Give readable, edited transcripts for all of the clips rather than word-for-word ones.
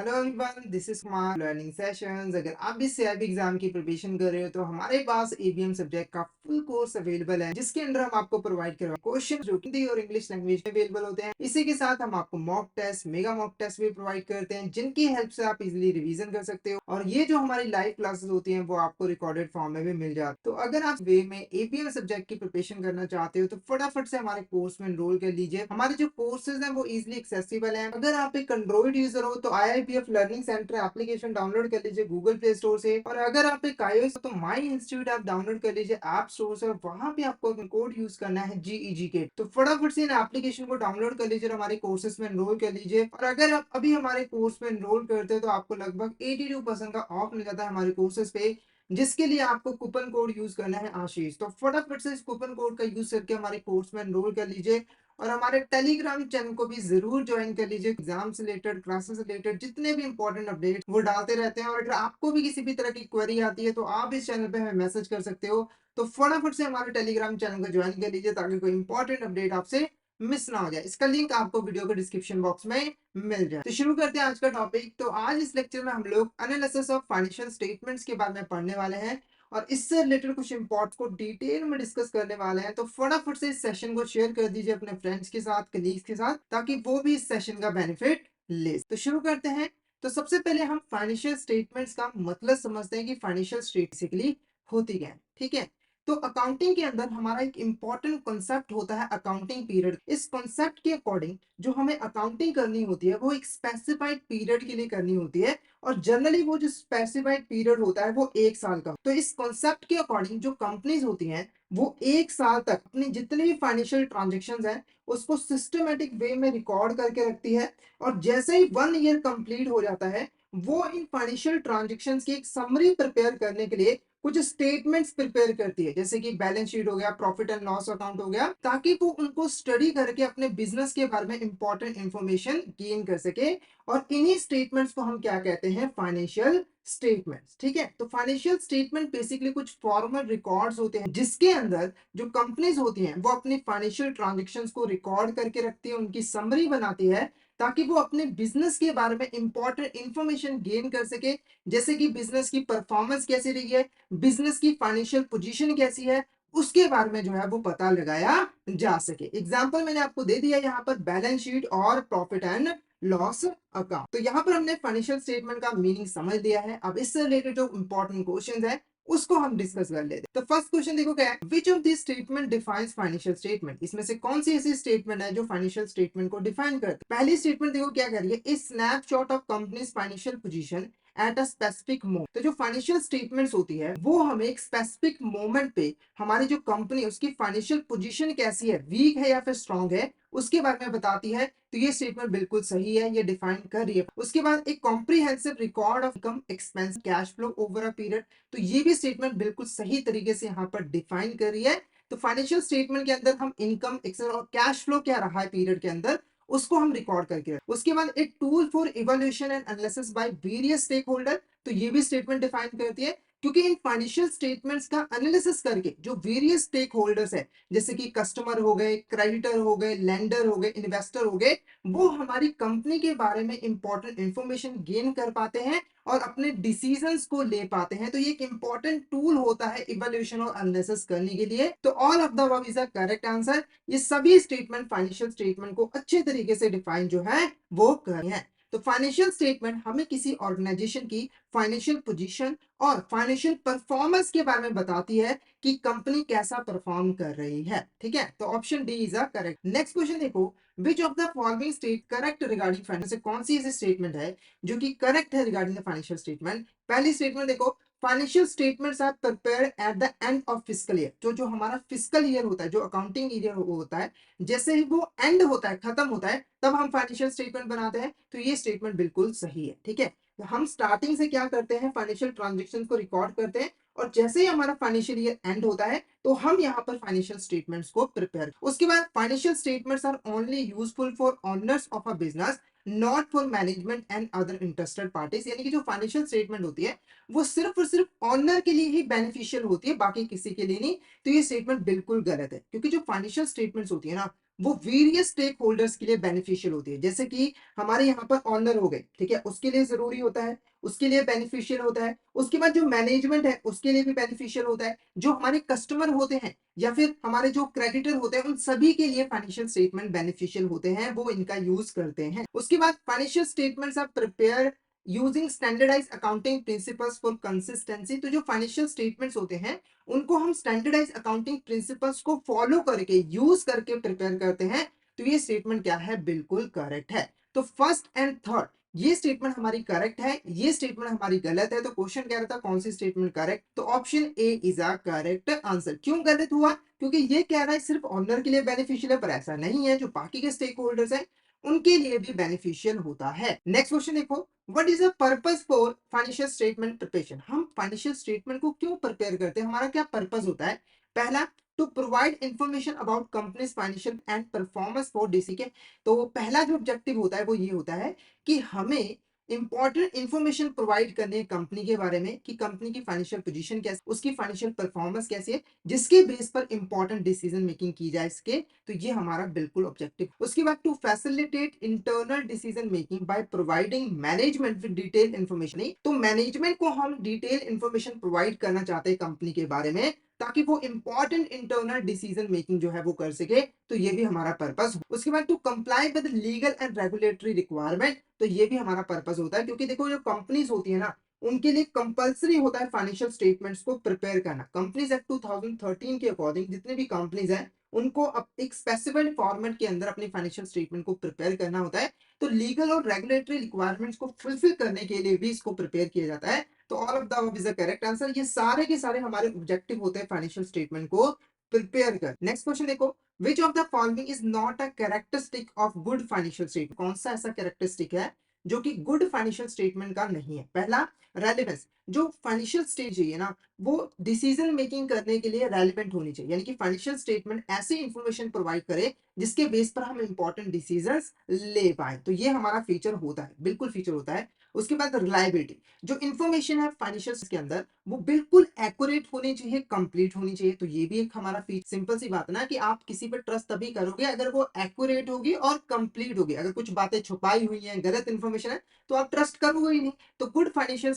Hello everyone, this is Kumar learning sessions. अगर आप भी सीआईबी एग्जाम की प्रिपरेशन कर रहे हो तो हमारे पास एबीएम सब्जेक्ट का फुल कोर्स अवेलेबल है, जिसके अंदर हम आपको प्रोवाइड कर रहे हैं क्वेश्चन जो हिंदी और इंग्लिश लैंग्वेज में अवेलेबल होते हैं। इसी के साथ हम आपको mock test, mega mock test भी प्रोवाइड करते हैं, जिनकी हेल्प से आप इजीली रिवीजन कर सकते हो। और ये जो हमारी लाइव क्लासेस होती हैं वो आपको रिकॉर्डेड फॉर्म में भी मिल जाती है। तो अगर आप वे में एबीएम सब्जेक्ट की प्रिपरेशन करना चाहते हो तो फटाफट से हमारे कोर्स में एनरोल कर लीजिए। हमारे जो कोर्सेज हैं वो इजिली एक्सेसिबल हैं। अगर आप एक एंड्रॉइड यूजर हो तो IIPF learning centre application download कर लीजिए गूगल प्ले स्टोर से। और अगर आप एक iOS हो तो माई इंस्टीट्यूट ऐप डाउनलोड कर लीजिए ऐप स्टोर से, और वहां पे आपको कोड यूज करना है GEGK। तो फटाफट से इन एप्लीकेशन को डाउनलोड कर लीजिए और हमारे कोर्सेज में एनरोल कर लीजिए। और अगर आप अभी हमारे कोर्स में एनरोल करते हैं तो आपको लगभग 82% का ऑफ मिल जाता है हमारे कोर्सेज पे, जिसके लिए आपको कूपन कोड यूज करना है आशीष। तो फटाफट से इस कूपन कोड का यूज करके हमारे कोर्स में एनरोल कर लीजिए। और हमारे टेलीग्राम चैनल को भी जरूर ज्वाइन कर लीजिए। एग्जाम से रिलेटेड, क्लासेस से रिलेटेड जितने भी इंपॉर्टेंट अपडेट वो डालते रहते हैं। और अगर आपको भी किसी भी तरह की क्वेरी आती है तो आप इस चैनल पे हमें मैसेज कर सकते हो। तो फटाफट से हमारे टेलीग्राम चैनल को ज्वाइन कर लीजिए ताकि कोई इंपॉर्टेंट अपडेट आपसे मिस ना हो जाए। इसका लिंक आपको वीडियो के डिस्क्रिप्शन बॉक्स में मिल जाए। तो शुरू करते हैं आज का टॉपिक। तो आज इस लेक्चर में हम लोग एनालिसिस ऑफ फाइनेंशियल स्टेटमेंट्स के बारे में पढ़ने वाले हैं और इससे रिलेटेड कुछ इंपॉर्टेंट को डिटेल में डिस्कस करने वाले हैं। तो फटाफट से इस सेशन को शेयर कर दीजिए अपने फ्रेंड्स के साथ, कलीग्स के साथ, ताकि वो भी इस सेशन का बेनिफिट ले। तो शुरू करते हैं। तो सबसे पहले हम फाइनेंशियल स्टेटमेंट्स का मतलब समझते हैं कि फाइनेंशियल स्टेट बेसिकली होती क्या है। ठीक है। तो अकाउंटिंग के अंदर हमारा एक इंपॉर्टेंट कॉन्सेप्ट होता है अकाउंटिंग पीरियड। इस कॉन्सेप्ट के अकॉर्डिंग जो हमें अकाउंटिंग करनी होती है वो एक स्पेसिफाइड पीरियड के लिए करनी होती है। और जनरली वो जो स्पेसिफाइड पीरियड होता है वो 1 साल का। तो इस कॉन्सेप्ट के अकॉर्डिंग जो कंपनीज होती हैं वो 1 साल तक अपनी जितने भी फाइनेंशियल ट्रांजेक्शन हैं उसको सिस्टमेटिक वे में रिकॉर्ड करके रखती है। और जैसे ही 1 ईयर कंप्लीट हो जाता है वो इन फाइनेंशियल ट्रांजेक्शन की एक समरी प्रिपेयर करने के लिए कुछ स्टेटमेंट्स प्रिपेयर करती है, जैसे कि बैलेंस शीट हो गया, प्रॉफिट एंड लॉस अकाउंट हो गया, ताकि वो उनको स्टडी करके अपने बिजनेस के बारे में इंपॉर्टेंट इंफॉर्मेशन गेन कर सके। और इन्हीं स्टेटमेंट्स को हम क्या कहते हैं? Financial statements. ठीक है। तो फाइनेंशियल स्टेटमेंट बेसिकली कुछ फॉर्मल रिकॉर्ड्स होते हैं जिसके अंदर जो कंपनीज होती हैं वो अपनी फाइनेंशियल ट्रांजेक्शन्स को रिकॉर्ड करके रखती है, उनकी समरी बनाती है, ताकि वो अपने बिजनेस के बारे में इंपॉर्टेंट इंफॉर्मेशन गेन कर सके। जैसे कि बिजनेस की परफॉर्मेंस कैसी रही है, बिजनेस की फाइनेंशियल पोजीशन कैसी है, उसके बारे में जो है वो पता लगाया जा सके। एग्जांपल मैंने आपको दे दिया यहाँ पर, बैलेंस शीट और प्रॉफिट एंड लॉस अकाउंट। तो यहाँ पर हमने फाइनेंशियल स्टेटमेंट का मीनिंग समझ लिया है। अब इससे रिलेटेड जो इंपॉर्टेंट क्वेश्चंस है उसको हम डिस्कस कर लेते हैं। तो फर्स्ट क्वेश्चन देखो क्या है, विच of this statement defines financial statement? इसमें से कौन सी ऐसी स्टेटमेंट है जो फाइनेंशियल स्टेटमेंट को डिफाइन करती है? पहली स्टेटमेंट देखो क्या कह रही है, इस snapshot of companies financial position at a specific moment. तो जो फाइनेंशियल स्टेटमेंट्स होती है वो हमें एक स्पेसिफिक मोमेंट पे हमारी जो कंपनी उसकी फाइनेंशियल पोजीशन कैसी है, वीक है या फिर स्ट्रांग है, उसके बारे में बताती है। तो ये स्टेटमेंट बिल्कुल सही है, ये डिफाइन कर रही है। उसके बाद एक comprehensive record of income, expense, cash flow over a period. तो ये भी स्टेटमेंट बिल्कुल सही तरीके से यहाँ पर डिफाइन कर रही है। तो फाइनेंशियल स्टेटमेंट के अंदर हम इनकम, एक्सपेंस और कैश फ्लो क्या रहा है पीरियड के अंदर, उसको हम रिकॉर्ड करके रखें। उसके बाद एक tool for evaluation and analysis by various stakeholder. तो ये भी स्टेटमेंट डिफाइन करती है, क्योंकि इन फाइनेंशियल स्टेटमेंट्स का एनालिसिस करके जो वेरियस स्टेक होल्डर्स है, जैसे कि कस्टमर हो गए, क्रेडिटर हो गए, लेंडर हो गए, इन्वेस्टर हो गए, वो हमारी कंपनी के बारे में इंपॉर्टेंट इंफॉर्मेशन गेन कर पाते हैं और अपने डिसीजंस को ले पाते हैं। तो ये एक इंपॉर्टेंट टूल होता है इवैल्यूएशन और एनालिसिस करने के लिए। तो all of the above is the correct answer. ये सभी स्टेटमेंट फाइनेंशियल स्टेटमेंट को अच्छे तरीके से डिफाइन जो है वो कर रहे हैं। तो फाइनेंशियल स्टेटमेंट हमें किसी ऑर्गेनाइजेशन की फाइनेंशियल पोजीशन और फाइनेंशियल परफॉर्मेंस के बारे में बताती है कि कंपनी कैसा परफॉर्म कर रही है। ठीक है। तो option D is a correct. Next question देखो, which of the following state correct regarding finance? कौन सी ऐसी स्टेटमेंट है जो कि करेक्ट है रिगार्डिंग द फाइनेंशियल स्टेटमेंट? पहली स्टेटमेंट देखो, financial statements are prepared at the end of fiscal year. जो हमारा फिस्कल ईयर होता है, जो अकाउंटिंग ईयर होता है, जैसे ही वो एंड होता है, खत्म होता है, तब हम फाइनेंशियल स्टेटमेंट बनाते हैं। तो ये स्टेटमेंट बिल्कुल सही है। ठीक है। तो हम स्टार्टिंग से क्या करते हैं, फाइनेंशियल ट्रांजेक्शन को रिकॉर्ड करते हैं, और जैसे ही हमारा फाइनेंशियल ईयर एंड होता है तो हम यहाँ पर फाइनेंशियल स्टेटमेंट्स को प्रिपेयर। उसके बाद financial statements are only useful for owners of a business, not for management and other interested parties. यानी कि जो फाइनेंशियल स्टेटमेंट होती है वो सिर्फ और सिर्फ ऑनर के लिए ही बेनिफिशियल होती है, बाकी किसी के लिए नहीं। तो ये स्टेटमेंट बिल्कुल गलत है, क्योंकि जो फाइनेंशियल स्टेटमेंट्स होती है ना वो वेरियस स्टेक होल्डर्स के लिए बेनिफिशियल होती है। जैसे कि हमारे यहाँ पर ऑनर हो गए, ठीक है, उसके लिए जरूरी होता है, उसके लिए बेनिफिशियल होता है। उसके बाद जो मैनेजमेंट है उसके लिए भी बेनिफिशियल होता है। जो हमारे कस्टमर होते हैं या फिर हमारे जो क्रेडिटर होते हैं, उन सभी के लिए फाइनेंशियल स्टेटमेंट बेनिफिशियल होते हैं, वो इनका यूज करते हैं। उसके बाद financial statements are prepare using standardise accounting principles for consistency. तो जो फाइनेंशियल स्टेटमेंट्स होते हैं उनको हम स्टैंडर्डाइज अकाउंटिंग प्रिंसिपल्स को फॉलो करके, यूज करके प्रिपेयर करते हैं। तो ये स्टेटमेंट क्या है, बिल्कुल करेक्ट है। तो फर्स्ट एंड थर्ड ये स्टेटमेंट हमारी करेक्ट है, ये स्टेटमेंट हमारी गलत है। तो क्वेश्चन कह रहा था कौन सी स्टेटमेंट करेक्ट, तो option A is a correct answer. क्यों गलत हुआ, क्योंकि ये कह रहा है सिर्फ ऑनर के लिए बेनिफिशियल है, पर ऐसा नहीं है। जो बाकी के स्टेक होल्डर्स हैं उनके लिए भी बेनिफिशियल होता है। नेक्स्ट क्वेश्चन देखो, what is the purpose for financial statement preparation. हम फाइनेंशियल स्टेटमेंट को क्यों प्रिपेयर करते हैं, हमारा क्या पर्पस होता है। पहला, to provide information about companies financial and performance for DC के। तो पहला जो ऑब्जेक्टिव होता है वो ये होता है कि हमें इंपॉर्टेंट इंफॉर्मेशन प्रोवाइड करनी है कंपनी के बारे में, कि कंपनी की फाइनेंशियल पोजीशन कैसी, उसकी फाइनेंशियल परफॉर्मेंस कैसी है, जिसके बेस पर इंपॉर्टेंट डिसीजन मेकिंग की जाए इसके। तो ये हमारा बिल्कुल ऑब्जेक्टिव। उसके बाद to facilitate internal decision making by providing management with detail information. तो मैनेजमेंट को हम डिटेल इंफॉर्मेशन प्रोवाइड करना चाहते हैं कंपनी के बारे में, ताकि वो इंपॉर्टेंट इंटरनल डिसीजन मेकिंग जो है वो कर सके। तो ये भी हमारा पर्पस। उसके बाद to comply with legal and regulatory requirement. तो ये भी हमारा पर्पस होता है, क्योंकि देखो जो कंपनीज होती है ना, उनके लिए कंपलसरी होता है फाइनेंशियल स्टेटमेंट्स को प्रिपेयर करना। कंपनीज एक्ट 2013 के अकॉर्डिंग जितने भी कंपनीज हैं उनको अब एक स्पेसिफाइड फॉर्मेट के अंदर अपनी फाइनेंशियल स्टेटमेंट को प्रिपेयर करना होता है। तो लीगल और रेगुलेटरी रिक्वायरमेंट्स को फुलफिल करने के लिए भी इसको प्रिपेयर किया जाता है। तो all of the above is the correct answer. ये सारे के सारे हमारे ऑब्जेक्टिव होते हैं फाइनेंशियल स्टेटमेंट को प्रिपेयर कर। नेक्स्ट क्वेश्चन देखो, which of the following is not a characteristic of good financial statement. कौन सा ऐसा कैरेक्टरिस्टिक है जो कि गुड फाइनेंशियल स्टेटमेंट का नहीं है। पहला, रेलेवेंस। जो फाइनेंशियल स्टेट चाहिए ना, वो डिसीजन मेकिंग करने के लिए रेलिवेंट होनी चाहिए। यानी कि फाइनेंशियल स्टेटमेंट ऐसी इंफॉर्मेशन प्रोवाइड करे जिसके बेस पर हम इंपॉर्टेंट डिसीजंस ले पाए। तो ये हमारा फीचर होता है, बिल्कुल फीचर होता है। उसके बाद रिलायबिलिटी। जो इंफॉर्मेशन है फाइनेंशियल के अंदर वो बिल्कुल एक्यूरेट होनी चाहिए, कंप्लीट होनी चाहिए। तो ये भी एक हमारा फीचर। सिंपल सी बात है ना कि आप किसी पर ट्रस्ट तभी करोगे अगर वो एक्यूरेट होगी और कंप्लीट होगी। अगर कुछ बातें छुपाई हुई हैं, गलत इंफॉर्मेशन है, तो आप ट्रस्ट करोगे ही नहीं। तो गुड फाइनेंशियल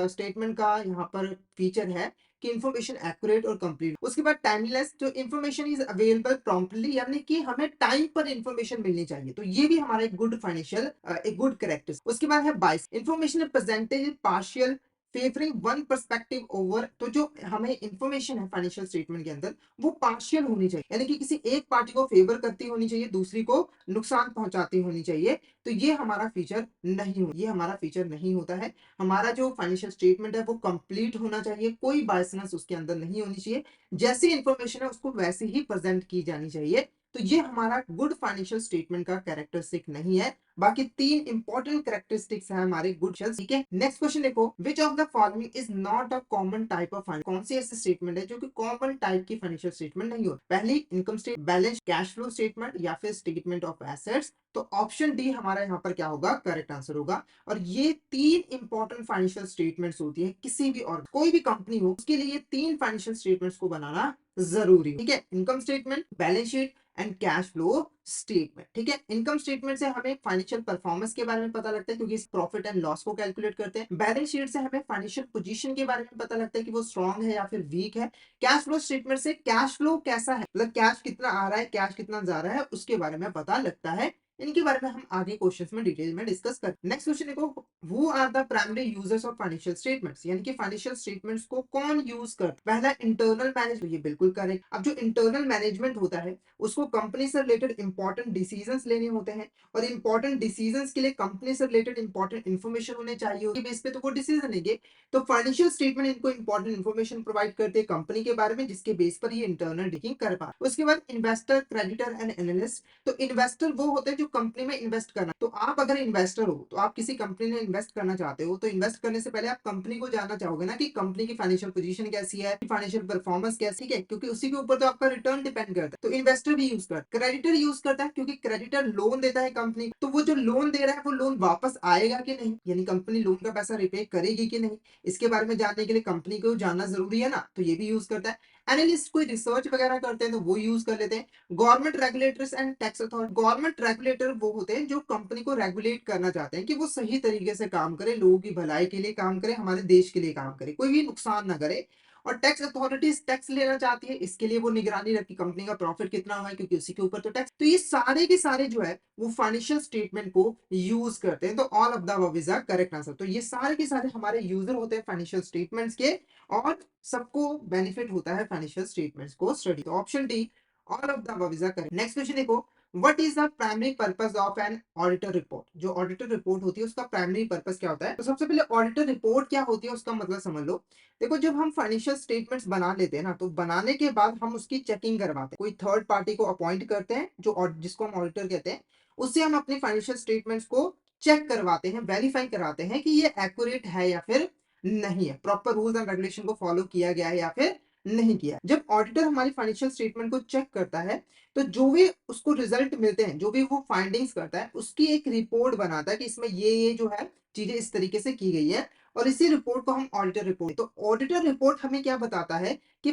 स्टेटमेंट का यहाँ पर फीचर है कि इंफॉर्मेशन एक्यूरेट और कंप्लीट। उसके बाद टाइमलेस। जो इंफॉर्मेशन इज अवेलेबल प्रॉम्प्टली, यानी कि हमें टाइम पर इंफॉर्मेशन मिलनी चाहिए। तो ये भी हमारा एक गुड फाइनेंशियल एक गुड करेक्टर। उसके बाद है बाइस। Information presented partial favouring one perspective over. तो जो हमें इंफॉर्मेशन है फाइनेंशियल स्टेटमेंट के अंदर वो पार्शियल होनी चाहिए, यानी कि किसी एक पार्टी को फेवर करती होनी चाहिए, दूसरी को नुकसान पहुंचाती होनी चाहिए। तो ये हमारा फीचर नहीं हो, ये हमारा फीचर नहीं होता है। हमारा जो फाइनेंशियल स्टेटमेंट है वो कंप्लीट होना चाहिए, कोई बायसनेस उसके अंदर नहीं होनी चाहिए। जैसी इंफॉर्मेशन है उसको वैसे ही प्रेजेंट की जानी चाहिए। तो ये हमारा गुड फाइनेंशियल स्टेटमेंट का कैरेक्टरिस्टिक नहीं है। बाकी तीन इंपॉर्टेंट कैरेक्टरिस्टिक्स हैं हमारे गुड शेल्स, ठीक है। नेक्स्ट क्वेश्चन देखो, which of the following is not a common type of finance. कौन सी ऐसी स्टेटमेंट है जो कि कॉमन टाइप की फाइनेंशियल स्टेटमेंट नहीं हो। पहली, income statement, balance, cash flow statement या फिर स्टेटमेंट ऑफ एसेट्स। तो ऑप्शन डी हमारा यहाँ पर क्या होगा, करेक्ट आंसर होगा। और ये तीन इंपॉर्टेंट फाइनेंशियल स्टेटमेंट्स होती है किसी भी और कोई भी कंपनी हो उसके लिए। ये तीन फाइनेंशियल स्टेटमेंट्स को बनाना जरूरी, ठीक है। Income statement, balance sheet and cash flow statement, ठीक है। इनकम स्टेटमेंट से हमें फाइनेंशियल परफॉर्मेंस के बारे में पता लगता है, क्योंकि इस प्रॉफिट एंड लॉस को कैलकुलेट करते हैं। बैलेंस शीट से हमें फाइनेंशियल पोजीशन के बारे में पता लगता है कि वो स्ट्रांग है या फिर वीक है। कैश फ्लो स्टेटमेंट से कैश फ्लो कैसा है, मतलब कैश कितना आ रहा है, कैश कितना जा रहा है, उसके बारे में पता लगता है। इनके बारे में हम आगे क्वेश्चंस में डिटेल में डिस्कस कर। नेक्स्ट क्वेश्चन देखो, who are the primary users of financial statements. यानी कि फाइनेंशियल स्टेटमेंट्स को कौन यूज करता है। पहला, इंटरनल मैनेजमेंट, ये बिल्कुल करेक्ट। अब जो इंटरनल मैनेजमेंट होता है उसको कंपनी से रिलेटेड इंपॉर्टेंट डिसीजंस लेने होते हैं, और इंपॉर्टेंट डिसीजंस के लिए कंपनी से रिलेटेड इंपॉर्टेंट इन्फॉर्मेशन होने चाहिए, उसके बेस पे तो वो डिसीजन लेंगे। तो फाइनेंशियल स्टेटमेंट इनको इंपॉर्टेंट इन्फॉर्मेशन प्रोवाइड करते हैं कंपनी के बारे में, जिसके बेस पर ये इंटरनल डिकिंग कर पा। उसके बाद इन्वेस्टर, क्रेडिटर एंड एनालिस्ट। तो इन्वेस्टर वो होते हैं जो कंपनी में इन्वेस्ट करना। तो आप अगर इन्वेस्टर हो, तो आप किसी कंपनी में इन्वेस्ट करना चाहते हो, तो इन्वेस्ट करने से पहले आप कंपनी को जानना चाहोगे ना कि कंपनी की फाइनेंशियल पोजीशन कैसी है, फाइनेंशियल परफॉर्मेंस कैसी है, क्योंकि उसी के ऊपर तो आपका रिटर्न डिपेंड करता है। तो इन्वेस्टर भी यूज करता है। क्रेडिटर यूज करता है क्योंकि क्रेडिटर लोन देता है कंपनी, तो वो जो लोन दे रहा है वो लोन वापस आएगा कि नहीं, यानी कंपनी लोन का पैसा रिपे करेगी कि नहीं, इसके बारे में जानने के लिए कंपनी को जानना जरूरी है ना, तो ये भी यूज करता है। एनालिस्ट कोई रिसर्च वगैरह करते हैं तो वो यूज कर लेते हैं। Government regulators and tax authority, government regulator वो होते हैं जो कंपनी को रेगुलेट करना चाहते हैं कि वो सही तरीके से काम करे, लोगों की भलाई के लिए काम करे, हमारे देश के लिए काम करे, कोई भी नुकसान ना करे। और टैक्स अथॉरिटीज टैक्स लेना चाहती है, इसके लिए वो निगरानी रखती कंपनी का प्रॉफिट कितना हुआ है, क्योंकि उसी के ऊपर तो टैक्स। तो ये सारे के सारे जो है वो फाइनेंशियल स्टेटमेंट को यूज करते हैं। तो all of the above is the correct answer. तो ये सारे के सारे हमारे यूजर होते हैं फाइनेंशियल स्टेटमेंट्स के, और सबको बेनिफिट होता है फाइनेंशियल स्टेटमेंट्स को स्टडी। तो option D, all of the above is the correct. Next question देखो, what is the primary purpose of an auditor report. जो ऑडिटर रिपोर्ट होती है उसका प्राइमरी पर्पस क्या होता है। तो सबसे पहले ऑडिटर रिपोर्ट क्या होती है उसका मतलब समझ लो। देखो जब हम फाइनेंशियल स्टेटमेंट्स बना लेते हैं ना, तो बनाने के बाद हम उसकी चेकिंग करवाते हैं, कोई थर्ड पार्टी को अपॉइंट करते हैं जो जिसको हम ऑडिटर कहते हैं, उससे हम अपने फाइनेंशियल स्टेटमेंट्स को चेक करवाते हैं, वेरीफाई कराते हैं कि ये एक्यूरेट है या फिर नहीं है, प्रॉपर रूल्स एंड रेगुलेशन को फॉलो किया गया है या फिर नहीं किया। जब ऑडिटर हमारी फाइनेंशियल स्टेटमेंट को चेक करता है, तो जो भी उसको रिजल्ट मिलते हैं, जो भी वो फाइंडिंग्स करता है, उसकी एक रिपोर्ट बनाता है कि इसमें ये जो है चीजें इस तरीके से की गई है, और इसी रिपोर्ट को हम ऑडिटर रिपोर्ट। तो ऑडिटर रिपोर्ट हमें क्या बताता है कि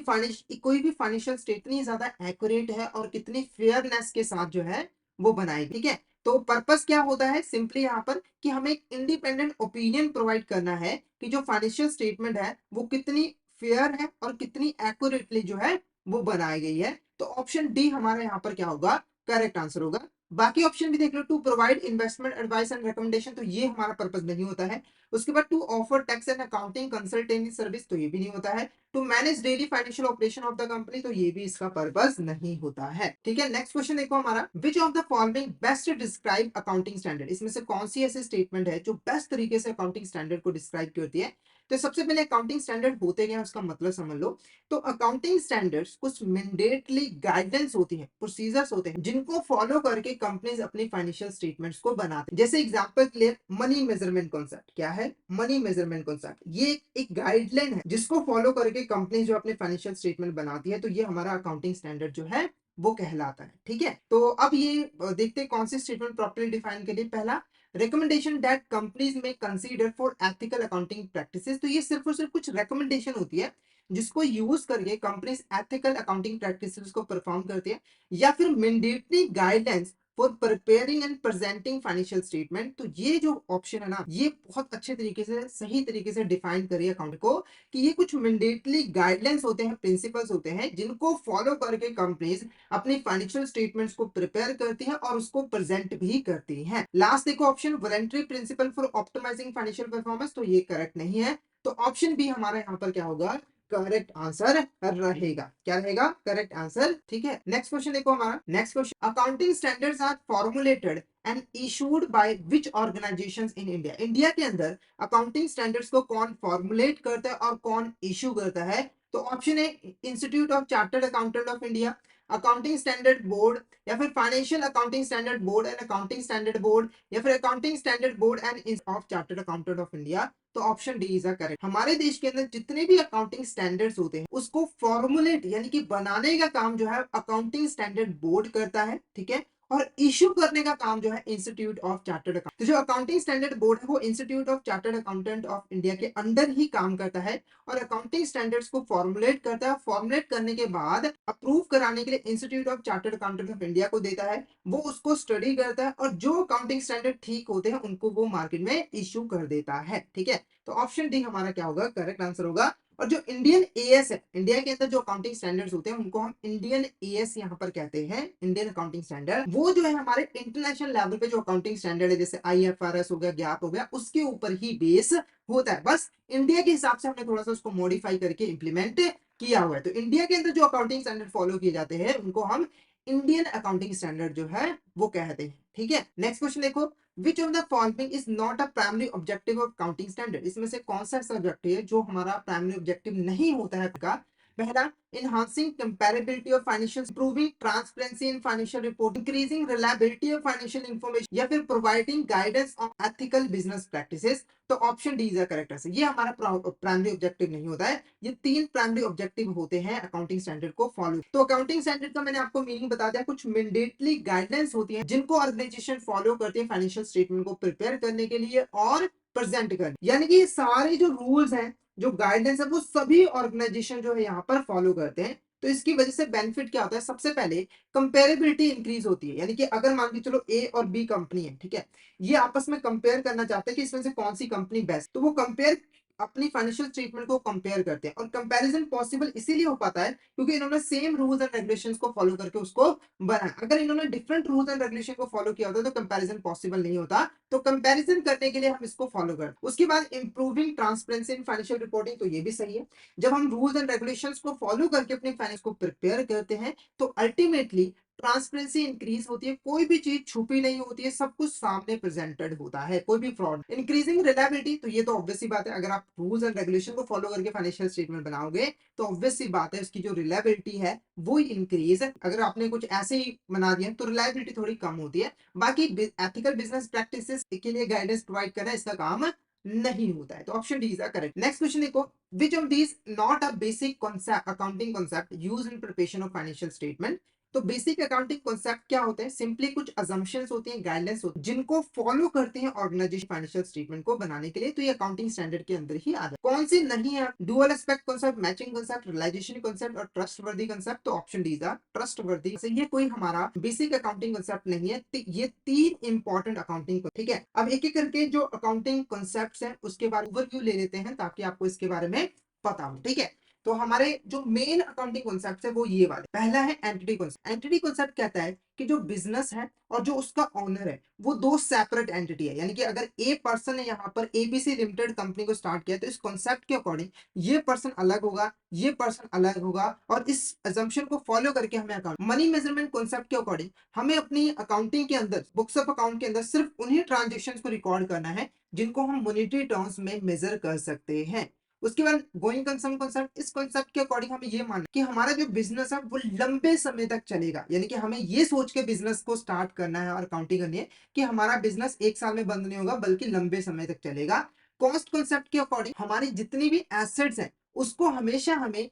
कोई भी फाइनेंशियल स्टेट कितनी ज्यादा एक्यूरेट है और कितनी फेयरनेस के साथ जो है वो बनाएगी। ठीक है, तो पर्पस क्या होता है सिंपली यहाँ पर कि हमें एक इंडिपेंडेंट ओपिनियन प्रोवाइड करना है कि जो फाइनेंशियल स्टेटमेंट है वो कितनी फेयर है और कितनी एक्यूरेटली जो है वो बनाई गई है। तो ऑप्शन डी हमारा यहाँ पर क्या होगा, करेक्ट आंसर होगा। बाकी ऑप्शन भी देख लो, to provide investment advice and recommendation, तो ये हमारा पर्पस नहीं होता है। उसके बाद to offer tax and accounting consultancy service, तो ये भी नहीं होता है। To manage daily financial operation of the company, तो ये भी इसका पर्पस नहीं होता है। ठीक है, नेक्स्ट क्वेश्चन देखो हमारा, विच of the following best describe accounting standard. इसमें से कौन सी ऐसी स्टेटमेंट है जो बेस्ट तरीके से अकाउंटिंग स्टैंडर्ड को डिस्क्राइब करती है। तो सबसे पहले अकाउंटिंग स्टैंडर्ड होते क्या है उसका मतलब समझ लो। तो अकाउंटिंग स्टैंडर्ड्स कुछ मैंडेटरी गाइडेंस होती है, प्रोसीजर्स होते हैं, जिनको फॉलो करके कंपनीज अपनी फाइनेंशियल स्टेटमेंट्स को बनाते हैं। जैसे एग्जांपल के लिए मनी मेजरमेंट कॉन्सेप्ट, क्या है मनी मेजरमेंट कॉन्सेप्ट, ये एक गाइडलाइन है जिसको फॉलो करके कंपनी जो अपने फाइनेंशियल स्टेटमेंट बनाती है, तो ये हमारा अकाउंटिंग स्टैंडर्ड जो है वो कहलाता है। ठीक है, तो अब ये देखते हैं कौन सी स्टेटमेंट प्रॉपर्ली डिफाइन के लिए। पहला, रिकमेंडेशन दैट कंपनीज में consider for ethical accounting practices, तो ये सिर्फ और सिर्फ कुछ रिकमेंडेशन होती है जिसको यूज करके कंपनीज एथिकल अकाउंटिंग प्रैक्टिसेस को परफॉर्म करती है। या फिर mandatory guidelines for preparing and presenting financial statement, तो ये जो ऑप्शन है ना, ये बहुत अच्छे तरीके से सही तरीके से डिफाइन करिए अकाउंट को, कि ये कुछ मैंडेटरी गाइडलाइंस होते हैं, प्रिंसिपल्स होते हैं, जिनको फॉलो करके कंपनीज अपनी फाइनेंशियल स्टेटमेंट्स को प्रिपेयर करती है और उसको प्रेजेंट भी करती है। लास्ट देखो option, voluntary principle for optimising financial performance, तो ये करेक्ट नहीं है। तो ऑप्शन बी हमारा यहाँ पर क्या होगा, करेक्ट आंसर रहेगा। क्या रहेगा, करेक्ट आंसर। ठीक है, नेक्स्ट क्वेश्चन देखो हमारा। Next question, accounting standards are formulated and issued by which organisations in India. India के अंदर अकाउंटिंग स्टैंडर्ड्स को कौन फॉर्मुलेट करता है और कौन इशू करता है। तो option A, institute of chartered accountant of India, accounting standard board, या फिर financial accounting standard board and accounting standard board, या फिर accounting standard board end of chartered accountant of India. तो ऑप्शन डी इज करेक्ट। हमारे देश के अंदर जितने भी अकाउंटिंग स्टैंडर्ड्स होते हैं उसको फॉर्मुलेट यानी कि बनाने का काम जो है अकाउंटिंग स्टैंडर्ड बोर्ड करता है। ठीक है, और इशू करने का काम जो है इंस्टीट्यूट ऑफ चार्टर्ड अकाउंट। तो जो अकाउंटिंग स्टैंडर्ड बोर्ड है वो institute of chartered accountant of India के अंडर ही काम करता है, और अकाउंटिंग स्टैंडर्ड्स को फॉर्मुलेट करता है। फॉर्मुलेट करने के बाद अप्रूव कराने के लिए institute of chartered accountant of India को देता है, वो उसको स्टडी करता है, और जो अकाउंटिंग स्टैंडर्ड ठीक होते हैं उनको वो मार्केट में इशू कर देता है। ठीक है, तो ऑप्शन डी हमारा क्या होगा, करेक्ट आंसर होगा। और जो इंडियन एएस है, इंडिया के अंदर जो अकाउंटिंग स्टैंडर्ड्स होते हैं उनको हम इंडियन एएस यहाँ पर कहते हैं, इंडियन अकाउंटिंग स्टैंडर्ड। वो जो है हमारे इंटरनेशनल लेवल पे जो अकाउंटिंग स्टैंडर्ड है, जैसे आईएफआरएस हो गया, गैप हो गया, उसके ऊपर ही बेस होता है। बस इंडिया के हिसाब से हमने थोड़ा सा उसको मॉडिफाई करके इंप्लीमेंट किया हुआ है। तो इंडिया के अंदर जो अकाउंटिंग स्टैंडर्ड फॉलो किए जाते हैं उनको हम इंडियन अकाउंटिंग स्टैंडर्ड जो है वो कहते हैं। ठीक है, नेक्स्ट क्वेश्चन देखो, which of the following is not a primary objective of accounting standard. इसमें से कौन सा ऐसा ऑब्जेक्टिव है जो हमारा प्राइमरी ऑब्जेक्टिव नहीं होता है का। पहला, enhancing comparability of financial, improving transparency in financial report, increasing reliability of financial information, या फिर providing guidance on ethical business practices। तो option D is correct answer. ये हमारा प्राइमरी ऑब्जेक्टिव नहीं होता है। ये तीन प्राइमरी ऑब्जेक्टिव होते हैं अकाउंटिंग स्टैंडर्ड को फॉलो। तो अकाउंटिंग स्टैंडर्ड का मैंने आपको मीनिंग बता दिया, कुछ मैंडेटरी गाइडलाइंस होती हैं जिनको ऑर्गेनाइजेशन फॉलो करती है फाइनेंशियल स्टेटमेंट को प्रिपेयर करने के लिए और प्रेजेंट करने, यानी कि ये सारे जो रूल्स हैं जो गाइडेंस है वो सभी ऑर्गेनाइजेशन जो है यहाँ पर फॉलो करते हैं। तो इसकी वजह से बेनिफिट क्या होता है, सबसे पहले कंपेरेबिलिटी इंक्रीज होती है। यानी कि अगर मान के चलो ए और बी कंपनी है, ठीक है, ये आपस में कंपेयर करना चाहते हैं कि इसमें से कौन सी कंपनी बेस्ट, तो वो कंपेयर अपनी फाइनेंशियल स्टेटमेंट को कंपेयर करते हैं। और कंपैरिजन पॉसिबल इसीलिए हो पाता है क्योंकि इन्होंने सेम रूल्स एंड रेगुलेशंस को फॉलो करके उसको बनाया। अगर इन्होंने डिफरेंट रूल्स एंड रेगुलेशन को फॉलो किया होता तो कंपैरिजन पॉसिबल नहीं होता। तो कंपैरिजन करने के लिए हम इसको फॉलो करते हैं। उसके बाद improving transparency in financial reporting, तो ये भी सही है। जब हम रूल्स एंड रेगुलेशंस को फॉलो करके अपनी फाइनेंस को प्रिपेयर करते हैं तो अल्टीमेटली ट्रांसपेरेंसी इंक्रीज होती है, कोई भी चीज छुपी नहीं होती है, सब कुछ सामने प्रेजेंटेड होता है, कोई भी फ्रॉड। इंक्रीजिंग रिलायबिलिटी, तो ये तो ऑब्वियस सी बात है, अगर आप रूल्स एंड रेगुलेशन को फॉलो करके फाइनेंशियल स्टेटमेंट बनाओगे तो ऑब्वियस सी बात है उसकी जो रिलायबिलिटी है वो इंक्रीज है। अगर आपने कुछ ऐसे ही बना दिया तो रिलायबिलिटी थोड़ी कम होती है। बाकी एथिकल बिजनेस प्रैक्टिसेस के लिए गाइडेंस प्रोवाइड करना इसका काम नहीं होता है। तो option D is correct. Next question देखो, which of these not a basic concept accounting concept use in preparation of financial statement. तो बेसिक अकाउंटिंग कॉन्सेप्ट क्या होते हैं, सिंपली कुछ अजम्पशंस होती हैं, गाइडलाइंस होती हैं, जिनको फॉलो करते हैं ऑर्गेनाइजेशन फाइनेंशियल स्टेटमेंट को बनाने के लिए। तो ये अकाउंटिंग स्टैंडर्ड के अंदर ही आता है। कौन सी नहीं है, dual aspect concept, matching concept, realisation concept और ट्रस्टवर्दी कॉन्सेप्ट। तो ऑप्शन डी इज ट्रस्टवर्दी। ये कोई हमारा बेसिक अकाउंटिंग कॉन्सेप्ट नहीं है। ये तीन इंपॉर्टेंट अकाउंटिंग, ठीक है। अब एक एक करके जो अकाउंटिंग कॉन्सेप्ट्स हैं उसके बारे में ओवरव्यू ले लेते हैं ताकि आपको इसके बारे में पता हो, ठीक है। तो हमारे जो मेन अकाउंटिंग कॉन्सेप्ट है वो ये वाले। पहला है एंटिटी कॉन्सेप्ट। एंटिटी कॉन्सेप्ट कहता है कि जो बिजनेस है और जो उसका ओनर है वो दो सेपरेट एंटिटी है। यानी कि अगर ए पर्सन ने यहाँ पर एबीसी लिमिटेड कंपनी को स्टार्ट किया तो इस कॉन्सेप्ट के अकॉर्डिंग ये पर्सन अलग होगा, ये पर्सन अलग होगा, और इस अजम्पशन को फॉलो करके हमें अकाउंट मनी मेजरमेंट कॉन्सेप्ट के अकॉर्डिंग हमें अपनी अकाउंटिंग के अंदर, बुक्स ऑफ अकाउंट के अंदर सिर्फ उन्हीं ट्रांजेक्शन को रिकॉर्ड करना है जिनको हम मॉनेटरी टर्म्स में मेजर कर सकते हैं। उसके बाद गोइंग कंसर्न कॉन्सेप्ट, इस कॉन्सेप्ट के अकॉर्डिंग हमें ये मानना कि हमारा जो बिजनेस है वो लंबे समय तक चलेगा। यानी कि हमें ये सोच के बिजनेस को स्टार्ट करना है और अकाउंटिंग करनी है कि हमारा बिजनेस एक साल में बंद नहीं होगा बल्कि लंबे समय तक चलेगा। कॉस्ट कॉन्सेप्ट के अकॉर्डिंग हमारी जितनी भी एसेट्स हैं उसको हमेशा हमें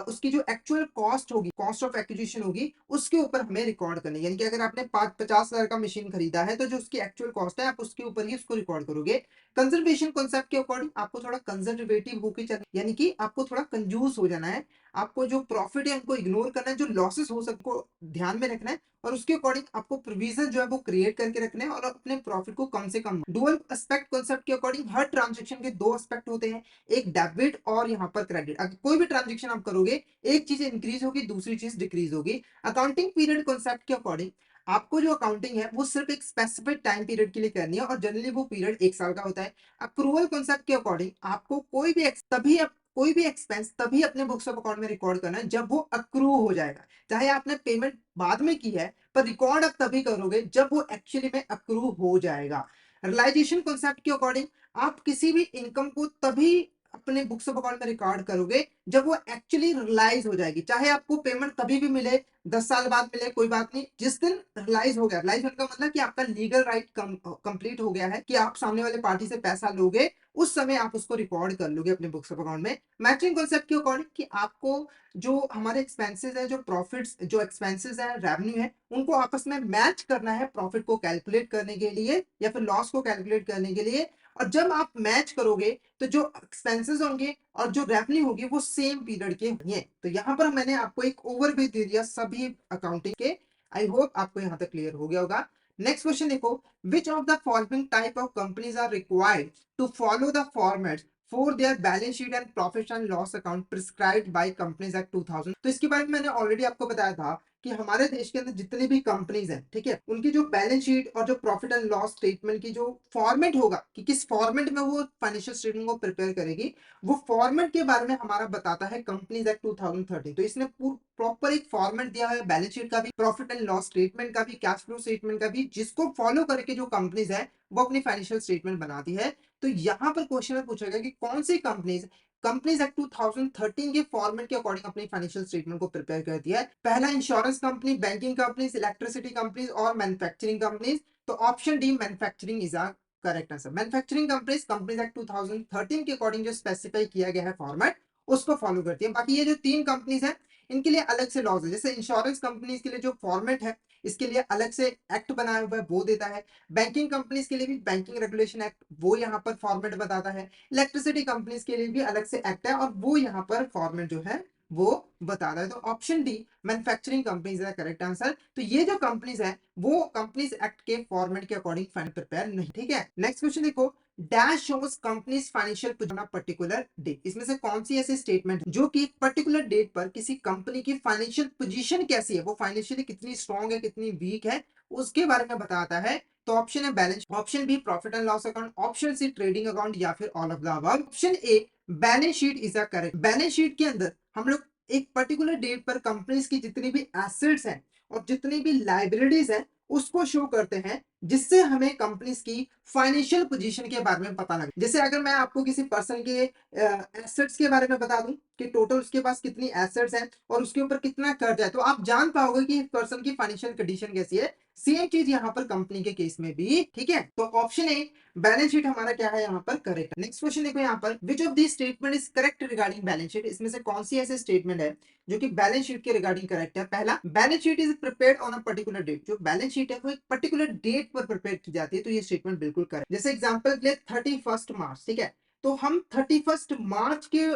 उसकी जो एक्चुअल कॉस्ट होगी, कॉस्ट ऑफ एक्विजिशन होगी, उसके ऊपर हमें रिकॉर्ड करनी है। यानी कि अगर आपने 50,000 का मशीन खरीदा है तो जो उसकी एक्चुअल कॉस्ट है आप उसके ऊपर ही उसको रिकॉर्ड करोगे। कंजर्वेशन कॉन्सेप्ट के अकॉर्डिंग आपको थोड़ा कंजर्वेटिव होकर चलना, यानी कि आपको थोड़ा कंजूस हो जाना है। आपको जो प्रॉफिट है उनको इग्नोर करना है, जो लॉसेस हो सबको ध्यान में रखना है, और उसके अकॉर्डिंग आपको प्रोविजन जो है वो क्रिएट करके रखना है और अपने प्रॉफिट को कम से कम। डुअल एस्पेक्ट कॉन्सेप्ट के अकॉर्डिंग हर ट्रांजेक्शन के दो एस्पेक्ट होते हैं, एक डेबिट और यहाँ पर क्रेडिट। अगर कोई भी ट्रांजेक्शन आप करोगे एक चीज इंक्रीज होगी दूसरी चीज डिक्रीज होगी। अकाउंटिंग पीरियड कॉन्सेप्ट के अकॉर्डिंग आपको जो अकाउंटिंग है वो सिर्फ एक स्पेसिफिक टाइम पीरियड के लिए करनी है और जनरली वो पीरियड एक साल का होता है। अक्रूवल कॉन्सेप्ट के अकॉर्डिंग आपको कोई भी एक्सपेंस तभी अपने बुक्स ऑफ अकाउंट में रिकॉर्ड करना है जब वो अक्रू हो जाएगा। चाहे आपने पेमेंट बाद में की है पर रिकॉर्ड आप तभी करोगे जब वो एक्चुअली में अक्रू हो जाएगा। रियलाइजेशन कॉन्सेप्ट के अकॉर्डिंग आप किसी भी इनकम को तभी अपने बुक्स ऑफ अकाउंट में रिकॉर्ड करोगे जब वो एक्चुअली रियलाइज हो जाएगी। चाहे आपको पेमेंट कभी भी मिले, 10 साल बाद मिले, कोई बात नहीं, जिस दिन रियलाइज हो गया, रियलाइज होने का मतलब कि आपका लीगल राइट कंप्लीट हो गया है कि आप सामने वाले पार्टी से पैसा लोगे, उस समय आप उसको रिकॉर्ड कर लोगे अपने बुक्स ऑफ अकाउंट में। मैचिंग कॉन्सेप्ट के अकॉर्डिंग कि आपको जो हमारे एक्सपेंसेस है, जो प्रॉफिट्स, जो एक्सपेंसेस है, रेवेन्यू है, उनको आपस में मैच करना है प्रॉफिट को कैलकुलेट करने के लिए या फिर लॉस को कैलकुलेट करने के लिए। और जब आप मैच करोगे तो जो एक्सपेंसेस होंगे और जो रेवेन्यू होगी वो सेम पीरियड के होंगे। तो यहाँ पर मैंने आपको एक ओवरव्यू दे दिया सभी अकाउंटिंग के। आई होप आपको यहाँ तक क्लियर हो गया होगा। नेक्स्ट क्वेश्चन देखो, which of the following type of companies are required to follow the format for their balance sheet and profit and loss account prescribed by companies act 2000। तो इसके बारे में मैंने ऑलरेडी आपको बताया था कि हमारे देश के अंदर जितनी भी कंपनीज हैं, ठीक है, उनकी जो बैलेंस शीट और जो प्रॉफिट एंड लॉस स्टेटमेंट की जो फॉर्मेट होगा कि किस फॉर्मेट में वो फाइनेंशियल स्टेटमेंट को प्रिपेयर करेगी, वो फॉर्मेट के बारे में हमारा बताता है कंपनीज एक्ट 2013। तो इसने प्रॉपर एक फॉर्मेट दिया है बैलेंस शीट का भी, प्रॉफिट एंड लॉस स्टेटमेंट का भी, कैश फ्लो स्टेटमेंट का भी, जिसको फॉलो करके जो कंपनीज है वो अपनी फाइनेंशियल स्टेटमेंट बनाती है। तो यहाँ पर क्वेश्चन में पूछा गया कि कौन सी कंपनीज एक्ट 2013 के फॉर्मेट के अकॉर्डिंग अपनी फाइनेंशियल स्टेटमेंट को प्रिपेयर करती है। पहला insurance company, banking companies, electricity companies और मैन्युफैक्चरिंग कंपनीज। तो option D manufacturing is a correct answer. Manufacturing companies act 2013 के अकॉर्डिंग जो स्पेसिफाई किया गया है फॉर्मेट, उसको फॉलो करती है। बाकी ये जो तीन कंपनीज हैं इनके लिए अलग से लॉज है। जैसे इंश्योरेंस कंपनीज के लिए जो फॉर्मेट है इसके लिए अलग से एक्ट बनाया हुआ है वो देता है। बैंकिंग कंपनीज के लिए भी बैंकिंग रेगुलेशन एक्ट वो यहाँ पर फॉर्मेट बताता है। इलेक्ट्रिसिटी कंपनीज के लिए भी अलग से एक्ट है और वो यहाँ पर फॉर्मेट जो है वो बताता है। तो ऑप्शन डी मैन्युफैक्चरिंग कंपनीज है करेक्ट आंसर। तो ये जो कंपनीज है वो कंपनीज एक्ट के फॉर्मेट के अकॉर्डिंग फाइनल प्रिपेयर नहीं। ठीक है, नेक्स्ट क्वेश्चन देखो, dash shows companies financial position particular date. इसमें से कौन सी ऐसी स्टेटमेंट जो कि पर्टिकुलर डेट पर किसी कंपनी की फाइनेंशियल पोजीशन कैसी है, वो फाइनेंशियली कितनी स्ट्रांग है कितनी वीक है उसके बारे में बताता है। तो ऑप्शन है balance, option B profit and loss account, option C trading account या फिर all of the above. Option A balance sheet is a correct. Balance sheet के अंदर हम लोग एक पर्टिकुलर डेट पर कंपनीज की जितनी भी एसेट्स हैं और जितनी भी लाइबिलिटीज हैं उसको शो करते हैं, जिससे हमें कंपनीज की फाइनेंशियल पोजीशन के बारे में पता लगे। जैसे अगर मैं आपको किसी पर्सन के एसेट्स के बारे में बता दूं कि टोटल उसके पास कितनी एसेट्स हैं और उसके ऊपर कितना कर्ज है, तो आप जान पाओगे कि पर्सन की फाइनेंशियल कंडीशन कैसी है। सेम चीज यहाँ पर कंपनी के केस में भी। ठीक है, तो ऑप्शन ए बैलेंस शीट हमारा क्या है यहाँ पर करेक्ट। नेक्स्ट क्वेश्चन देखो यहाँ पर, which of this statement is correct regarding balance sheet. इसमें से कौन सी ऐसे स्टेटमेंट है जो कि बैलेंस शीट के रिगार्डिंग करेक्ट है। पहला, balance sheet is prepared on a particular date. जो बैलेंस शीट है वो एक पर्टिकुलर डेट पर प्रिपेयर की जाती है, तो ये स्टेटमेंट बिल्कुल करेक्ट। जैसे एग्जांपल के लिए 31 मार्च, ठीक है, तो हम 31 मार्च के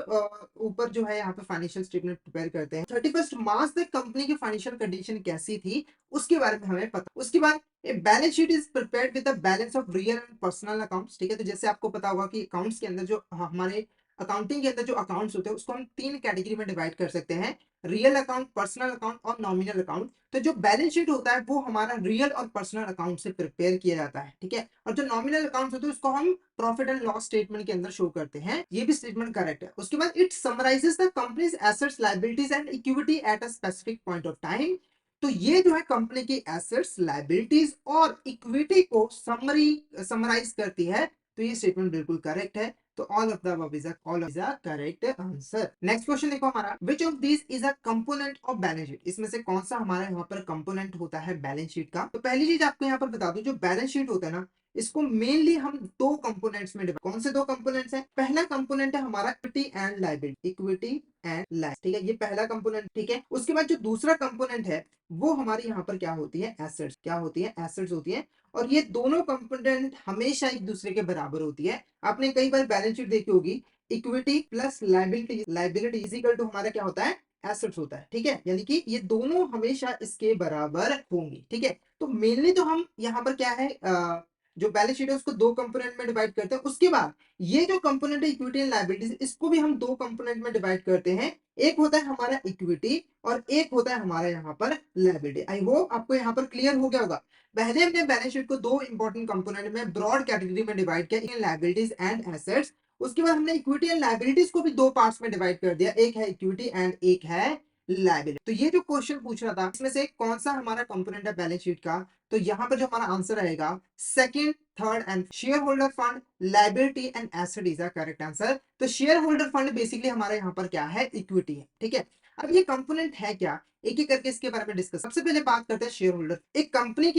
ऊपर जो है यहाँ पे फाइनेंशियल स्टेटमेंट प्रिपेयर करते हैं। 31 मार्च तक कंपनी की फाइनेंशियल कंडीशन कैसी थी उसके बारे में हमें पता। उसके बाद balance sheet is prepared with the balance of real and personal accounts. ठीक है, तो जैसे आपको पता होगा कि अकाउंट्स के अंदर जो हमारे अकाउंटिंग के अंदर जो अकाउंट्स होते हैं उसको हम 3 कैटेगरी में डिवाइड कर सकते हैं, रियल अकाउंट, पर्सनल अकाउंट और नॉमिनल अकाउंट। तो जो बैलेंस शीट होता है वो हमारा रियल और पर्सनल अकाउंट से प्रिपेयर किया जाता है। ठीक है, और जो नॉमिनल अकाउंट होते हैं उसको हम प्रॉफिट एंड लॉस स्टेटमेंट के अंदर शो करते हैं। ये भी स्टेटमेंट करेक्ट है। उसके बाद it summarises the companies assets, liabilities and equity at a specific point of time. तो ये जो है कंपनी की एसेट्स, लायबिलिटीज और इक्विटी को समराइज करती है। तो ये स्टेटमेंट बिल्कुल करेक्ट है। तो all of the above is a correct answer. Next question देखो हमारा, which of this is a component of balance sheet. इसमें से कौन सा हमारा यहाँ पर कंपोनेंट होता है बैलेंस शीट का। तो पहली चीज आपको यहाँ पर बता दूं, जो बैलेंस शीट होता है ना इसको मेनली हम दो कंपोनेंट्स में डिवाइड। कौन से दो कंपोनेंट्स हैं? पहला कंपोनेंट है हमारा equity and liability, equity and liability. ठीक है, ये पहला कंपोनेंट। ठीक है, उसके बाद जो दूसरा कंपोनेंट है वो हमारी यहाँ पर क्या होती है, एसेट्स। क्या होती है? एसेट्स होती है। और ये दोनों कंपोनेंट हमेशा एक दूसरे के बराबर होती है। आपने कई बार बैलेंस शीट देखी होगी, equity plus liability, liability is equal to हमारा क्या होता है, एसेट्स होता है। ठीक है, यानी कि ये दोनों हमेशा इसके बराबर होंगी। ठीक है, तो मेनली तो हम यहाँ पर क्या है जो बैलेंस शीट है उसको दो कंपोनेंट में डिवाइड करते हैं। उसके बाद ये जो कंपोनेंट है इक्विटी एंड लायबिलिटीज, इसको भी हम दो कंपोनेंट में डिवाइड करते हैं। एक होता है हमारा इक्विटी और एक होता है हमारा यहाँ पर लायबिलिटी। आई होप आपको यहाँ पर क्लियर हो गया होगा। पहले हमने बैलेंस शीट को दो इंपॉर्टेंट कंपोनेंट में ब्रॉड कैटेगरी में डिवाइड किया, लायबिलिटीज एंड एसेट्स। उसके बाद हमने इक्विटी एंड लायबिलिटीज को भी दो पार्ट्स में डिवाइड कर दिया, एक है इक्विटी एंड एक है लायबिलिटी। तो ये जो क्वेश्चन पूछ रहा था इसमें से कौन सा हमारा कंपोनेंट है बैलेंस शीट का, तो यहाँ पर जो हमारा आंसर रहेगा second, third and share holder fund, liability and asset is the correct answer. तो शेयर होल्डर फंड बेसिकली हमारे यहाँ पर क्या है, इक्विटी है। ठीक है, अब ये कंपोनेंट है क्या, एक एक करके इसके बारे में डिस्कस। सबसे पहले बात करते हैं शेयर होल्डर। एक कंपनी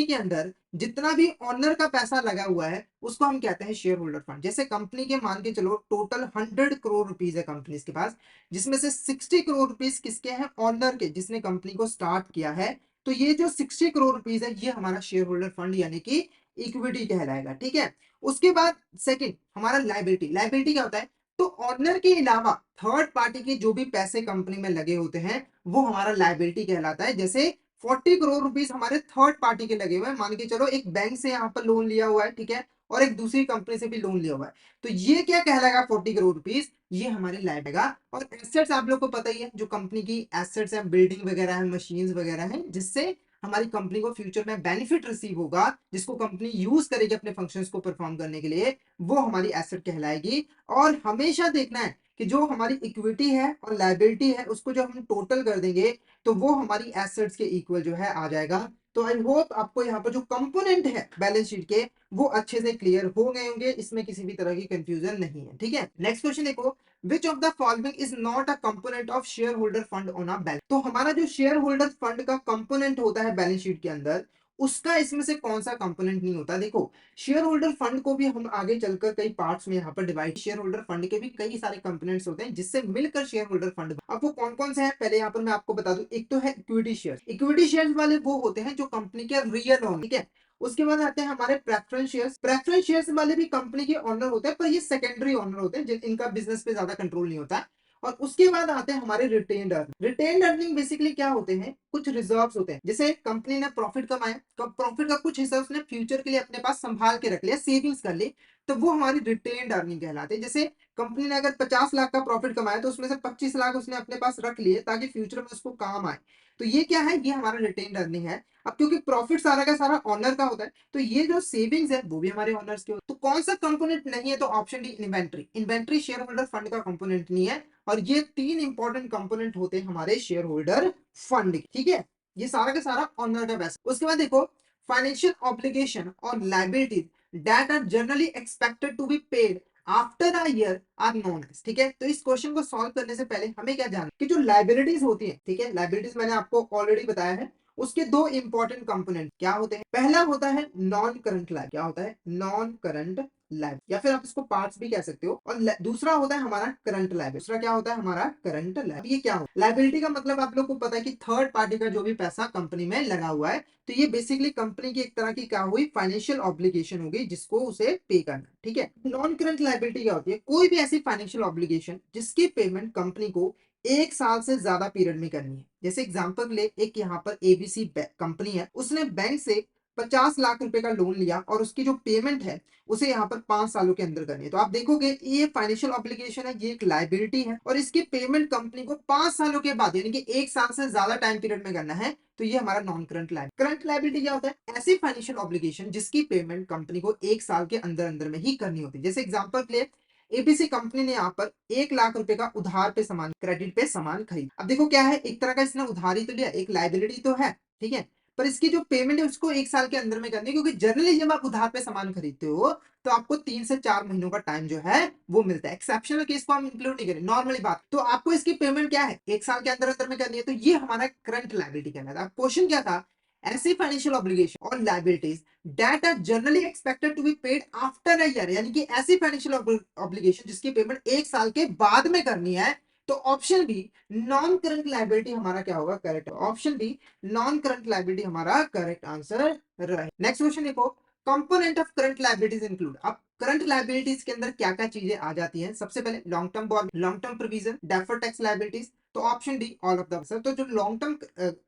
के अंदर जितना भी ऑनर का पैसा लगा हुआ है उसको हम कहते हैं शेयर होल्डर फंड। जैसे कंपनी के मान के चलो टोटल 100 करोड़ रुपीज है कंपनी के पास, जिसमें से 60 करोड़ रुपीज किसके हैं, ऑनर के, जिसने कंपनी को स्टार्ट किया है। तो ये जो 60 करोड़ रुपीज है ये हमारा शेयर होल्डर फंड यानी कि इक्विटी कहलाएगा। ठीक है, उसके बाद सेकंड हमारा लायबिलिटी। लायबिलिटी क्या होता है, तो ऑनर के अलावा थर्ड पार्टी के जो भी पैसे कंपनी में लगे होते हैं वो हमारा लायबिलिटी कहलाता है। जैसे 40 करोड़ रुपीज हमारे थर्ड पार्टी के लगे हुए हैं, मान के चलो एक बैंक से यहाँ पर लोन लिया हुआ है, ठीक है, और एक दूसरी कंपनी से भी लोन लिया हुआ है, तो ये क्या कहलाएगा, 40 करोड़ रुपीज, ये हमारी लायबिलिटी। और एसेट्स आप लोग को पता ही है, जो कंपनी की एसेट्स है, बिल्डिंग वगैरह है, मशीन्स वगैरह है, जिससे हमारी कंपनी को फ्यूचर में बेनिफिट रिसीव होगा, जिसको कंपनी यूज करेगी अपने फंक्शंस को परफॉर्म करने के लिए, वो हमारी एसेट कहलाएगी। और हमेशा देखना है कि जो हमारी इक्विटी है और लायबिलिटी है उसको जब हम टोटल कर देंगे तो वो हमारी एसेट्स के इक्वल जो है आ जाएगा। तो आई होप आपको यहाँ पर जो कंपोनेंट है बैलेंस शीट के वो अच्छे से क्लियर हो गए होंगे, इसमें किसी भी तरह की कंफ्यूजन नहीं है। ठीक है, नेक्स्ट क्वेश्चन देखो, which of the following is not a component of share holder fund on a balance. तो हमारा जो शेयर होल्डर फंड का कंपोनेंट होता है बैलेंस शीट के अंदर उसका इसमें से कौन सा कंपोनेंट नहीं होता। देखो, शेयर होल्डर फंड को भी हम आगे चलकर कई पार्ट्स में यहाँ पर डिवाइड, शेयर होल्डर फंड के भी कई सारे कंपोनेंट्स होते हैं जिससे मिलकर शेयर होल्डर फंड। अब वो कौन कौन से हैं पहले यहाँ पर मैं आपको बता दूं। एक तो है इक्विटी शेयर। इक्विटी शेयर वाले वो होते हैं जो कंपनी के रियल ओनर, ठीक है। उसके बाद आते हैं हमारे प्रेफरेंस शेयर्स। प्रेफरेंस शेयर्स वाले भी कंपनी के ओनर होते हैं, पर ये सेकेंडरी ओनर होते हैं, इनका बिजनेस पे ज्यादा कंट्रोल नहीं होता है। और उसके बाद आते हैं हमारे retained earning. Retained earning basically क्या होते हैं, कुछ रिजर्व्स होते हैं। जैसे कंपनी ने प्रॉफिट कमाया, प्रॉफिट का कुछ हिस्सा उसने फ्यूचर के लिए अपने पास संभाल के रख लिया, सेविंग्स कर ली, तो वो हमारी रिटेन्ड अर्निंग कहलाते हैं। जैसे कंपनी ने अगर 50 लाख का प्रॉफिट कमाया तो उसमें से 25 लाख उसने अपने पास रख लिए ताकि फ्यूचर में उसको काम आए। तो ये क्या है, ये हमारा रिटेन्ड अर्निंग है। अब क्योंकि प्रॉफिट सारा का सारा ऑनर का होता है, तो ये जो सेविंग्स है वो भी हमारे ऑनर्स के होते हैं। तो कौन सा कंपोनेंट नहीं है, तो option D inventory. Inventory share holder fund का कंपोनेंट नहीं है। और ये तीन इंपॉर्टेंट कंपोनेंट होते हैं हमारे शेयर होल्डर फंड के, ठीक है। ये सारा का सारा ऑनर का पैसा। उसके बाद देखो, फाइनेंशियल ऑब्लिगेशन और liabilities that are generally expected to be paid after a year are known as, ठीक है। तो इस क्वेश्चन को सॉल्व करने से पहले हमें क्या जानना कि जो लाइबिलिटीज होती है, ठीक है, लाइबिलिटीज मैंने आपको ऑलरेडी बताया है। उसके दो इंपॉर्टेंट कंपोनेंट क्या होते हैं। पहला होता है नॉन करंट लाइफ, क्या होता है, नॉन करंट लाइफ, या फिर आप इसको पार्ट्स भी कह सकते हो। और दूसरा होता है हमारा करंट लाइफ। दूसरा क्या होता है हमारा करंट लाइफ। ये क्या हो, लाइबिलिटी का मतलब आप लोग को पता है कि थर्ड पार्टी का जो भी पैसा कंपनी में लगा हुआ है। तो ये बेसिकली कंपनी की एक तरह की क्या हुई, फाइनेंशियल ऑब्लिगेशन होगी जिसको उसे पे करना, ठीक है। नॉन करंट लाइबिलिटी क्या होती है, कोई भी ऐसी फाइनेंशियल ऑब्लिगेशन जिसकी पेमेंट कंपनी को एक साल से ज्यादा पीरियड में करनी है। जैसे एग्जांपल ले, एक यहाँ पर एबीसी कंपनी है, उसने बैंक से 50 लाख रुपए का लोन लिया और उसकी जो पेमेंट है उसे यहाँ पर 5 सालों के अंदर करनी है। तो आप देखोगे ये फाइनेंशियल ऑब्लिगेशन है, ये एक लाइबिलिटी है, और इसकी पेमेंट कंपनी को 5 सालों के बाद यानी कि एक साल से ज्यादा टाइम पीरियड में करना है। तो ये हमारा non current liability. Current liability क्या होता है, ऐसी फाइनेंशियल ऑब्लिगेशन जिसकी पेमेंट कंपनी को एक साल के अंदर अंदर में ही करनी होती है। जैसे एग्जांपल के लिए, एबीसी कंपनी ने यहाँ पर 1 लाख रुपए का उधार पे सामान, क्रेडिट पे सामान खरीद। अब देखो क्या है, एक तरह का इसने उधार ही तो लिया, एक लाइबिलिटी तो है, ठीक है। पर इसकी जो पेमेंट है उसको एक साल के अंदर में करनी है, क्योंकि जनरली जब आप उधार पे सामान खरीदते हो तो आपको 3 से 4 महीनों का टाइम जो है वो मिलता है। एक्सेप्शनल केस को हम इंक्लूड नहीं करें, नॉर्मली बात। तो आपको इसकी पेमेंट क्या है, एक साल के अंदर अंदर में करनी है। तो ये हमारा करंट लाइबिलिटी कहलाता है। क्वेश्चन क्या था, ऐसी फाइनेंशियल ऑब्लिगेशन और liabilities that are generally expected to be paid after a year, यानी कि ऐसी फाइनेंशियल ऑब्लिगेशन जिसकी पेमेंट एक साल के बाद में करनी है। तो option B non current liability हमारा क्या होगा, correct. Option B non current liability हमारा करेक्ट आंसर रहे। नेक्स्ट क्वेश्चन देखो, component of current liabilities include. अब करंट लाइबिलिटीज के अंदर क्या क्या चीजें आ जाती हैं, सबसे पहले long term board, long term provision, deferred tax liabilities. तो option D all of the sir. तो जो लॉन्ग टर्म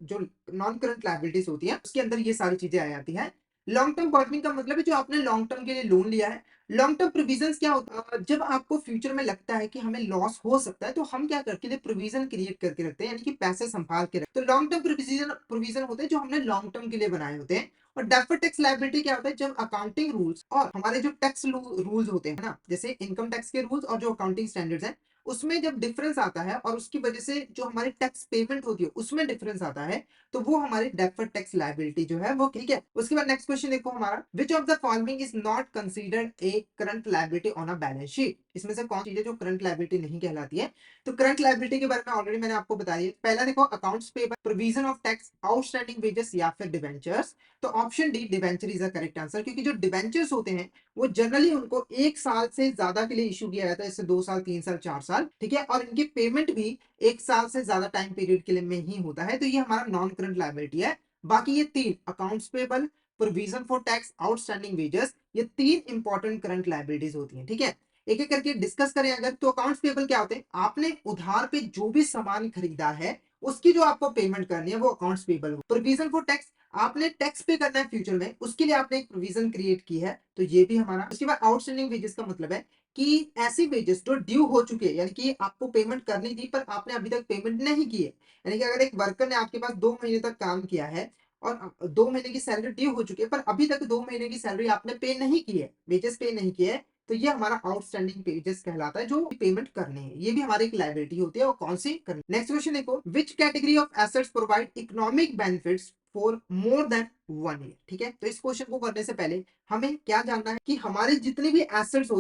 जो नॉन करंट लाइबिलिटीज होती है उसके अंदर ये सारी चीजें आ जाती है। लॉन्ग टर्म बॉर्डरिंग का मतलब है जो आपने लॉन्ग टर्म के लिए लोन लिया है। लॉन्ग टर्म प्रोविजंस क्या होता है, जब आपको फ्यूचर में लगता है कि हमें लॉस हो सकता है तो हम क्या करके लिए प्रोविजन क्रिएट करके रखते हैं, यानी कि पैसे संभाल के रखते हैं। तो लॉन्ग टर्म प्रोविजन प्रोविजन होते हैं जो हमने लॉन्ग टर्म के लिए बनाए होते हैं। और डेफर्ड टैक्स लायबिलिटी क्या होता है, जब अकाउंटिंग रूल्स और हमारे जो टैक्स रूल्स होते हैं ना, जैसे इनकम टैक्स के रूल्स और जो अकाउंटिंग स्टैंडर्ड्स हैं उसमें जब डिफरेंस आता है और उसकी वजह से जो हमारी टैक्स पेमेंट होती है उसमें डिफरेंस आता है, तो वो हमारी डेफर्ड टैक्स लायबिलिटी जो है वो, ठीक है। उसके बाद नेक्स्ट क्वेश्चन देखो हमारा, विच of the following is not considered A current liability on a balance sheet. इसमें से कौन सी चीज है जो करंट लायबिलिटी नहीं कहलाती है। तो करंट लायबिलिटी के बारे में ऑलरेडी मैंने आपको बताई है। पहला देखो, accounts payable, provision of tax, outstanding wages या फिर डिबेंचर्स। तो option D debenture is the correct answer, क्योंकि जो डिबेंचर्स होते हैं वो जनरली उनको एक साल से ज्यादा के लिए इशू किया जाता है, जैसे 2 साल 3 साल 4 साल, ठीक है। और इनकी पेमेंट भी एक साल से ज्यादा टाइम पीरियड के लिए में ही होता है। तो ये हमारा नॉन करंट लायबिलिटी है। बाकी ये तीन, accounts payable, provision for tax, outstanding wages, ये तीन इंपॉर्टेंट करंट लायबिलिटीज होती हैं, ठीक है। एक एक करके डिस्कस करें अगर, तो अकाउंट्स पेबल क्या होते हैं, आपने उधार पे जो भी सामान खरीदा है उसकी जो आपको पेमेंट करनी है वो अकाउंट्स पेबल हो। प्रोविजन फॉर टैक्स, आपने टैक्स पे करना है फ्यूचर में, उसके लिए आपने एक प्रोविजन क्रिएट की है, तो ये भी हमारा। उसके बाद आउटस्टैंडिंग वेजेस का मतलब है कि ऐसी वेजेस जो ड्यू हो चुके हैं, यानी कि आपको पेमेंट करनी थी पर आपने अभी तक पेमेंट नहीं की है। यानी कि अगर एक वर्कर ने आपके पास 2 महीने तक काम किया है और 2 महीने की सैलरी ड्यू हो चुकी है पर अभी तक 2 महीने की सैलरी आपने पे नहीं की है, वेजेस पे नहीं किए है, तो ये हमारा आउटस्टैंडिंग पेजेस कहलाता है जो पेमेंट करने हैं। ये भी हमारी एक लायबिलिटी होती है, वो कौन सी करनी। नेक्स्ट क्वेश्चन देखो, which category of assets provide economic benefits for more than 1 year. ठीक है, तो इस क्वेश्चन को करने से पहले हमें क्या जानना है कि हमारी जितनी भी एसेट्स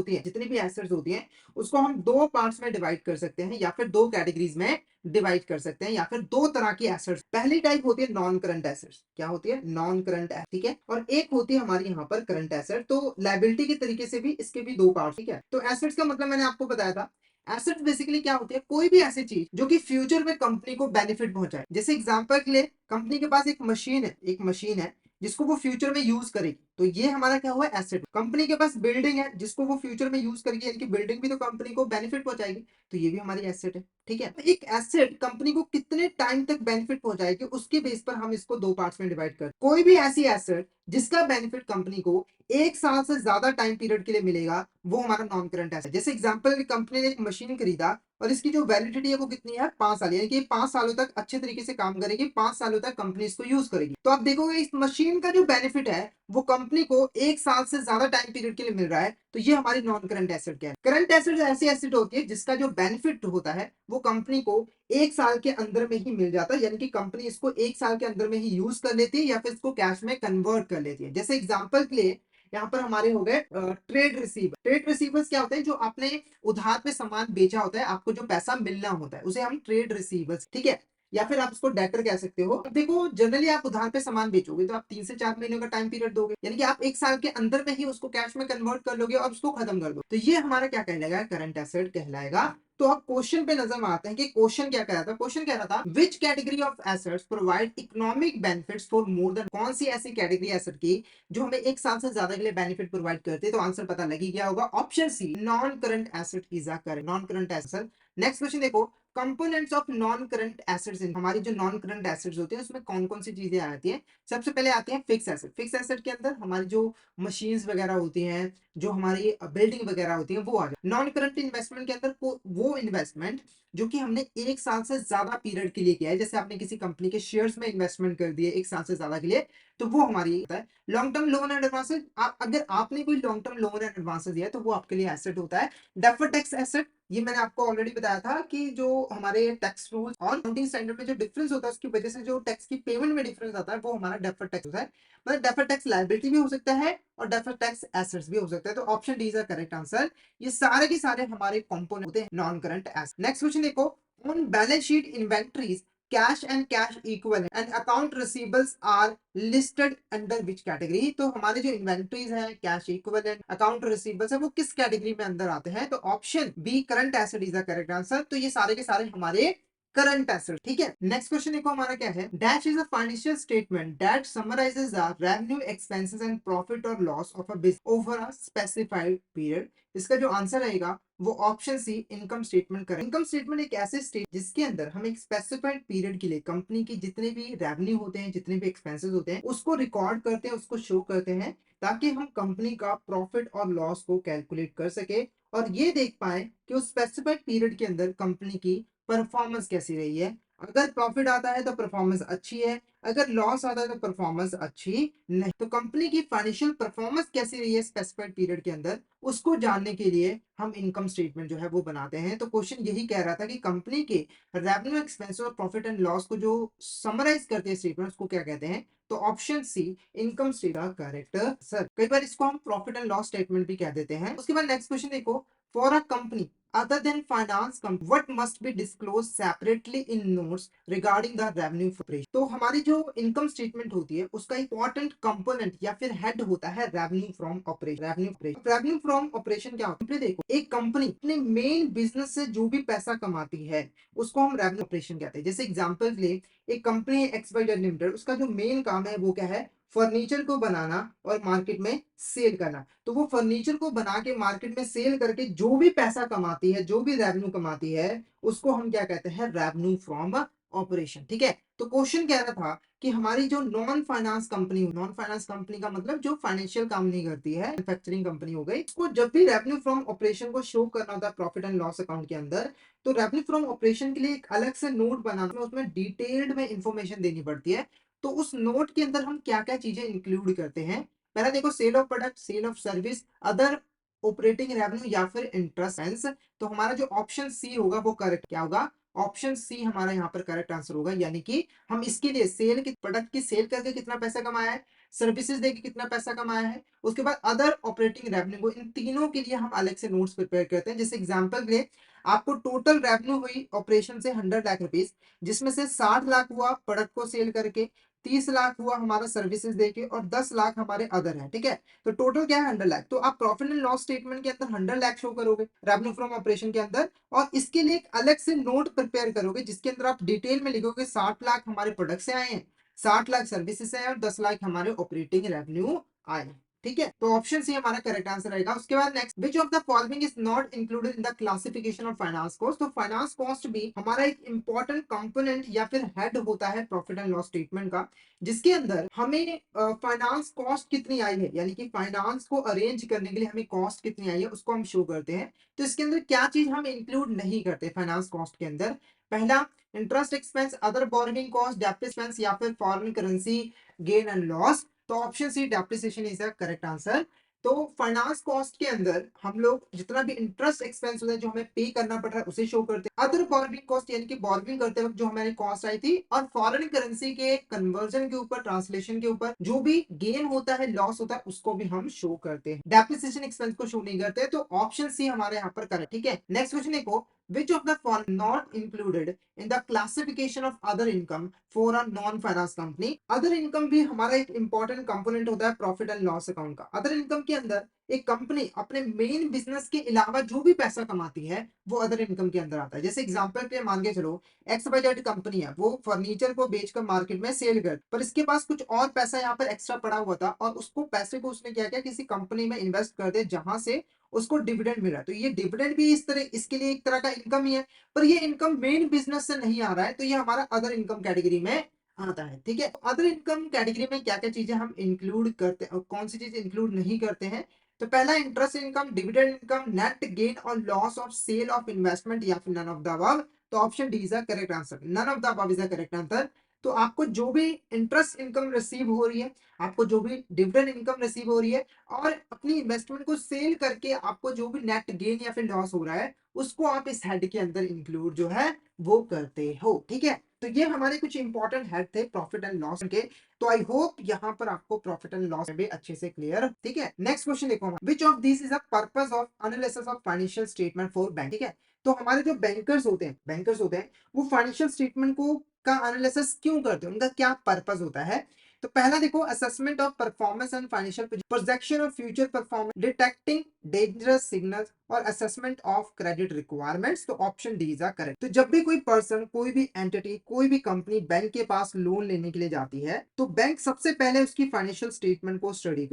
होती हैं उसको हम दो पार्ट्स में डिवाइड कर सकते हैं या फिर दो कैटेगरीज में डिवाइड कर सकते हैं या फिर दो तरह की एसेट्स। पहली टाइप होती है नॉन करंट एसेट्स। क्या होती है? Non current. ठीक है, और एक होती है हमारी यहाँ पर करंट एसेट। तो लायबिलिटी के तरीके से भी इसके भी दो पार्ट। ठीक है, तो एसेट्स का मतलब मैंने आपको बताया था। एसेट्स बेसिकली क्या होती है? कोई भी ऐसी चीज जो कि फ्यूचर में कंपनी को बेनिफिट पहुंचाए। जैसे एग्जांपल के लिए कंपनी के पास एक मशीन है जिसको वो फ्यूचर में यूज करेगी, तो ये हमारा क्या हुआ? एसेट। कंपनी के पास बिल्डिंग है जिसको वो फ्यूचर में यूज करेगी, यानी कि बिल्डिंग भी तो कंपनी को बेनिफिट पहुंचाएगी, तो ये भी हमारी एसेट है। ठीक है, तो एक एसेट कंपनी को कितने टाइम तक बेनिफिट पहुंचाएगी उसके बेस पर हम इसको दो पार्ट्स में डिवाइड कर। कोई भी ऐसी एसेट जिसका बेनिफिट कंपनी को 1 साल से ज्यादा टाइम पीरियड के लिए मिलेगा, वो हमारा नॉन करंट एसेट। जैसे एग्जांपल, कंपनी ने एक मशीन खरीदा और इसकी जो वैलिडिटी है वो कितनी है? 5 साल, यानी कि 5 सालों तक अच्छे तरीके से काम करेगी, 5 सालों तक कंपनी इसको यूज करेगी। तो आप देखोगे इस मशीन का जो बेनिफिट है वो कंपनी को 1 साल से ज्यादा टाइम पीरियड के लिए मिल रहा है, तो ये हमारी नॉन करंट एसेट क्या है? करंट एसेट ऐसी एसेट होती है जिसका जो बेनिफिट होता है वो कंपनी को 1 साल के अंदर में ही मिल जाता है, यानी कि कंपनी इसको 1 साल के अंदर में ही यूज कर लेती है या फिर इसको कैश में कन्वर्ट कर लेती है। जैसे एग्जाम्पल के लिए यहाँ पर हमारे हो गए ट्रेड रिसीवर। ट्रेड रिसीवर्स क्या होते हैं? जो आपने उधार पे सामान बेचा होता है, आपको जो पैसा मिलना होता है उसे हम ट्रेड रिसीवर्स, ठीक है, या फिर आप इसको डेटर कह सकते हो। अब देखो, जनरली आप उधार पे सामान बेचोगे तो आप 3 से 4 महीने का टाइम पीरियड दोगे, यानी कि आप 1 साल के अंदर में ही उसको कैश में कन्वर्ट कर लोगे और उसको खत्म कर दो, तो ये हमारा क्या कहलाएगा? करंट एसेट कहलाएगा। तो अब क्वेश्चन पे नजर आते हैं कि क्वेश्चन क्या कह रहा था। क्वेश्चन कह रहा था which category of assets provide economic benefits for more than. कौन सी ऐसी कैटेगरी एसेट की जो हमें 1 साल से ज्यादा के लिए बेनिफिट प्रोवाइड करते हैं? तो आंसर पता लग ही गया होगा, option C, non current asset is a correct. Non current asset. Next question देखो, components of non current assets. हमारी जो नॉन करंट एसेट्स होती है उसमें कौन कौन सी चीजें आती हैं? सबसे पहले आती है फिक्स एसेट। फिक्स एसेट के अंदर हमारी जो मशीन्स वगैरह होती हैं, जो हमारी बिल्डिंग वगैरह होती है, वो आ जाए। नॉन करंट इन्वेस्टमेंट के अंदर वो इन्वेस्टमेंट जो कि हमने 1 साल से ज्यादा पीरियड के लिए किया है, जैसे आपने किसी कंपनी के शेयर्स में इन्वेस्टमेंट कर दिए 1 साल से ज्यादा के लिए, तो वो हमारी होता है। Long term loan and advances, अगर आपने कोई long term loan and advances दिया है तो वो आपके लिए एसेट होता है। डेफर्ड टैक्स एसेट, ये मैंने आपको ऑलरेडी बताया था कि जो हमारे टैक्स रूल्स और अकाउंटिंग स्टैंडर्ड में जो डिफरेंस होता है उसकी वजह से जो टैक्स की पेमेंट में डिफरेंस आता है वो हमारा डेफर्ड टैक्स होता है। मतलब डेफर्ड टैक्स लायबिलिटी भी हो सकता है और डेफर्ड टैक्स एसेट्स भी हो सकता है, तो option D is the correct answer. ये सारे के सारे हमारे कंपोनेंट होते हैं non current asset. Next question देखो, on balance sheet inventories cash and cash equivalent and account receivables are listed under which category. तो हमारे जो इन्वेंटरीज है, कैश इक्विवेलेंट, अकाउंट रिसीवेबल्स है, वो किस कैटेगरी में अंदर आते हैं? तो option B, current asset is the correct answer. तो ये सारे के सारे हमारे करंट एसेट। ठीक है, नेक्स्ट क्वेश्चन देखो हमारा क्या है। Dash is a financial statement that summarises the revenue, expenses and profit और loss of a business over a specified period. इसका जो आंसर रहेगा वो ऑप्शन सी, इनकम स्टेटमेंट करें। इनकम स्टेटमेंट एक ऐसे स्टेट जिसके अंदर हम एक स्पेसिफाइड पीरियड के लिए कंपनी की जितने भी रेवेन्यू होते हैं, जितने भी एक्सपेंसेस होते हैं, उसको रिकॉर्ड करते हैं, उसको शो करते हैं, ताकि हम कंपनी का प्रॉफिट और लॉस को कैलकुलेट कर सके और ये देख पाए कि उस स्पेसिफाइड पीरियड के अंदर कंपनी की परफॉर्मेंस कैसी रही है। अगर प्रॉफिट आता है तो परफॉर्मेंस अच्छी है, अगर लॉस आता है तो परफॉर्मेंस अच्छी नहीं। तो कंपनी की फाइनेंशियल परफॉर्मेंस कैसी रही है स्पेसिफाइड पीरियड के अंदर, उसको जानने के लिए हम इनकम स्टेटमेंट जो है वो बनाते हैं। तो क्वेश्चन यही कह रहा था कि कंपनी के रेवेन्यू, एक्सपेंस और प्रॉफिट एंड लॉस को जो समराइज करते हैं स्टेटमेंट, उसको क्या कहते हैं? तो option C, income statement correct sir. कई बार इसको हम प्रॉफिट एंड लॉस स्टेटमेंट भी कह देते हैं। उसके बाद नेक्स्ट क्वेश्चन देखो, for a company other than finance company what must be disclosed separately in notes regarding the revenue operation। तो हमारी जो इनकम स्टेटमेंट होती है उसका इंपॉर्टेंट कंपोनेंट या फिर हेड होता है revenue from operation. Revenue from operation क्या होता है? देखो, एक कंपनी अपने मेन बिजनेस से जो भी पैसा कमाती है उसको हम रेवेन्यू ऑपरेशन कहते हैं। जैसे एग्जांपल के लिए एक company X Y Z limited, उसका जो मेन काम है वो क्या है? फर्नीचर को बनाना और मार्केट में सेल करना। तो वो फर्नीचर को बना के मार्केट में सेल करके जो भी पैसा कमाती है, जो भी रेवेन्यू कमाती है, उसको हम क्या कहते हैं? Revenue from operation. ठीक है, तो क्वेश्चन कह रहा था कि हमारी जो नॉन फाइनेंस कंपनी का मतलब जो फाइनेंशियल काम नहीं करती है, मैन्युफैक्चरिंग कंपनी हो गई, उसको जब भी रेवेन्यू फ्रॉम ऑपरेशन को शो करना होता है प्रॉफिट एंड लॉस अकाउंट के अंदर, तो रेवेन्यू फ्रॉम ऑपरेशन के लिए एक अलग से नोट बनाना, उसमें डिटेल्ड में इंफॉर्मेशन देनी पड़ती है। तो उस नोट के अंदर हम क्या क्या चीजें इंक्लूड करते हैं? पहला देखो, sale of product, sale of service, other operating revenue या फिर इंटरेस्ट। तो हमारा जो ऑप्शन सी होगा वो करेक्ट क्या होगा? ऑप्शन सी हमारा यहाँ पर करेक्ट आंसर होगा, यानी कि हम इसके लिए सेल की प्रोडक्ट की सेल करके कितना पैसा कमाया है, सर्विसेज देके कितना पैसा कमाया है, उसके बाद अदर ऑपरेटिंग रेवेन्यू, इन तीनों के लिए हम अलग से नोट्स प्रिपेयर करते हैं। जैसे एग्जांपल के लिए आपको टोटल रेवेन्यू हुई ऑपरेशन से 100 लाख रुपीस, जिसमें से 60 लाख हुआ प्रोडक्ट को सेल करके, 30 लाख हुआ हमारा सर्विसेज देके और 10 लाख हमारे अदर है। ठीक है, तो टोटल क्या है 100 लाख। तो आप प्रॉफिट एंड लॉस स्टेटमेंट के अंदर 100 लाख शो करोगे रेवेन्यू फ्रॉम ऑपरेशन के अंदर, और इसके लिए एक अलग से नोट प्रिपेयर करोगे जिसके अंदर आप डिटेल में लिखोगे 60 लाख हमारे प्रोडक्ट से आए हैं, 60 लाख सर्विसेज से आए और 10 लाख हमारे ऑपरेटिंग रेवेन्यू आए। ठीक है, तो ऑप्शन सी हमारा करेक्ट आंसर रहेगा। उसके बाद next, which of the following is not included in the classification of finance cost. तो फाइनेंस कॉस्ट भी हमारा एक इंपॉर्टेंट कंपोनेंट या फिर हेड होता है प्रॉफिट एंड लॉस स्टेटमेंट का, जिसके अंदर हमें फाइनेंस कॉस्ट कितनी आई है, यानी कि फाइनेंस को अरेंज करने के लिए हमें कॉस्ट कितनी आई है उसको हम शो करते हैं। तो इसके अंदर क्या चीज हम इंक्लूड नहीं करते फाइनेंस कॉस्ट के अंदर, पहला interest expense, other borrowing cost, डेप्ट एक्सपेंस या फिर foreign currency gain and loss. तो option C depreciation is the correct answer. तो फाइनेंस कॉस्ट के अंदर हम लोग जितना भी इंटरेस्ट एक्सपेंस होता है जो हमें पे करना पड़ रहा है उसे शो करते हैं, अदर बोरिंग कॉस्ट यानी कि बोरिंग करते वक्त जो हमारी कॉस्ट आई थी, और फॉरेन करेंसी के कन्वर्जन के ऊपर, ट्रांसलेशन के ऊपर जो भी गेन होता है, लॉस होता है, उसको भी हम शो करते हैं। डेप्रिसिएशन एक्सपेंस को शो नहीं करते। तो ऑप्शन सी हमारे यहाँ पर करेक्ट। ठीक है, नेक्स्ट क्वेश्चन देखो, which of the following not included in the classification of other income for a non finance company। Other income भी हमारा एक इंपॉर्टेंट कंपोनेंट होता है प्रॉफिट एंड लॉस अकाउंट का। अदर इनकम के अंदर एक कंपनी अपने मेन बिजनेस के अलावा जो भी पैसा कमाती है वो अदर इनकम के अंदर आता है। जैसे एग्जांपल के लिए मान के चलो XYZ कंपनी है, वो फर्नीचर को बेचकर मार्केट में सेल कर, पर इसके पास कुछ और पैसा यहाँ पर एक्स्ट्रा पड़ा हुआ था और उसको पैसे को उसने क्या किया, किसी कंपनी में इन्वेस्ट कर दे जहां से उसको डिविडेंड मिला। तो ये डिविडेंड भी इस तरह, इसके लिए एक तरह का इनकम ही है, पर ये इनकम मेन बिजनेस से नहीं आ रहा है, तो ये हमारा अदर इनकम कैटेगरी में आता है। ठीक है, अदर इनकम कैटेगरी में क्या क्या चीजें हम इंक्लूड करते हैं और कौन सी चीज इंक्लूड नहीं करते हैं। तो पहला interest income, dividend income, net gain और loss of sale of investment या फिर नन ऑफ द अबव। तो option D is the correct answer, none of the above is the correct answer. तो आपको जो भी इंटरेस्ट इनकम रिसीव हो रही है, आपको जो भी डिविडेंड इनकम रिसीव हो रही है, और अपनी इन्वेस्टमेंट को सेल करके आपको जो भी नेट गेन या फिर लॉस हो रहा है, उसको आप इस हेड के अंदर इंक्लूड जो है वो करते हो। ठीक है, तो ये हमारे कुछ इंपॉर्टेंट हेड थे प्रॉफिट एंड लॉस के। तो आई होप यहाँ पर आपको प्रॉफिट एंड लॉस भी अच्छे से क्लियर। ठीक है, नेक्स्ट क्वेश्चन देखो, which of this is the purpose of analysis of financial statement for bank. ठीक है, तो हमारे जो बैंकर्स होते हैं वो फाइनेंशियल स्टेटमेंट को का एनालिसिस क्यों करते हैं, उनका क्या पर्पस होता है। तो पहला देखो, assessment of performance and financial projection of future performance, detecting dangerous signals और असेसमेंट ऑफ क्रेडिट रिक्वायरमेंट्स। तो ऑप्शन डी इज करेक्ट। तो जब भी कोई पर्सन, कोई भी एंटिटी, कोई भी कंपनी बैंक के पास लोन लेने के लिए जाती है, तो बैंक सबसे पहले उसकी फाइनेंशियल स्टेटमेंट को स्टडी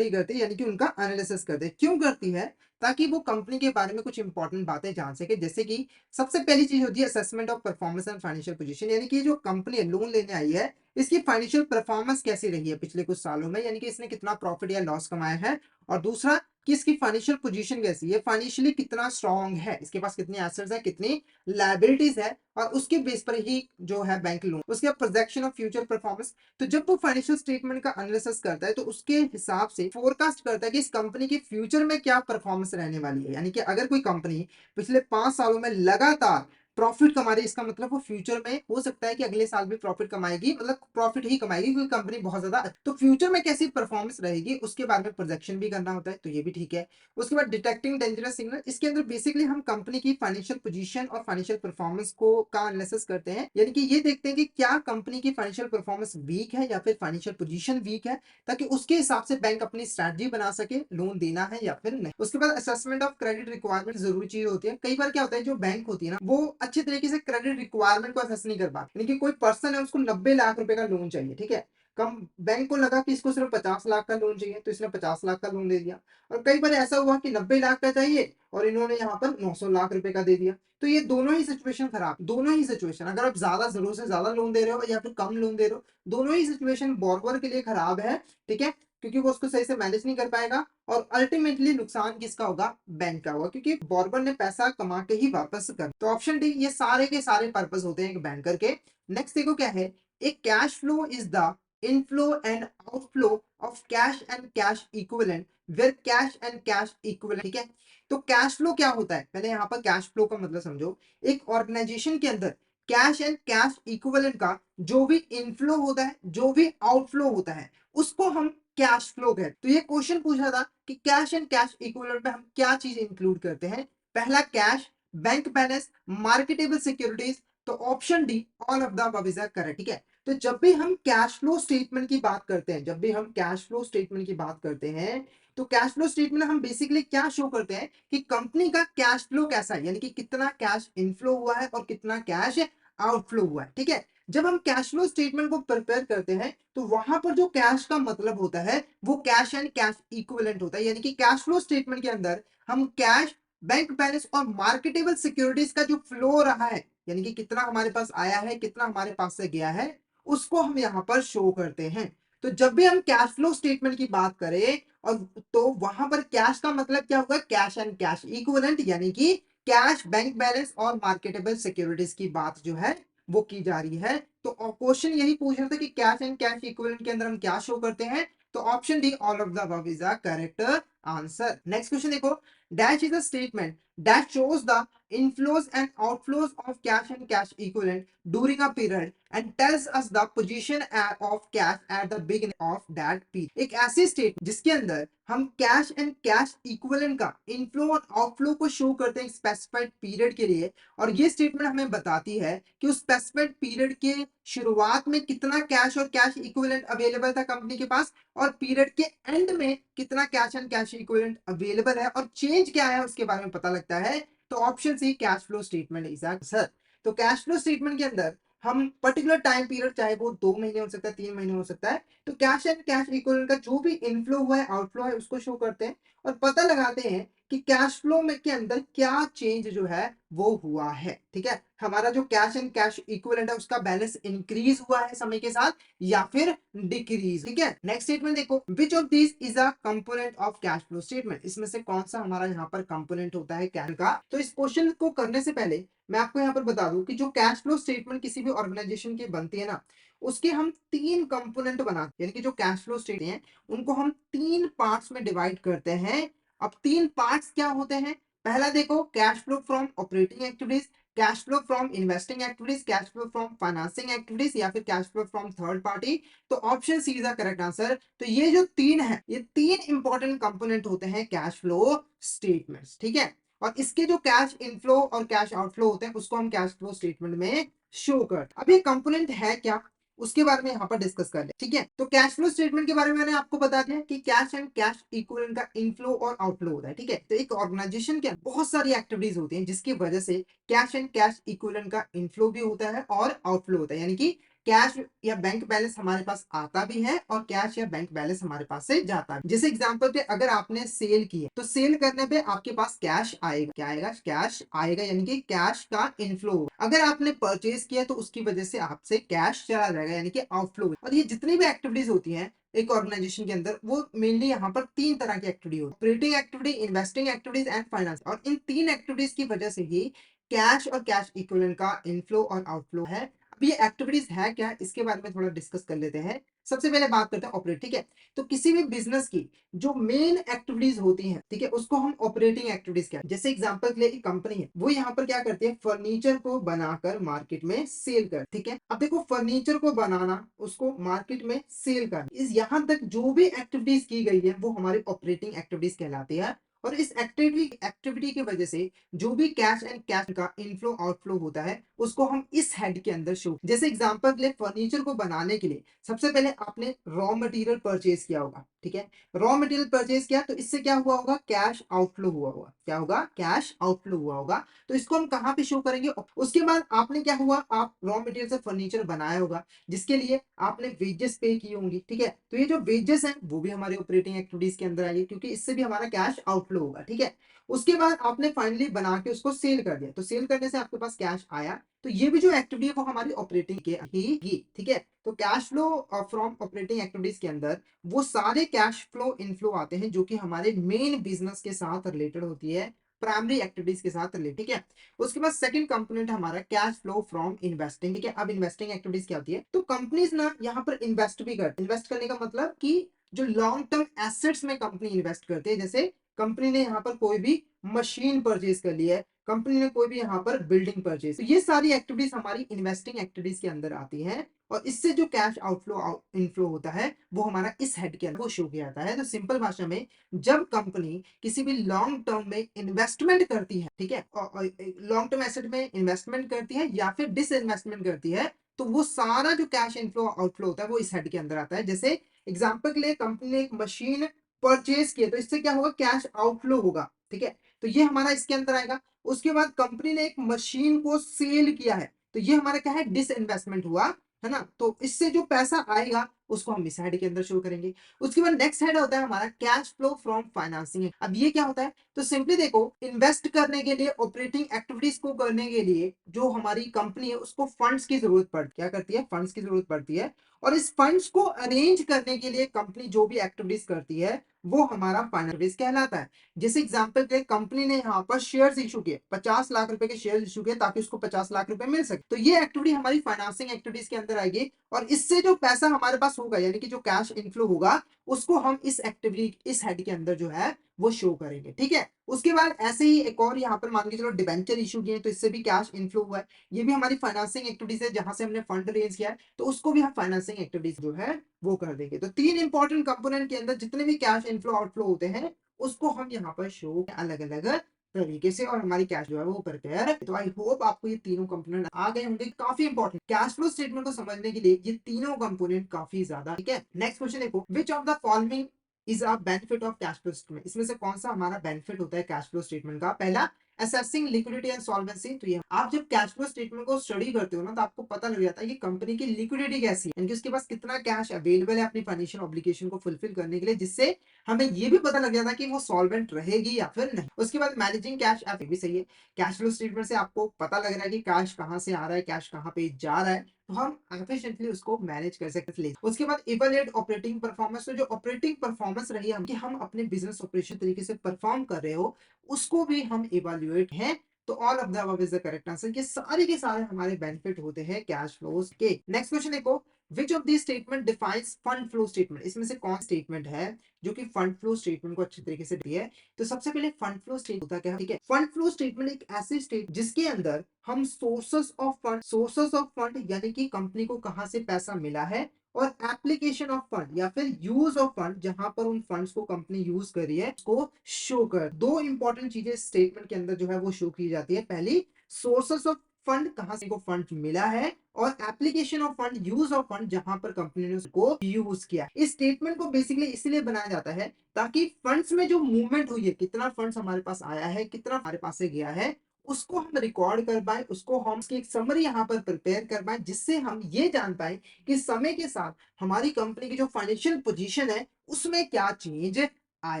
करती है, यानी कि उनका एनालिसिस करते हैं। क्यों करती है, ताकि वो कंपनी के बारे में कुछ इंपॉर्टेंट बातें जान सके। जैसे कि सबसे पहली चीज होती है assessment of performance and financial position, यानी कि जो कंपनी लोन लेने आई है इसकी फाइनेंशियल परफॉर्मेंस कैसी रही है पिछले कुछ सालों में, यानी कि इसने कितना प्रॉफिट या लॉस कमाया है। और दूसरा कि इसकी फाइनेंशियल पोजीशन कैसी है, फाइनेंशियली कितना स्ट्रांग है, इसके पास कितनी एसेट्स है, कितनी लायबिलिटीज है, और उसके बेस पर ही जो है बैंक लोन। उसके बाद प्रोजेक्शन ऑफ फ्यूचर परफॉर्मेंस, तो जब वो फाइनेंशियल स्टेटमेंट का एनालिसिस करता है तो उसके हिसाब से फोरकास्ट करता है कि इस कंपनी की फ्यूचर में क्या परफॉर्मेंस रहने वाली है। यानी कि अगर कोई कंपनी पिछले 5 सालों में लगातार प्रॉफिट कमा रही है, इसका मतलब वो फ्यूचर में हो सकता है कि अगले साल भी प्रॉफिट कमाएगी, मतलब प्रॉफिट ही कमाएगी क्योंकि कंपनी बहुत ज्यादा। तो फ्यूचर में कैसी परफॉर्मेंस रहेगी उसके बारे में प्रोजेक्शन भी करना होता है, तो ये भी ठीक है। उसके बाद डिटेक्टिंग डेंजरस सिग्नल, इसके अंदर बेसिकली हम कंपनी की फाइनेंशियल पोजीशन और फाइनेंशियल परफॉर्मेंस को का एनालिसिस करते हैं, यानी कि ये देखते हैं कि क्या कंपनी की फाइनेंशियल परफॉर्मेंस वीक है या फिर फाइनेंशियल पोजीशन वीक है, ताकि उसके हिसाब से बैंक अपनी स्ट्रैटेजी बना सके लोन देना है या फिर नहीं। उसके बाद असेसमेंट ऑफ क्रेडिट रिक्वायरमेंट जरूरी चीज होती है। कई बार क्या होता है, जो बैंक होती है ना वो अच्छे तरीके से क्रेडिट रिक्वायरमेंट को असेस नहीं कर पाती, यानी कि कोई पर्सन है उसको 90 लाख रुपए का लोन चाहिए, ठीक है, कम बैंक को लगा कि इसको सिर्फ 50 लाख का लोन चाहिए तो इसने 50 लाख का लोन दे दिया। और कई बार ऐसा हुआ कि 90 लाख का चाहिए और इन्होंने यहाँ पर 900 लाख रुपए का दे दिया। तो ये दोनों ही सिचुएशन खराब, दोनों ही सिचुएशन, अगर आप ज्यादा जरूरत से ज्यादा लोन दे रहे हो या फिर कम लोन दे रहे हो, दोनों ही सिचुएशन बोरोवर के लिए खराब है। ठीक है, क्योंकि वो उसको सही से मैनेज नहीं कर पाएगा और अल्टीमेटली नुकसान किसका होगा, बैंक का होगा, क्योंकि बोरोवर ने पैसा कमा के ही वापस कर। तो ऑप्शन डी, ये सारे के सारे पर्पस होते हैं एक बैंकर के। नेक्स्ट देखो क्या है, एक cash flow is the inflow and outflow of cash and cash equivalent where cash and cash equivalent. ठीक है, तो कैश फ्लो क्या होता है, पहले यहाँ पर कैश फ्लो का मतलब समझो। एक ऑर्गेनाइजेशन के अंदर कैश एंड कैश इक्विवेलेंट का जो भी इनफ्लो होता है, जो भी आउटफ्लो होता है, उसको हम कैश फ्लो कहते हैं। तो ये क्वेश्चन पूछा था कि कैश एंड कैश इक्विवेलेंट में हम क्या चीज इंक्लूड करते हैं। पहला cash, bank balance, marketable securities. तो option D all of the above is correct. ठीक है, तो जब भी हम कैश फ्लो स्टेटमेंट की बात करते हैं, जब भी हम कैश फ्लो स्टेटमेंट की बात करते हैं, तो कैश फ्लो स्टेटमेंट हम बेसिकली क्या शो करते हैं कि कंपनी का कैश फ्लो कैसा है, यानी कि कितना कैश इनफ्लो हुआ है और कितना कैश आउटफ्लो हुआ है। ठीक है, जब हम कैश फ्लो स्टेटमेंट को प्रिपेयर करते हैं तो वहां पर जो कैश का मतलब होता है वो कैश एंड कैश इक्विवेलेंट होता है, यानी कि कैश फ्लो स्टेटमेंट के अंदर हम कैश, बैंक बैलेंस और मार्केटेबल सिक्योरिटीज का जो फ्लो रहा है, यानी कि कितना हमारे पास आया है, कितना हमारे पास से गया है, उसको हम यहाँ पर शो करते हैं। तो जब भी हम कैश फ्लो स्टेटमेंट की बात करें और तो वहां पर कैश का मतलब क्या होगा, कैश एंड कैश इक्विवेलेंट, यानी कि कैश, बैंक बैलेंस और मार्केटेबल सिक्योरिटीज की बात जो है वो की जा रही है। तो क्वेश्चन यही पूछ रहा था कि कैश एंड कैश इक्विवेलेंट के अंदर हम क्या शो करते हैं। तो option D all of the above is the correct answer. Next question देखो, dash is a statement that shows the inflows and outflows of cash and cash equivalent during a period and tells us the position of cash at the beginning of that period। एक ऐसी state जिसके अंदर हम cash and cash equivalent का inflow और outflow को show करते हैं स्पेसिफाइड पीरियड के लिए, और ये स्टेटमेंट हमें बताती है कि उस स्पेसिफाइड पीरियड के शुरुआत में कितना कैश और कैश इक्विवेलेंट अवेलेबल था कंपनी के पास, और पीरियड के एंड में कितना cash and cash equivalent available है और चेंज क्या है उसके बारे में पता लगता है। तो option C cash flow statement is answer. तो कैश फ्लो स्टेटमेंट के अंदर हम पर्टिकुलर टाइम पीरियड, चाहे वो 2 महीने हो सकता है, 3 महीने हो सकता है, तो कैश एंड कैश इक्विवेलेंट का जो भी इनफ्लो हुआ है, आउटफ्लो है, उसको शो करते हैं और पता लगाते हैं कि कैश फ्लो में के अंदर क्या चेंज जो है वो हुआ है। ठीक है, हमारा जो कैश एंड कैश इक्विवेलेंट है उसका बैलेंस इंक्रीज हुआ है समय के साथ या फिर डिक्रीज। ठीक है, नेक्स्ट स्टेटमेंट देखो, which of this is a component of cash flow statement, इसमें से कौन सा हमारा यहाँ पर कंपोनेंट होता है कैश का। तो इस क्वेश्चन को करने से पहले मैं आपको यहाँ पर बता दूं कि जो कैश फ्लो स्टेटमेंट किसी भी ऑर्गेनाइजेशन की बनती है ना, उसके हम 3 कंपोनेंट बनाते हैं, यानी कि जो कैश फ्लो स्टेटमेंट है उनको हम 3 पार्ट्स में डिवाइड करते हैं। अब 3 पार्ट्स क्या होते हैं, पहला देखो cash flow from operating activities, cash flow from investing activities, cash flow from financing activities या फिर cash flow from third party. तो option C is the correct answer. तो ये जो तीन है, ये 3 इंपॉर्टेंट कंपोनेंट होते हैं कैश फ्लो स्टेटमेंट्स। ठीक है, और इसके जो कैश इनफ्लो और कैश आउटफ्लो होते हैं उसको हम कैश फ्लो स्टेटमेंट में शो कर। अब ये कंपोनेंट है क्या उसके बारे में यहाँ पर डिस्कस कर ले। ठीक है, तो कैश फ्लो स्टेटमेंट के बारे में मैंने आपको बता दिया कि कैश एंड कैश इक्विवेलेंट का इनफ्लो और आउटफ्लो होता है। ठीक है, तो एक ऑर्गेनाइजेशन के बहुत सारी एक्टिविटीज होती हैं जिसकी वजह से कैश एंड कैश इक्विवेलेंट का इनफ्लो भी होता है और आउटफ्लो होता है, यानी कि कैश या बैंक बैलेंस हमारे पास आता भी है और कैश या बैंक बैलेंस हमारे पास से जाता है। जैसे एग्जांपल पे अगर आपने सेल की है तो सेल करने पे आपके पास कैश आएगा, क्या आएगा, कैश आएगा, यानी कि कैश का इनफ्लो। अगर आपने परचेज किया तो उसकी वजह से आपसे कैश चला जाएगा, यानी कि आउटफ्लो। और ये जितनी भी एक्टिविटीज होती हैं एक ऑर्गेनाइजेशन के अंदर वो मेनली यहाँ पर 3 तरह की एक्टिविटी होती है, operating activity, investing activities and finance. और इन 3 एक्टिविटीज की वजह से ही कैश और कैश इक्विवेलेंट का इनफ्लो और आउटफ्लो है। अब ये एक्टिविटीज है क्या इसके बारे में थोड़ा डिस्कस कर लेते हैं। सबसे पहले बात करते हैं ऑपरेट। ठीक है, तो किसी भी बिजनेस की जो मेन एक्टिविटीज होती हैं, ठीक है, उसको हम ऑपरेटिंग एक्टिविटीज कहते हैं। जैसे एग्जांपल के लिए एक कंपनी है, वो यहाँ पर क्या करती है, फर्नीचर को बनाकर मार्केट में सेल कर। ठीक है, अब देखो फर्नीचर को बनाना, उसको मार्केट में सेल करना, इस यहाँ तक जो भी एक्टिविटीज की गई है वो हमारी ऑपरेटिंग एक्टिविटीज कहलाती है। और इस एक्टिविटी की वजह से जो भी कैश एंड कैश का इनफ्लो आउटफ्लो होता है उसको हम इस हेड के अंदर शो। जैसे एग्जांपल के लिए फर्नीचर को बनाने के लिए सबसे पहले आपने रॉ मटेरियल परचेज किया होगा। ठीक है, रॉ मटेरियल परचेज किया तो इससे क्या हुआ होगा, कैश आउटफ्लो हुआ होगा। क्या होगा, कैश आउटफ्लो हुआ होगा। तो इसको हम कहाँ पे शो करेंगे। उसके बाद आपने क्या हुआ, आप रॉ मटेरियल से फर्नीचर बनाया होगा जिसके लिए आपने वेजेस पे की होंगी। ठीक है, तो ये जो वेजेस हैं वो भी हमारे ऑपरेटिंग एक्टिविटीज के अंदर आएगी क्योंकि इससे भी हमारा कैश आउटफ्लो होगा। ठीक है, उसके बाद आपने फाइनली बना के उसको सेल कर दिया, तो सेल करने से आपके पास कैश आया, तो ये भी जो एक्टिविटी है वो हमारी ऑपरेटिंग के ही। ठीक है, तो cash flow from operating activities के अंदर वो सारे कैश फ्लो इनफ्लो आते हैं जो कि हमारे मेन बिजनेस के साथ रिलेटेड होती है, प्राइमरी एक्टिविटीज के साथ रिलेटेड। ठीक है, उसके बाद सेकंड कंपोनेंट हमारा कैश फ्लो फ्रॉम इन्वेस्टिंग। ठीक है, अब इन्वेस्टिंग एक्टिविटीज क्या होती है, तो कंपनीज ना यहाँ पर इन्वेस्ट भी करती है। इन्वेस्ट करने का मतलब कि जो लॉन्ग टर्म एसेट्स में कंपनी इन्वेस्ट करती है, जैसे कंपनी ने यहाँ पर कोई भी मशीन परचेज कर ली है, कंपनी ने कोई भी यहाँ पर बिल्डिंग परचेज, तो ये सारी एक्टिविटीज हमारी इन्वेस्टिंग एक्टिविटीज के अंदर आती है और इससे जो कैश आउटफ्लो इनफ्लो होता है वो हमारा इस हेड के अंदर वो शो किया जाता है। तो सिंपल भाषा में जब कंपनी किसी भी लॉन्ग टर्म में इन्वेस्टमेंट करती है, ठीक है, लॉन्ग टर्म एसेट में इन्वेस्टमेंट करती है या फिर डिस इन्वेस्टमेंट करती है, तो वो सारा जो कैश इनफ्लो आउटफ्लो होता है वो इस हेड के अंदर आता है। जैसे एग्जांपल के लिए कंपनी ने एक मशीन परचेज की है तो इससे क्या होगा, कैश आउटफ्लो होगा, ठीक है, तो ये हमारा इसके अंदर आएगा। उसके बाद कंपनी ने एक मशीन को सेल किया है तो ये हमारा क्या है, डिस इन्वेस्टमेंट हुआ, है ना, तो इससे जो पैसा आएगा उसको हम इस हेड के अंदर शो करेंगे। उसके बाद नेक्स्ट हेड होता है हमारा कैश फ्लो फ्रॉम फाइनेंसिंग। अब ये क्या होता है, तो सिंपली देखो, इन्वेस्ट करने के लिए, ऑपरेटिंग एक्टिविटीज को करने के लिए जो हमारी कंपनी है उसको फंड्स की जरूरत पड़ती है, क्या करती है, फंड्स की जरूरत पड़ती है, और इस फंड्स को अरेंज करने के लिए कंपनी जो भी एक्टिविटीज करती है वो हमारा फाइनेंस कहलाता है। जैसे एग्जांपल के कंपनी ने यहाँ पर शेयर्स इशू किए, 50 लाख रुपए के शेयर्स इशू किए ताकि उसको 50 लाख रुपए मिल सके, तो ये एक्टिविटी हमारी फाइनेंसिंग एक्टिविटीज के अंदर आएगी और इससे जो पैसा हमारे पास होगा यानी कि जो कैश इनफ्लो होगा उसको हम इस एक्टिविटी, इस हेड के अंदर जो है वो शो करेंगे, ठीक है। उसके बाद ऐसे ही एक और यहाँ पर मान के चलो डिबेंचर इशू किए तो इससे भी कैश इनफ्लो हुआ है, ये भी हमारी फाइनेंसिंग एक्टिविटीज है जहां से हमने फंड रेज किया है तो उसको भी हम फाइनेंसिंग एक्टिविटीज जो है वो कर देंगे। तो तीन इंपॉर्टेंट कंपोनेंट के अंदर जितने भी कैश इनफ्लो आउटफ्लो होते हैं उसको हम यहाँ पर शो अलग अलग तरीके से और हमारी कैश जो है वो प्रिपेयर। तो आई होप आपको ये तीनों कंपोनेंट आ गए होंगे। काफी इंपॉर्टेंट कैश फ्लो स्टेटमेंट को समझने के लिए ये तीनों कंपोनेंट काफी ज्यादा, ठीक है। नेक्स्ट क्वेश्चन देखो, which of the following is a benefit of cash flow statement, इसमें से कौन सा हमारा बेनिफिट होता है कैश फ्लो स्टेटमेंट का। पहला, असेसिंग लिक्विडिटी एंड सॉल्वेंसी, तो ये आप जब कैश फ्लो स्टेटमेंट को स्टडी करते हो ना तो आपको पता लग जाता है कि कंपनी की लिक्विडिटी कैसी है, यानी कि उसके पास कितना कैश अवेलेबल है अपनी फाइनेंशियल ऑब्लिगेशन को फुलफिल करने के लिए, जिससे हमें ये भी पता लग जाता है कि वो सॉल्वेंट रहेगी या फिर नहीं। उसके बाद मैनेजिंग कैश भी सही है, कैश फ्लो स्टेटमेंट से आपको पता लग रहा है कि कैश कहाँ से आ रहा है, कैश कहाँ पे जा रहा है, तो हम एफिशिएंटली उसको मैनेज कर सकते हैं। उसके बाद इवैल्यूएट ऑपरेटिंग परफॉर्मेंस, तो जो ऑपरेटिंग परफॉर्मेंस रही है कि हम अपने बिजनेस ऑपरेशन तरीके से परफॉर्म कर रहे हो उसको भी हम इवैल्यूएट हैं। तो all of the above is the correct answer, ये सारे के सारे हमारे बेनिफिट होते हैं कैश फ्लोज के। नेक्स्ट क्वेश्चन देखो, which of this statement defines fund flow statement, इसमें से कौन स्टेटमेंट है जो कि फंड फ्लो स्टेटमेंट को अच्छे तरीके से दी है। तो सबसे पहले फंड फ्लो स्टेटमेंट होता क्या है, ठीक है, फंड फ्लो स्टेटमेंट एक ऐसी स्टेट जिसके अंदर हम सोर्सेस ऑफ फंड यानी कि कंपनी को कहां से पैसा मिला है और एप्लीकेशन ऑफ फंड या फिर यूज ऑफ फंड जहां पर उन फंड्स को कंपनी यूज कर रही है उसको शो कर। दो इंपॉर्टेंट चीजें स्टेटमेंट के अंदर जो है वो शो की जाती है, पहली सोर्सेस ऑफ फंड कहां से को फंड मिला है और application of fund, use of fund जहां पर कंपनी ने उसको यूज किया। इस स्टेटमेंट को बेसिकली इसलिए बनाया जाता है ताकि फंड्स में जो मूवमेंट हुई है, कितना फंड्स हमारे पास आया है, कितना हमारे पास से गया है, उसको हम रिकॉर्ड कर पाए, उसको हम उसकी एक समरी यहाँ पर प्रिपेयर कर पाए जिससे हम ये जान पाए कि समय के साथ हमारी कंपनी की जो फाइनेंशियल पोजीशन है उसमें क्या चेंज आए।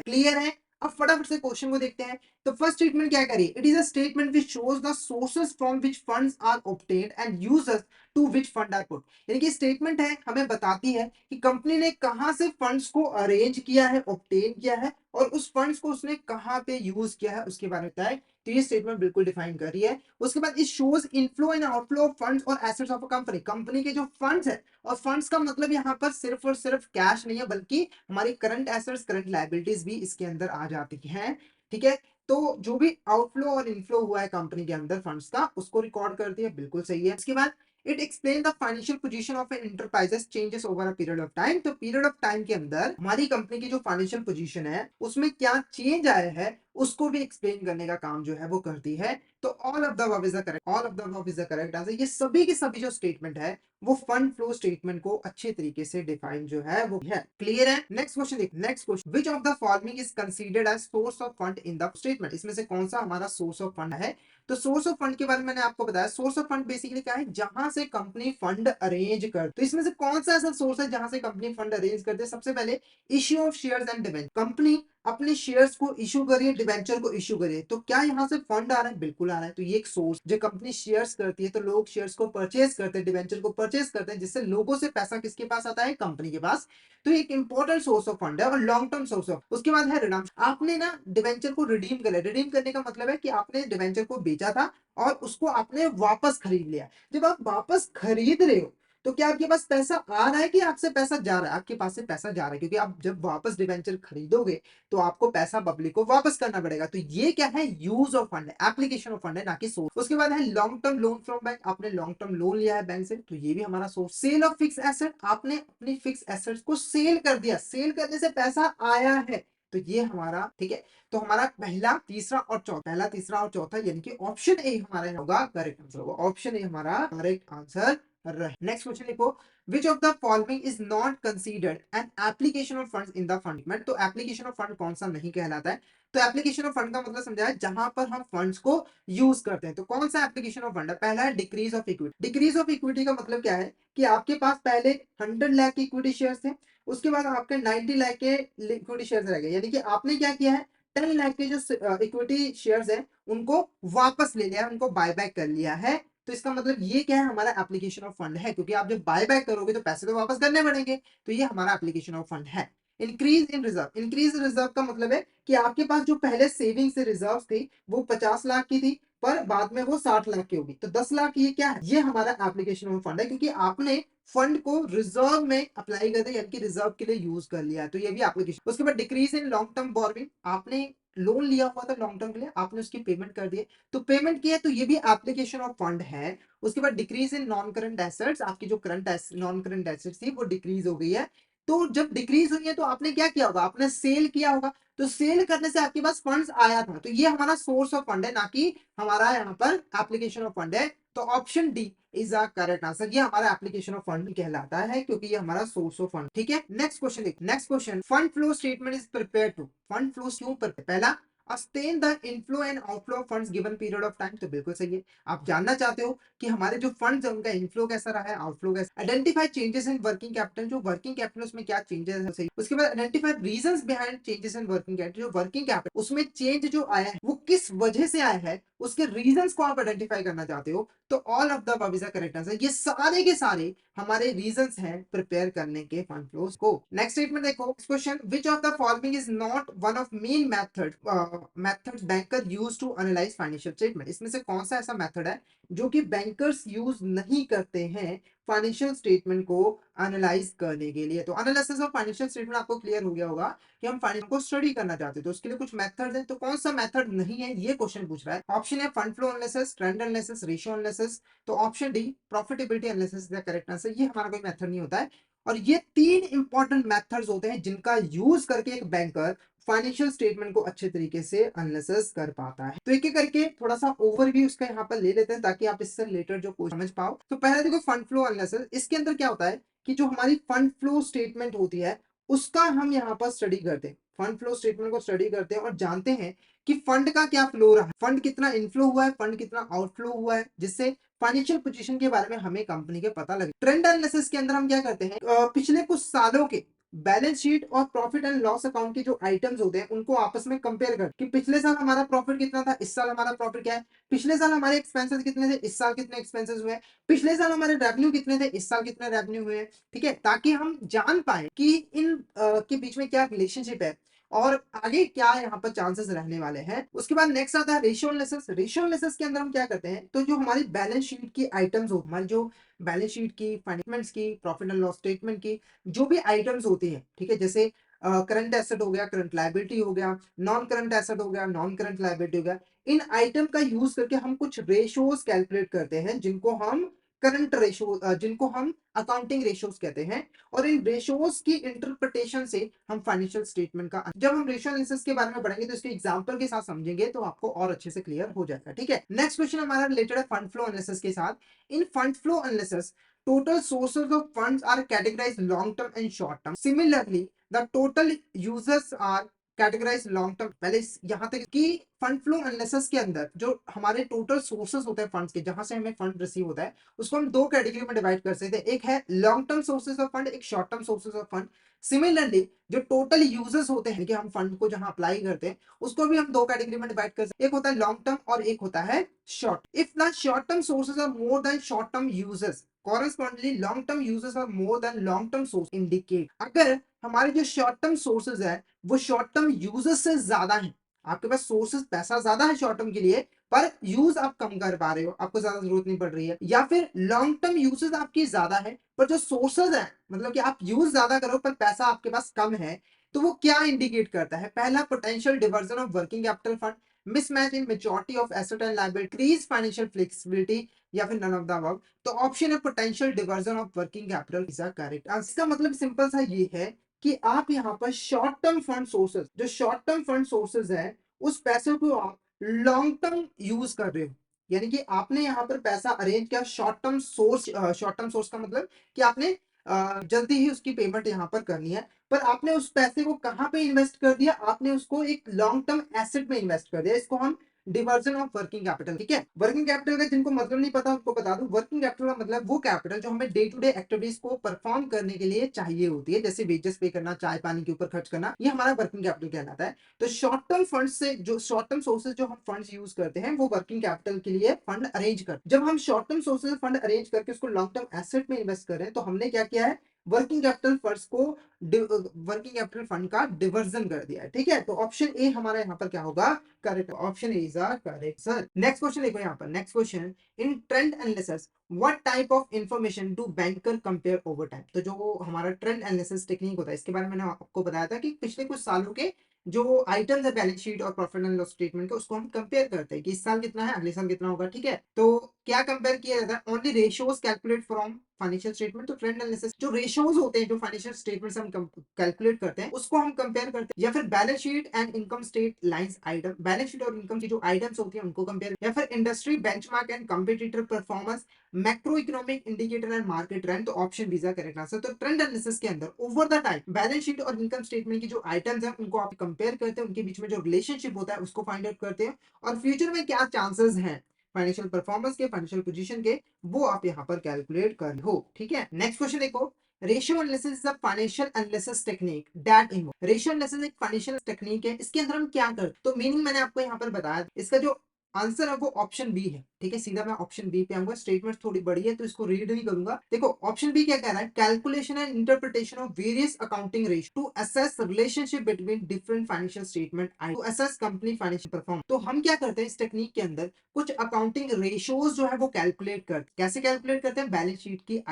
क्लियर है। अब फटाफट से क्वेश्चन को देखते हैं। तो फर्स्ट स्टेटमेंट क्या करिए, it is a statement which shows the sources from which funds are obtained and users to which fund are put, यानी कि स्टेटमेंट है हमें बताती है कि कंपनी ने कहां से फंड्स को अरेंज किया है, ऑब्टेन किया है और उस फंड्स को उसने कहां पे यूज किया है उसके बारे में बताया। तो ये स्टेटमेंट बिल्कुल डिफाइन कर रही है। उसके बाद it shows inflow and outflow of funds और assets of a company, company के जो फंड्स है, और फंड्स का मतलब यहाँ पर सिर्फ और सिर्फ कैश नहीं है बल्कि हमारी करंट एसेट्स, करंट लायबिलिटीज भी इसके अंदर आ जाती हैं, ठीक है। तो जो भी आउटफ्लो और इनफ्लो हुआ है कंपनी के अंदर फंड्स का उसको रिकॉर्ड कर दिया, बिल्कुल सही है। उसके बाद it explain the financial position of an enterprises changes over a period of time, तो पीरियड ऑफ टाइम के अंदर हमारी कंपनी की जो फाइनेंशियल पोजीशन है उसमें क्या चेंज आया है उसको भी एक्सप्लेन करने का काम जो है वो करती है। तो all of the above is the correct, all of the above is the correct answer. ये सभी के सभी जो स्टेटमेंट है वो फंड फ्लो स्टेटमेंट को अच्छे तरीके से डिफाइन जो है वो है। क्लियर है। नेक्स्ट क्वेश्चन देख, next question, which of the following is considered as source of fund in the statement, इसमें से कौन सा हमारा सोर्स ऑफ फंड है। तो सोर्स ऑफ फंड के बारे में मैंने आपको बताया, सोर्स ऑफ फंड बेसिकली क्या है, जहां से कंपनी फंड अरेंज कर, तो इसमें से कौन सा ऐसा सोर्स है जहां से कंपनी फंड अरेंज करते हैं। सबसे पहले issue of shares and debenture, company अपने शेयर्स को इशू करिए, डिबेंचर को इशू करिए, तो क्या यहाँ से फंड आ रहा है, बिल्कुल आ रहा है। तो ये एक सोर्स, जो कंपनी शेयर्स करती है तो लोग शेयर्स को परचेज करते हैं, डिबेंचर को परचेज करते हैं, जिससे लोगों से पैसा किसके पास आता है, कंपनी के पास। तो एक इंपॉर्टेंट सोर्स ऑफ फंड है और लॉन्ग टर्म सोर्स ऑफ। उसके बाद है रिडम्पशन, आपने ना डिबेंचर को रिडीम कर लिया, रिडीम करने का मतलब है कि आपने डिबेंचर को बेचा था और उसको आपने वापस खरीद लिया। जब आप वापस खरीद रहे हो तो क्या आपके पास पैसा आ रहा है कि आपसे पैसा जा रहा है? आपके पास से पैसा जा रहा है, क्योंकि आप जब वापस डिबेंचर खरीदोगे तो आपको पैसा पब्लिक को वापस करना पड़ेगा। तो ये क्या है? यूज ऑफ फंड है, एप्लीकेशन ऑफ फंड है, ना कि सोर्स। उसके बाद है long term loan from bank. आपने लॉन्ग टर्म लोन लिया है बैंक से, तो ये भी हमारा source. Sale of fix asset, आपने अपनी फिक्स एसेट्स को सेल कर दिया, सेल करने से पैसा आया है, तो ये हमारा, ठीक है। तो हमारा पहला, तीसरा और चौथा, पहला, तीसरा और चौथा, यानी कि ऑप्शन ए हमारा होगा करेक्ट आंसर होगा। ऑप्शन ए हमारा करेक्ट आंसर रहे। नेक्स्ट क्वेश्चन देखो, which of the following is not considered an application of funds in the fund statement? तो एप्लीकेशन ऑफ फंड कौन सा नहीं कहलाता है? तो एप्लीकेशन ऑफ फंड का मतलब समझा है जहां पर हम फंड्स को यूज करते हैं। तो कौन सा एप्लीकेशन ऑफ फंड है? पहला है decrease of equity. Decrease of equity का मतलब क्या है कि आपके पास पहले 100 लाख के इक्विटी शेयर्स थे, उसके बाद आपके 90 लाख के इक्विटी शेयर्स रह गए, यानी कि आपने क्या किया है, 10 लाख के जो इक्विटी शेयर्स है उनको वापस ले लिया, उनको बायबैक कर लिया है। तो इसका मतलब ये क्या है? हमारा एप्लीकेशन ऑफ फंड है, क्योंकि आप जब बाय बैक करोगे तो पैसे तो वापस करने पड़ेंगे। तो ये हमारा एप्लीकेशन ऑफ फंड है। Increase in reserve, increase in reserve का मतलब है कि आपके पास जो पहले सेविंग से रिजर्व थी वो 50 लाख की थी, पर बाद में वो 60 लाख की होगी, तो 10 लाख ये क्या है? ये हमारा एप्लीकेशन ऑफ फंड है, क्योंकि आपने फंड को रिजर्व में अप्लाई कर दिया, यानी कि रिजर्व के लिए यूज कर लिया, तो ये भी एप्लीकेशन। उसके बाद decrease in long term borrowing, आपने लोन लिया हुआ था लॉन्ग टर्म के लिए, आपने उसकी पेमेंट कर दी, तो पेमेंट किया, तो ये भी एप्लीकेशन ऑफ फंड है। उसके बाद decrease in non current assets, आपकी जो करंट नॉन करंट एसेट्स थी वो डिक्रीज हो गई है। तो जब डिक्रीज हुई है तो आपने क्या किया होगा? आपने सेल किया होगा, तो सेल करने से आपके पास फंड्स आया था, तो ये हमारा सोर्स ऑफ फंड है, ना कि हमारा यहाँ पर एप्लीकेशन ऑफ फंड है। तो option D is a correct answer, ये हमारा एप्लीकेशन ऑफ फंड कहलाता है, क्योंकि ये हमारा सोर्स ऑफ फंड, ठीक है। नेक्स्ट क्वेश्चन देखो, next question, fund flow statement is prepare to, fund flow क्यों प्रिपेयर? पहला, ascertain the inflow and outflow of funds given period of time, तो बिल्कुल सही है। आप जानना चाहते हो कि हमारे जो फंड्स है उनका इनफ्लो कैसा रहा है, आउटफ्लो कैसा। Identify changes in working capital, जो वर्किंग कैपिटल उसमें क्या चेंजेस है, सही। उसके बाद identify reasons behind changes in working capital, जो वर्किंग कैपिटल उसमें चेंज जो आया है वो किस वजह से आया है, उसके रीजंस को आप आइडेंटिफाई करना चाहते हो, तो all of the above is the correct answer. ये सारे के सारे हमारे रीजंस हैं प्रिपेयर करने के फंड फ्लोज को। नेक्स्ट स्टेटमेंट देखो, question, which of the following is not one of main methods banker use to analyse financial statement? इसमें से कौन सा ऐसा मेथड है जो कि बैंकर्स यूज नहीं करते हैं फाइनेंशियल स्टेटमेंट को एनालाइज करने के लिए? तो एनालिसिस ऑफ फाइनेंशियल स्टेटमेंट आपको क्लियर हो गया होगा कि हम फाइनेंस को स्टडी करना चाहते हैं, तो उसके लिए कुछ मेथड है, तो कौन सा मेथड नहीं है ये क्वेश्चन पूछ रहा है। ऑप्शन है fund flow analysis, trend analysis, ratio analysis, तो option D profitability analysis is the correct answer. ये हमारा कोई मेथड नहीं होता है, और ये तीन इंपॉर्टेंट मेथड्स होते हैं जिनका यूज करके एक बैंकर फाइनेंशियल स्टेटमेंट को अच्छे तरीके से एनालिसिस कर पाता है। तो एक एक करके थोड़ा सा ओवरव्यू इसका यहाँ पर ले लेते हैं, ताकि आप इससे रिलेटेड जो कुछ समझ पाओ। तो पहले देखो फंड फ्लो एनालिसिस, इसके अंदर क्या होता है कि जो हमारी फंड फ्लो स्टेटमेंट होती है उसका हम यहाँ पर स्टडी करते हैं, फंड फ्लो स्टेटमेंट को स्टडी करते हैं और जानते हैं कि फंड का क्या फ्लो रहा है, फंड कितना इनफ्लो हुआ है, फंड कितना आउटफ्लो हुआ है, जिससे फाइनेंशियल पोजीशन के बारे में हमें कंपनी के पता लगे। ट्रेंड एनालिसिस के अंदर हम क्या करते हैं, पिछले कुछ सालों के बैलेंस शीट और प्रॉफिट एंड लॉस अकाउंट के जो आइटम्स होते हैं उनको आपस में कंपेयर कर, कि पिछले साल हमारा प्रॉफिट कितना था, इस साल हमारा प्रॉफिट क्या है, पिछले साल हमारे एक्सपेंसेस कितने थे, इस साल कितने एक्सपेंसेस हुए, पिछले साल हमारे रेवेन्यू कितने थे, इस साल कितने रेवेन्यू हुए, ठीक है, ताकि हम जान पाए कि इन के बीच में क्या रिलेशनशिप है और आगे क्या यहाँ पर चांसेस रहने वाले हैं। उसके बाद नेक्स्ट आता है रेशियो एनालिसिस। रेशियो एनालिसिस के अंदर हम क्या करते हैं, तो जो हमारी बैलेंस शीट की आइटम्स हो, हमारी जो बैलेंस शीट की, फाइनेंस की, प्रॉफिट एंड लॉस स्टेटमेंट की जो भी आइटम्स होती हैं, ठीक है, जैसे करंट एसेट हो गया, करंट लायबिलिटी हो गया, नॉन करंट एसेट हो गया, नॉन करंट लायबिलिटी हो गया, इन आइटम का यूज करके हम कुछ रेशियोज कैलकुलेट करते हैं जिनको हम करंट रेशियो, जिनको हम अकाउंटिंग रेशियोज कहते हैं, और इन रेशियोज की इंटरप्रिटेशन से हम फाइनेंशियल स्टेटमेंट का, जब हम रेशियो एनालिसिस के बारे में पढ़ेंगे तो इसके एग्जांपल के साथ समझेंगे तो आपको और अच्छे से क्लियर हो जाएगा, ठीक है। नेक्स्ट क्वेश्चन हमारा रिलेटेड है फंड फ्लो एनालिसिस के साथ। In fund flow analysis total sources of funds are categorized long term and short term. Similarly, the total users are categorise long term. पहले यहाँ तक कि फंड फ्लो एनालिसिस के अंदर जो हमारे टोटल सोर्सेस होते हैं फंड्स के, जहां से हमें फंड रिसीव होता है, उसको हम दो कैटेगरी में डिवाइड कर सकते हैं, एक है long term sources of fund, एक short term sources of fund. Similarly जो टोटल यूजर्स होते हैं कि हम फंड को जहां अप्लाई करते हैं उसको भी हम दो कैटेगरी में डिवाइड कर सकते हैं, एक होता है लॉन्ग टर्म और एक होता है short. If the short term sources are more than short term users, correspondingly long term users are more than long term source indicate, अगर हमारे जो शॉर्ट टर्म सोर्सेज है वो शॉर्ट टर्म यूजर्स से ज्यादा है, आपके पास सोर्सेस पैसा ज्यादा है शॉर्ट टर्म के लिए, पर यूज आप कम कर पा रहे हो, आपको ज्यादा जरूरत नहीं पड़ रही है, या फिर लॉन्ग टर्म यूसेज आपकी ज्यादा है पर जो सोर्सेज है, मतलब कि आप यूज ज्यादा करो पर पैसा आपके पास कम है, तो वो क्या इंडिकेट करता है? पहला, potential diversion of working capital fund, mismatch in maturity of asset and liability, increase financial flexibility, या फिर नन ऑफ द अबव। तो ऑप्शन है potential diversion of working capital is correct. इसका मतलब सिंपल सा ये है कि आप यहाँ पर शॉर्ट टर्म फंड सोर्सेज, जो शॉर्ट टर्म फंड सोर्सेज है, उस पैसे को आप लॉन्ग टर्म यूज कर रहे हो, यानी कि आपने यहाँ पर पैसा अरेंज किया short term source. Short term source का मतलब कि आपने जल्दी ही उसकी पेमेंट यहाँ पर करनी है, पर आपने उस पैसे को कहाँ पे इन्वेस्ट कर दिया? आपने उसको एक लॉन्ग टर्म एसेट में इन्वेस्ट कर दिया। इसको हम डिवर्जन ऑफ वर्किंग कैपिटल, ठीक है। वर्किंग कैपिटल का जिनको मतलब नहीं पता उनको बता दूं, वर्किंग कैपिटल का मतलब वो कैपिटल जो हमें डे टू डे एक्टिविटीज को परफॉर्म करने के लिए चाहिए होती है, जैसे वेजेस पे करना, चाय पानी के ऊपर खर्च करना, ये हमारा वर्किंग कैपिटल कहलाता है। तो शॉर्ट टर्म फंड से, जो शॉर्ट टर्म सोर्सेज जो हम फंड्स यूज करते हैं, वो वर्किंग कैपिटल के लिए फंड अरेंज कर, जब हम short term sources fund arrange करके उसको लॉन्ग टर्म एसेट में इन्वेस्ट कर रहे हैं, तो हमने क्या किया है? वर्किंग कैपिटल फंड्स को, वर्किंग कैपिटल फंड का डिवर्जन कर दिया है, ठीक है। तो ऑप्शन ए हमारा यहाँ पर क्या होगा? Correct, option A is correct sir. Next question देखो यहाँ पर, next question, in trend analysis what type of information do banker compare over time. तो जो हमारा ट्रेंड एनालिसिस टेक्निक होता है, इसके बारे में मैंने आपको बताया था कि पिछले कुछ सालों के जो आइटम्स है बैलेंस शीट और प्रॉफिट एंड लॉस स्टेटमेंट के, उसको हम कंपेयर करते हैं कि इस साल कितना है, अगले साल कितना होगा, ठीक है। तो क्या कंपेयर किया जाता है? Only ratios calculate from financial statement. तो ट्रेंड एनालिसिस जो रेशियोज होते हैं, जो फाइनेंशियल स्टेटमेंट हम कैलकुलेट करते हैं, उसको हम कंपेयर करते हैं, या फिर balance sheet and income state lines item, balance sheet और इनकम की जो आइटम्स होती है उनको कंपेयर, या फिर industry benchmark and competitor performance, macro economic indicator and market trend. तो ऑप्शन बी करेक्ट आंसर। तो ट्रेंड एनालिसिस के अंदर over the time balance sheet और इनकम स्टेटमेंट की जो आइटम्स हैं उनको आप कंपेयर करते हैं, उनके बीच में जो रिलेशनशिप होता है उसको फाइंड आउट करते हैं, और फ्यूचर में क्या चांसेस हैं फाइनेंशियल परफॉर्मेंस के, फाइनेंशियल पोजीशन के, वो आप यहाँ पर कैलकुलेट कर हो, ठीक है। नेक्स्ट क्वेश्चन देखो, ratio analysis is a financial analysis technique that involve. Ratio analysis एक फाइनेंशियल टेक्निक है, इसके अंदर हम क्या करते हैं? तो मीनिंग मैंने आपको यहाँ पर बताया, इसका जो आंसर है वो ऑप्शन बी है, ठीक है। सीधा मैं ऑप्शन बी पे आऊंगा, स्टेटमेंट थोड़ी बड़ी है तो इसको रीड नहीं करूंगा। देखो ऑप्शन बी क्या कह रहा है? Calculation and interpretation of various accounting ratio to assess relationship between different financial statement to assess company financial performance. तो हम क्या करते हैं इस टेक्निक के अंदर? कुछ अकाउंटिंग रेशियोज जो है वो कैलकुलेट करते हैं। कैसे कैलकुलेट करते हैं? बैलेंस शीट की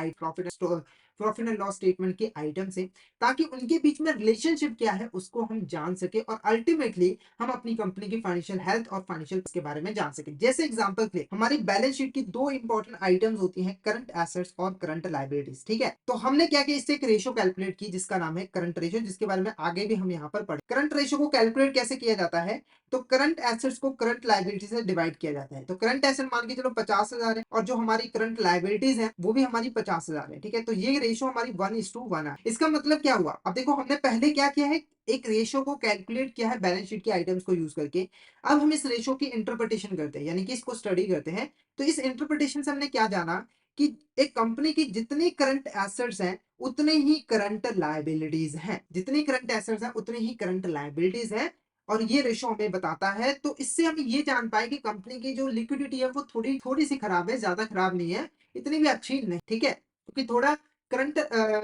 प्रॉफिट एंड लॉस स्टेटमेंट के आइटम से, ताकि उनके बीच में रिलेशनशिप क्या है उसको हम जान सके, और अल्टीमेटली हम अपनी कंपनी की फाइनेंशियल हेल्थ और फाइनेंशियल के बारे में जान सके। जैसे एग्जांपल के लिए हमारी बैलेंस शीट की दो इंपॉर्टेंट आइटम्स होती हैं, करंट एसेट्स और करंट लायबिलिटीज, ठीक है। तो हमने क्या किया? इससे एक रेशियो कैलकुलेट की जिसका नाम है करंट रेशियो, जिसके बारे में आगे भी हम यहाँ पर पढ़े। करंट रेशियो को कैलकुलेट कैसे किया जाता है? तो करंट एसेट्स को करंट लायबिलिटी से डिवाइड किया जाता है। तो करंट एसेट मान के चलो 50,000 है, और जो हमारी करंट लायबिलिटीज है वो भी हमारी 50,000 है, ठीक है। तो ये रेशियो हमारी 1:1 है। इसका मतलब क्या हुआ? अब देखो हमने पहले क्या किया है, एक रेशियो को कैलकुलेट किया है बैलेंस शीट के आइटम्स को यूज करके। अब हम इस रेशियो की इंटरप्रिटेशन करते हैं, यानी कि इसको स्टडी करते हैं। तो इस इंटरप्रिटेशन से हमने क्या जाना कि एक कंपनी की जितनी करंट एसेट्स हैं उतने ही करंट लायबिलिटीज हैं, जितनी करंट एसेट्स हैं उतनी ही करंट लायबिलिटीज हैं, और ये रेशो हमें बताता है। तो इससे हम ये जान पाए कि कंपनी की जो लिक्विडिटी है वो थोड़ी थोड़ी सी खराब है, ज्यादा खराब नहीं है, इतनी भी अच्छी नहीं, ठीक है। क्योंकि थोड़ा करंट,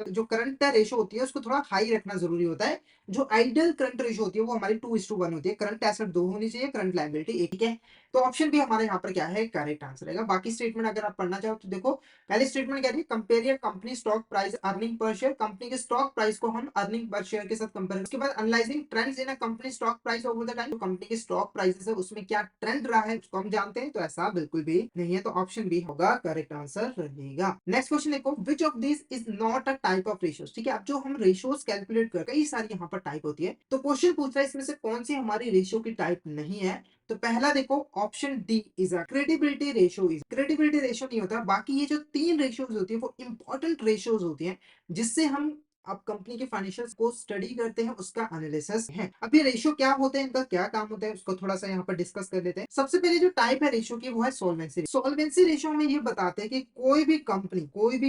जो करंट रेशो होती है उसको थोड़ा हाई रखना जरूरी होता है। जो आइडियल करंट रेशो होती है वो हमारी 2:1 होती है। करंट एसेट 2 होनी चाहिए, करंट लायबिलिटी 1, ठीक है। तो ऑप्शन भी हमारे यहाँ पर क्या है? करेक्ट आंसर रहेगा। बाकी स्टेटमेंट अगर आप पढ़ना चाहो तो देखो, पहले स्टेटमेंट कह रही है compare company stock price earning per share. Company के स्टॉक प्राइस को हम अर्निंग पर शेयर के साथ कंपेयर। उसके बाद analysing trends in a company stock price over the time. Company के स्टॉक प्राइसेस है उसमें क्या ट्रेंड रहा है उसको हम जानते हैं, तो ऐसा बिल्कुल भी नहीं है। तो ऑप्शन बी होगा करेक्ट आंसर रहेगा। नेक्स्ट क्वेश्चन देखो, which of this is not a type of ratios. ठीक है, अब जो हम रेशियोज कैलकुलेट कर, कई सारी यहाँ पर टाइप होती है, तो क्वेश्चन पूछ रहा है इसमें से कौन सी हमारी रेशियो की टाइप नहीं है। तो पहला देखो option D is a credibility ratio. Is credibility ratio नहीं होता। बाकी ये जो तीन रेशियोज होती है वो इंपॉर्टेंट रेशियोज होती हैं, जिससे हम अब कंपनी के फाइनेंशियल्स को स्टडी करते हैं, उसका एनालिसिस है। अब ये रेशियो क्या होते हैं, इनका क्या काम होता है, उसको थोड़ा सा यहाँ पर डिस्कस कर लेते हैं। सबसे पहले जो टाइप है रेशियो की वो है सॉल्वेंसी। सॉल्वेंसी रेशियो में ये बताते हैं कि कोई भी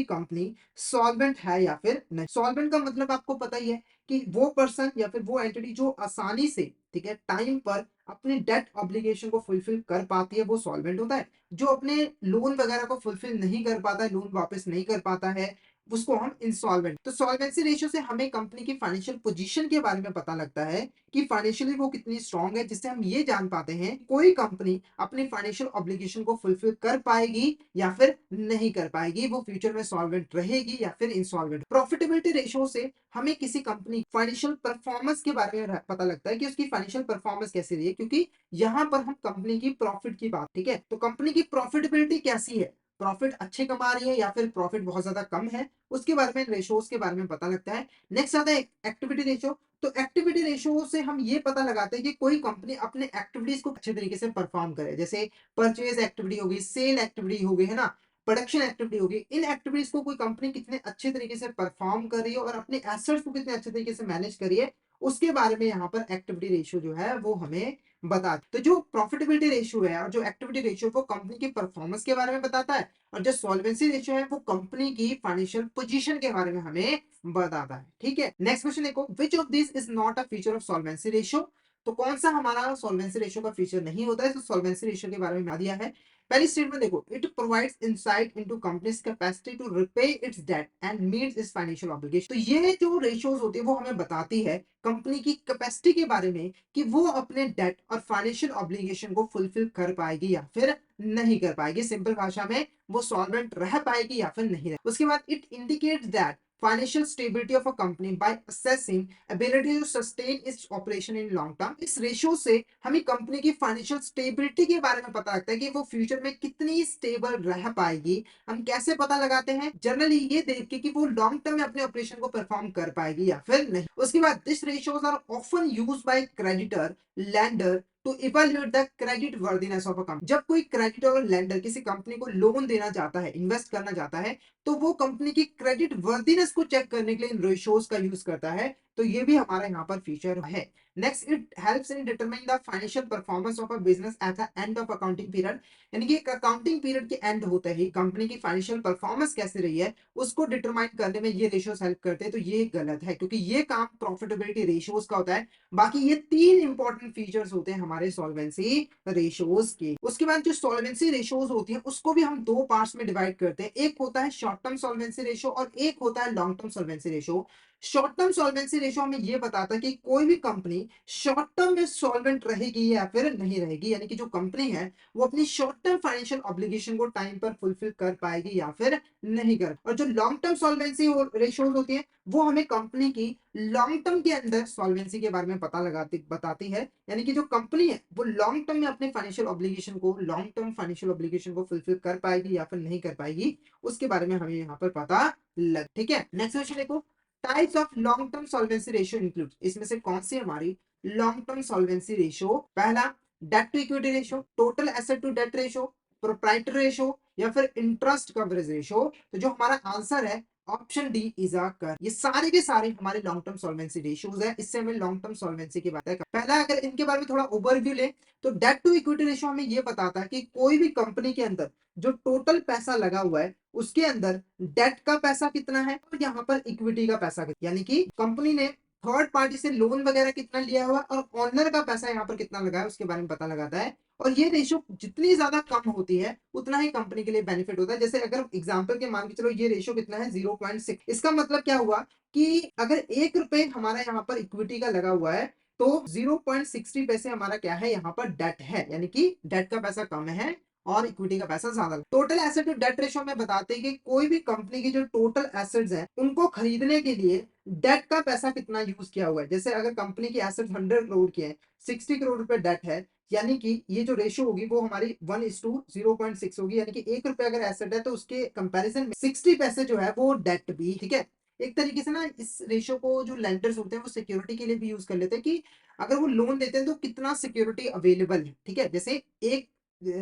कंपनी सॉल्वेंट है या फिर नहीं। सॉल्वेंट का मतलब आपको पता ही है कि वो पर्सन या फिर वो एंटिटी जो आसानी से, ठीक है, टाइम पर अपने डेट ऑब्लिगेशन को फुलफिल कर पाती है, वो सॉल्वेंट होता है। जो अपने लोन वगैरह को फुलफिल नहीं कर पाता है, लोन वापस नहीं कर पाता है, उसको हम इंसॉल्वेंट। तो सॉल्वेंसी रेशियो से हमें कंपनी की फाइनेंशियल पोजीशन के बारे में पता लगता है कि फाइनेंशियली वो कितनी स्ट्रांग है, जिससे हम ये जान पाते हैं कोई कंपनी अपनी फाइनेंशियल ऑब्लिगेशन को फुलफिल कर पाएगी या फिर नहीं कर पाएगी, वो फ्यूचर में सॉल्वेंट रहेगी या फिर इंसॉल्वेंट। प्रॉफिटेबिलिटी रेशियो से हमें किसी कंपनी फाइनेंशियल परफॉर्मेंस के बारे में पता लगता है कि उसकी फाइनेंशियल परफॉर्मेंस कैसी रही है, क्योंकि यहाँ पर हम कंपनी की प्रॉफिट की बात, ठीक है, तो कंपनी की प्रॉफिटेबिलिटी कैसी है, प्रॉफिट अच्छे कमा रही है या फिर प्रॉफिट बहुत ज्यादा कम है, उसके बारे में रेशोज के बारे में पता लगता है। नेक्स्ट आता है एक्टिविटी रेशियो। तो एक्टिविटी रेशियो से हम ये पता लगाते हैं कि कोई कंपनी अपने एक्टिविटीज को अच्छे तरीके से परफॉर्म करे, जैसे परचेज एक्टिविटी होगी, सेल एक्टिविटी होगी, है ना, प्रोडक्शन एक्टिविटी होगी। इन एक्टिविटीज को कोई कंपनी कितने अच्छे तरीके से परफॉर्म कर रही है और अपने एसेट्स को कितने अच्छे तरीके से मैनेज कर रही है, उसके बारे में यहाँ पर एक्टिविटी रेशियो जो है वो हमें बता। तो जो प्रॉफिटेबिलिटी रेशियो है और जो एक्टिविटी रेशियो वो कंपनी की परफॉर्मेंस के बारे में बताता है, और जो सॉल्वेंसी रेशियो है वो कंपनी की फाइनेंशियल पोजीशन के बारे में हमें बताता है। ठीक है, नेक्स्ट क्वेश्चन देखो, which of this is not a feature of solvency ratio. तो कौन सा हमारा सॉल्वेंसी रेशियो का फीचर नहीं होता है, तो सॉल्वेंसी रेशियो के बारे में बता दिया है। पहली स्टेटमेंट देखो, it provides insight into company's capacity to repay its debt and meets its financial obligation. तो ये जो रेशियोज होती है वो हमें बताती है कंपनी की कैपेसिटी के बारे में कि वो अपने डेट और फाइनेंशियल ऑब्लिगेशन को फुलफिल कर पाएगी या फिर नहीं कर पाएगी। सिंपल भाषा में वो सॉल्वेंट रह पाएगी या फिर नहीं रह। उसके बाद it indicates that financial stability of a company by assessing ability to sustain its operation in long term. इस रेशियो से हमें कंपनी की फाइनेंशियल स्टेबिलिटी के बारे में पता लगता है कि वो फ्यूचर में कितनी स्टेबल रह पाएगी। हम कैसे पता लगाते हैं, जनरली ये देख के कि वो लॉन्ग टर्म में अपने ऑपरेशन को परफॉर्म कर पाएगी या फिर नहीं। उसके बाद this ratios are often used by creditor lender to evaluate the creditworthiness of a company. जब कोई क्रेडिटर और लेंडर किसी कंपनी को लोन देना चाहता है, इन्वेस्ट करना चाहता है, तो वो कंपनी की क्रेडिट वर्दीनेस को चेक करने के लिए इन रेशियोज का यूज करता है। तो ये भी हमारा यहाँ पर फीचर है। Next, it helps in determine the financial performance of a business at the end of accounting period. यानी कि अकाउंटिंग पीरियड के एंड होते ही कंपनी की फाइनेंशियल परफॉर्मेंस कैसे रही है उसको डिटरमाइन करने में ये रेशियोज हेल्प करते हैं। तो ये गलत है, क्योंकि ये काम प्रॉफिटेबिलिटी रेशियोज का होता है। बाकी ये तीन इंपॉर्टेंट फीचर्स होते हैं हमारे सॉल्वेंसी रेशियोज के। उसके बाद जो सॉल्वेंसी रेशियोज होती है उसको भी हम दो पार्ट्स में डिवाइड करते हैं। एक होता है शॉर्ट टर्म सॉल्वेंसी रेशियो और एक होता है long term solvency ratio. Short term solvency ratio हमें ये बताता है कि कोई भी कंपनी शॉर्ट टर्म में सॉल्वेंट रहेगी या फिर नहीं रहेगी, यानी कि जो कंपनी है वो अपनी शॉर्ट टर्म फाइनेंशियल ऑब्लिगेशन को टाइम पर फुलफिल कर पाएगी या फिर नहीं कर। और जो लॉन्ग टर्म सॉल्वेंसी रेशियोज होती है वो हमें कंपनी की लॉन्ग टर्म के अंदर सॉल्वेंसी के बारे में पता लगाती बताती है, यानी कि जो कंपनी है वो लॉन्ग टर्म में अपने फाइनेंशियल ऑब्लिगेशन को लॉन्ग टर्म फाइनेंशियल ऑब्लिगेशन को फुलफिल कर पाएगी या फिर नहीं कर पाएगी, उसके बारे में हमें यहाँ पर पता लग। ठीक है, नेक्स्ट क्वेश्चन देखो, types of long term solvency ratio include. इसमें से कौन सी हमारी लॉन्ग टर्म सॉल्वेंसी रेशियो, पहला debt to equity ratio, total asset to debt ratio, proprietary ratio या फिर इंटरेस्ट कवरेज रेशियो। तो जो हमारा आंसर है ऑप्शन डी इज अ कर। ये सारे के सारे हमारे लॉन्ग टर्म सॉल्वेंसी रेशियोज है। इससे हमें लॉन्ग टर्म सॉल्वेंसी की बात है। पहला अगर इनके बारे में थोड़ा ओवरव्यू ले तो डेट टू इक्विटी रेशियो हमें ये बताता है कि कोई भी कंपनी के अंदर जो टोटल पैसा लगा हुआ है उसके अंदर डेट का पैसा कितना है और यहाँ पर इक्विटी का पैसा कितना, यानी कि कंपनी ने थर्ड पार्टी से लोन वगैरह कितना लिया हुआ और ऑनर का पैसा यहाँ पर कितना लगा है उसके बारे में पता लगाता है। और ये रेशियो जितनी ज्यादा कम होती है उतना ही कंपनी के लिए बेनिफिट होता है। जैसे अगर एग्जांपल के मान के चलो ये रेशियो कितना है 0.6, इसका मतलब क्या हुआ कि अगर 1 रुपए हमारा यहाँ पर इक्विटी का लगा हुआ है तो 0.60 पैसे हमारा क्या है यहाँ पर डेट है, यानी कि डेट का पैसा कम है और इक्विटी का पैसा ज्यादा। Total asset to debt ratio में बताते हैं कि कोई भी कंपनी की जो टोटल एसेट्स हैं उनको खरीदने के लिए डेट का पैसा कितना यूज किया हुआ है। जैसे अगर कंपनी की एसेट 100 करोड़ की है, 60 करोड़ रुपए डेट है, यानी कि ये जो रेशियो होगी वो हमारी 1:0.6 होगी, यानी कि 1 रुपए अगर एसेट है तो उसके कंपैरिजन में 60 पैसे जो है वो डेट भी। ठीक है, एक तरीके से ना इस रेशियो को जो लेंडर्स होते हैं वो सिक्योरिटी के लिए भी यूज कर लेते हैं कि अगर वो लोन देते हैं तो कितना सिक्योरिटी अवेलेबल है। ठीक है, जैसे एक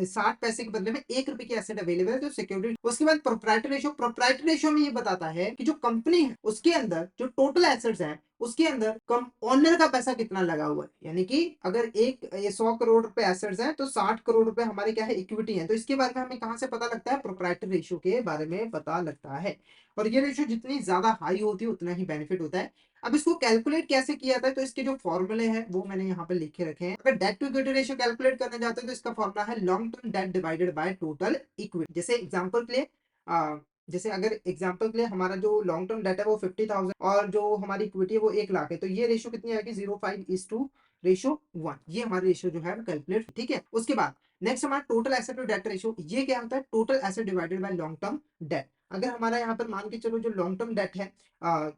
60 पैसे के बदले में 1 रुपए की एसेट अवेलेबल है तो सिक्योरिटी। उसके बाद प्रोप्राइटरी रेशियो में ये बताता है कि जो कंपनी है उसके अंदर जो टोटल एसेट्स हैं उसके अंदर कम ऑनर का पैसा कितना लगा हुआ है, यानी कि अगर एक ये 100 करोड़ रुपए एसेट्स हैं तो 60 करोड़ रुपए हमारे क्या है इक्विटी है। तो इसके बारे में हमें कहाँ से पता लगता है, प्रोप्राइटरी रेशियो के बारे में पता लगता है। और ये रेशियो जितनी ज्यादा हाई होती है उतना ही बेनिफिट होता है। अब इसको कैलकुलेट कैसे किया जाता है तो इसके जो फॉर्मूले हैं वो मैंने यहाँ पे लिखे रखे हैं। अगर debt to equity ratio calculate करने जाते हैं तो इसका फॉर्मूला है long term debt divided by total equity. जैसे एग्जांपल के लिए जैसे अगर एग्जांपल के लिए हमारा जो लॉन्ग टर्म डेट है वो 50,000 और जो हमारी इक्विटी है वो 1 लाख है, तो ये रेशियो कितनी आएगी 0.5:1, ये हमारी रेशियो जो है वो कैलकुलेट, ठीक है। उसके बाद नेक्स्ट हमारा total asset to debt ratio, ये क्या होता है, total asset divided by long term debt. अगर हमारा यहाँ पर मान के चलो जो लॉन्ग टर्म डेट है,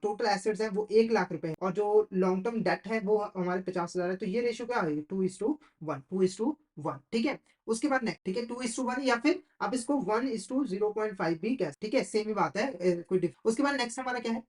टोटल एसेट्स है वो 1 लाख रुपए है और जो लॉन्ग टर्म डेट है वो हमारे 50,000 है, तो ये रेशियो क्या आएगी 2:1, ठीक है। उसके बाद नेक्स्ट, ठीक है, 2:1 या फिर आप इसको 1:0.5 भी कह, ठीक है, सेम ही बात है, उसके बाद नेक्स्ट हमारा क्या है,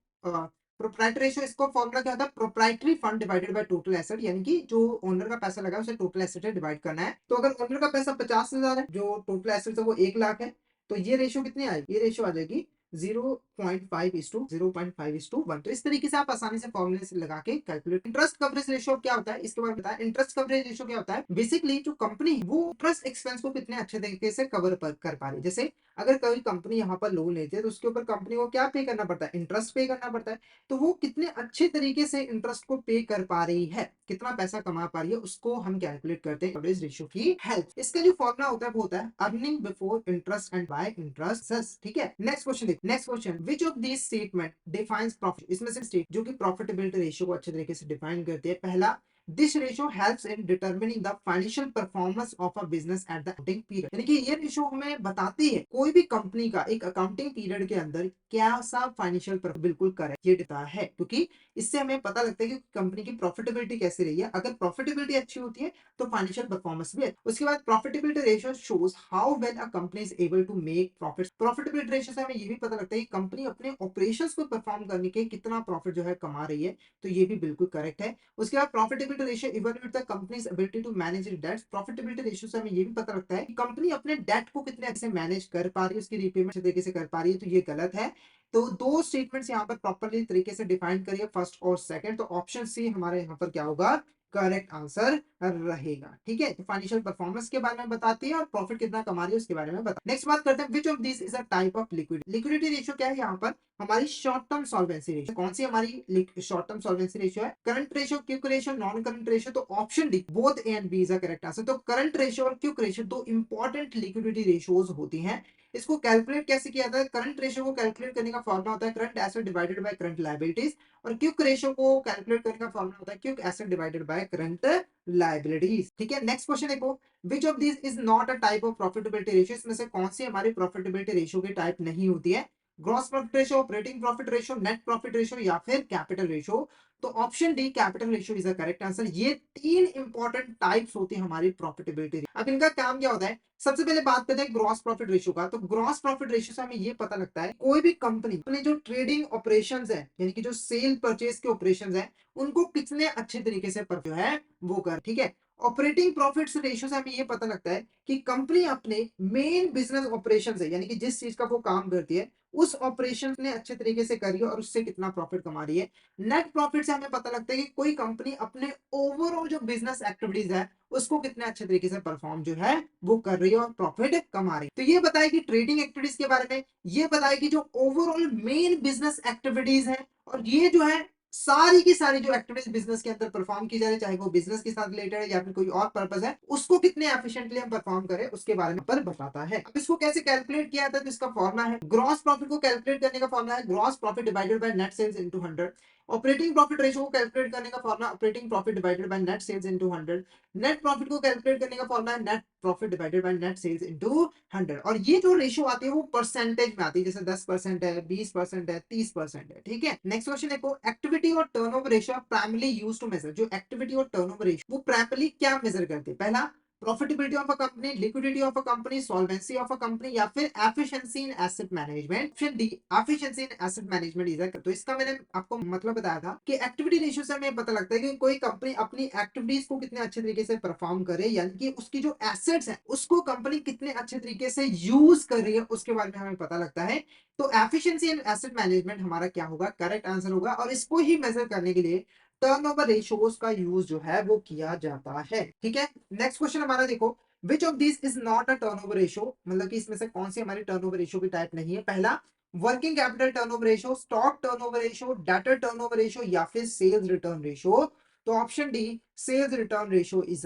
प्रोप्राइटरी रेशियो। इसको फॉर्मूला क्या होता है, proprietary fund divided by total asset, यानी कि जो ओनर का पैसा लगा है उसे टोटल एसेट से डिवाइड करना है। तो अगर ओनर का पैसा 50,000 है, जो टोटल एसेट है वो 1 लाख है, तो ये रेशियो कितनी आएगी, ये रेशियो आ जाएगी 0.5:1। तो इस तरीके से आप आसानी से फॉर्मूले से लगा के कैलकुलेट। इंटरेस्ट कवरेज रेशियो क्या होता है, इसके बारे में बताया। इंटरेस्ट कवरेज रेशियो क्या होता है, बेसिकली जो कंपनी वो इंटरेस्ट एक्सपेंस को कितने अच्छे तरीके से कवर कर पा रही है। जैसे अगर कोई कंपनी यहाँ पर लोन लेती है तो उसके ऊपर कंपनी को क्या पे करना पड़ता है, इंटरेस्ट पे करना पड़ता है। तो वो कितने अच्छे तरीके से इंटरेस्ट को पे कर पा रही है, कितना पैसा कमा पा रही है, उसको हम कैलकुलेट करते हैं कवरेज रेशियो की हेल्प। इसका जो फॉर्मूला होता है वो होता है earning before interest and bye interest, ठीक है। नेक्स्ट क्वेश्चन देखो, next question, which of this statement defines profit, इसमें से स्टेट जो कि प्रॉफिटेबिलिटी रेशियो को अच्छे तरीके से डिफाइन करती है। पहला, this ratio helps in determining the financial performance of a business at the accounting period, यानी कि ये रेशियो हमें बताती है कोई भी कंपनी का एक अकाउंटिंग पीरियड के अंदर कैसा फाइनेंशियल, बिल्कुल करेक्ट, ये देता है, क्योंकि इससे हमें पता लगता है कि कंपनी की प्रॉफिटेबिलिटी कैसी रही है। अगर प्रॉफिटेबिलिटी अच्छी होती है तो फाइनेंशियल परफॉर्मेंस भी है। उसके बाद profitability ratio shows how well a company is able to make profit. Profitability ratio से हमें ये भी पता लगता है कि कंपनी अपने ऑपरेशंस को परफॉर्म करने के कितना प्रॉफिट जो है कमा रही है, तो ये भी बिल्कुल करेक्ट है। उसके बाद profitability ratio evaluate the company's ability to manage its debts. Profitability ratio से हमें ये भी पता लगता है कि कंपनी अपने डेट को कितने अच्छे से मैनेज कर पा रही है, उसकी रीपेमेंट अच्छे तरीके से कर पा रही है, तो ये गलत है। तो दो स्टेटमेंट्स यहाँ पर प्रॉपरली तरीके से डिफाइन करिए, फर्स्ट और सेकंड, तो ऑप्शन सी हमारे यहाँ पर क्या होगा, करेक्ट आंसर रहेगा, ठीक है। तो फाइनेंशियल परफॉर्मेंस के बारे में बताती है और प्रॉफिट कितना कमा रही है उसके बारे में बता। नेक्स्ट बात करते हैं, विच of this is a type of liquidity. Liquidity ratio क्या है यहाँ पर, हमारी शॉर्ट टर्म सॉल्वेंसी रेशियो। कौन सी हमारी शॉर्ट टर्म सॉल्वेंसी रेशियो है, current ratio, quick ratio, non current ratio. तो option D both A and B is a correct answer. तो करंट रेशियो और क्विक रेशियो दो इंपॉर्टेंट लिक्विडिटी रेशियोज होती हैं। इसको कैलकुलेट कैसे किया जाता है, करंट रेशियो को कैलकुलेट करने का फॉर्मूला होता है current asset divided by current liabilities, और क्विक रेशियो को कैलकुलेट करने का फॉर्मूला होता है quick asset divided by current liabilities, ठीक है। नेक्स्ट क्वेश्चन देखो, which of this is not a type of profitability ratio. इसमें से कौन सी हमारी प्रॉफिटेबिलिटी रेशियो की टाइप नहीं होती है, gross profit ratio, operating profit ratio, net profit ratio या फिर कैपिटल रेशियो। तो option D capital ratio is the correct answer. ये तीन इंपॉर्टेंट टाइप्स होती है हमारी प्रॉफिटेबिलिटी। अब इनका काम क्या होता है, सबसे पहले बात करते हैं ग्रॉस प्रॉफिट रेशियो का। तो ग्रॉस प्रॉफिट रेशियो से हमें ये पता लगता है कोई भी कंपनी अपने जो ट्रेडिंग ऑपरेशंस है, यानी कि जो सेल परचेज के ऑपरेशंस है, उनको कितने अच्छे तरीके से जो है वो कर, ठीक है। ऑपरेटिंग प्रॉफिट्स रेशियो से हमें ये पता लगता है कि कंपनी अपने मेन बिजनेस ऑपरेशंस है, यानी कि जिस चीज का वो काम करती है उस ऑपरेशन ने अच्छे तरीके से करी है और उससे कितना प्रॉफिट कमा रही है। नेट प्रॉफिट से हमें पता लगता है कि कोई कंपनी अपने ओवरऑल जो बिजनेस एक्टिविटीज है उसको कितने अच्छे तरीके से परफॉर्म जो है वो कर रही है और प्रॉफिट कमा रही है। तो ये बताए कि ट्रेडिंग एक्टिविटीज के बारे में, ये बताए कि जो ओवरऑल मेन बिजनेस एक्टिविटीज है, और ये जो है सारी की सारी जो एक्टिविटीज बिजनेस के अंदर परफॉर्म की जा रही है, चाहे वो बिजनेस के साथ रिलेटेड है या फिर कोई और पर्पस है, उसको कितने एफिशिएंटली हम परफॉर्म करें उसके बारे में पर बताता है। अब इसको कैसे कैलकुलेट किया जाता है, तो इसका फॉर्मूला है, ग्रॉस प्रॉफिट को कैलकुलेट करने का फॉर्मूला है gross profit divided by net sales into 100। Operating profit ratio को कैलकुलेट करने का formula operating profit divided by net sales into 100। Net profit को कैलकुलेट करने का फॉर्मूला है net profit divided by net sales into 100। और ये जो रेशियो आती है वो परसेंटेज में आती है, जैसे 10% है, 20% है, 30% है, ठीक है। नेक्स्ट क्वेश्चन देखो, एक्टिविटी और turnover ratio primarily used to measure. जो एक्टिविटी और टर्नओवर रेशियो वो प्राइमरली क्या मेजर करते हैं, पहला profitability of a company, liquidity of a company, solvency of a company या फिर efficiency in asset management. Option D efficiency in asset management is. तो इसका मैंने आपको मतलब बताया था कि एक्टिविटी रेशियो से हमें पता लगता है कि कोई कंपनी अपनी एक्टिविटीज को कितने अच्छे तरीके से परफॉर्म करे, यानी कि उसकी जो एसेट्स है उसको कंपनी कितने अच्छे तरीके से यूज कर रही है उसके बारे में हमें पता लगता है। तो एफिशिएंसी इन एसेट मैनेजमेंट हमारा क्या होगा, करेक्ट आंसर होगा। और इसको ही मेजर करने के लिए टर्नओवर रेशियोज का यूज जो है वो किया जाता है, ठीक है। नेक्स्ट क्वेश्चन हमारा देखो, which of this is not a turnover ratio, मतलब कि इसमें से कौन सी हमारी टर्नओवर रेशियो की टाइप नहीं है। पहला working capital turnover ratio, stock turnover ratio, debtor turnover ratio या फिर सेल्स रिटर्न रेशियो। तो option D sales return ratio is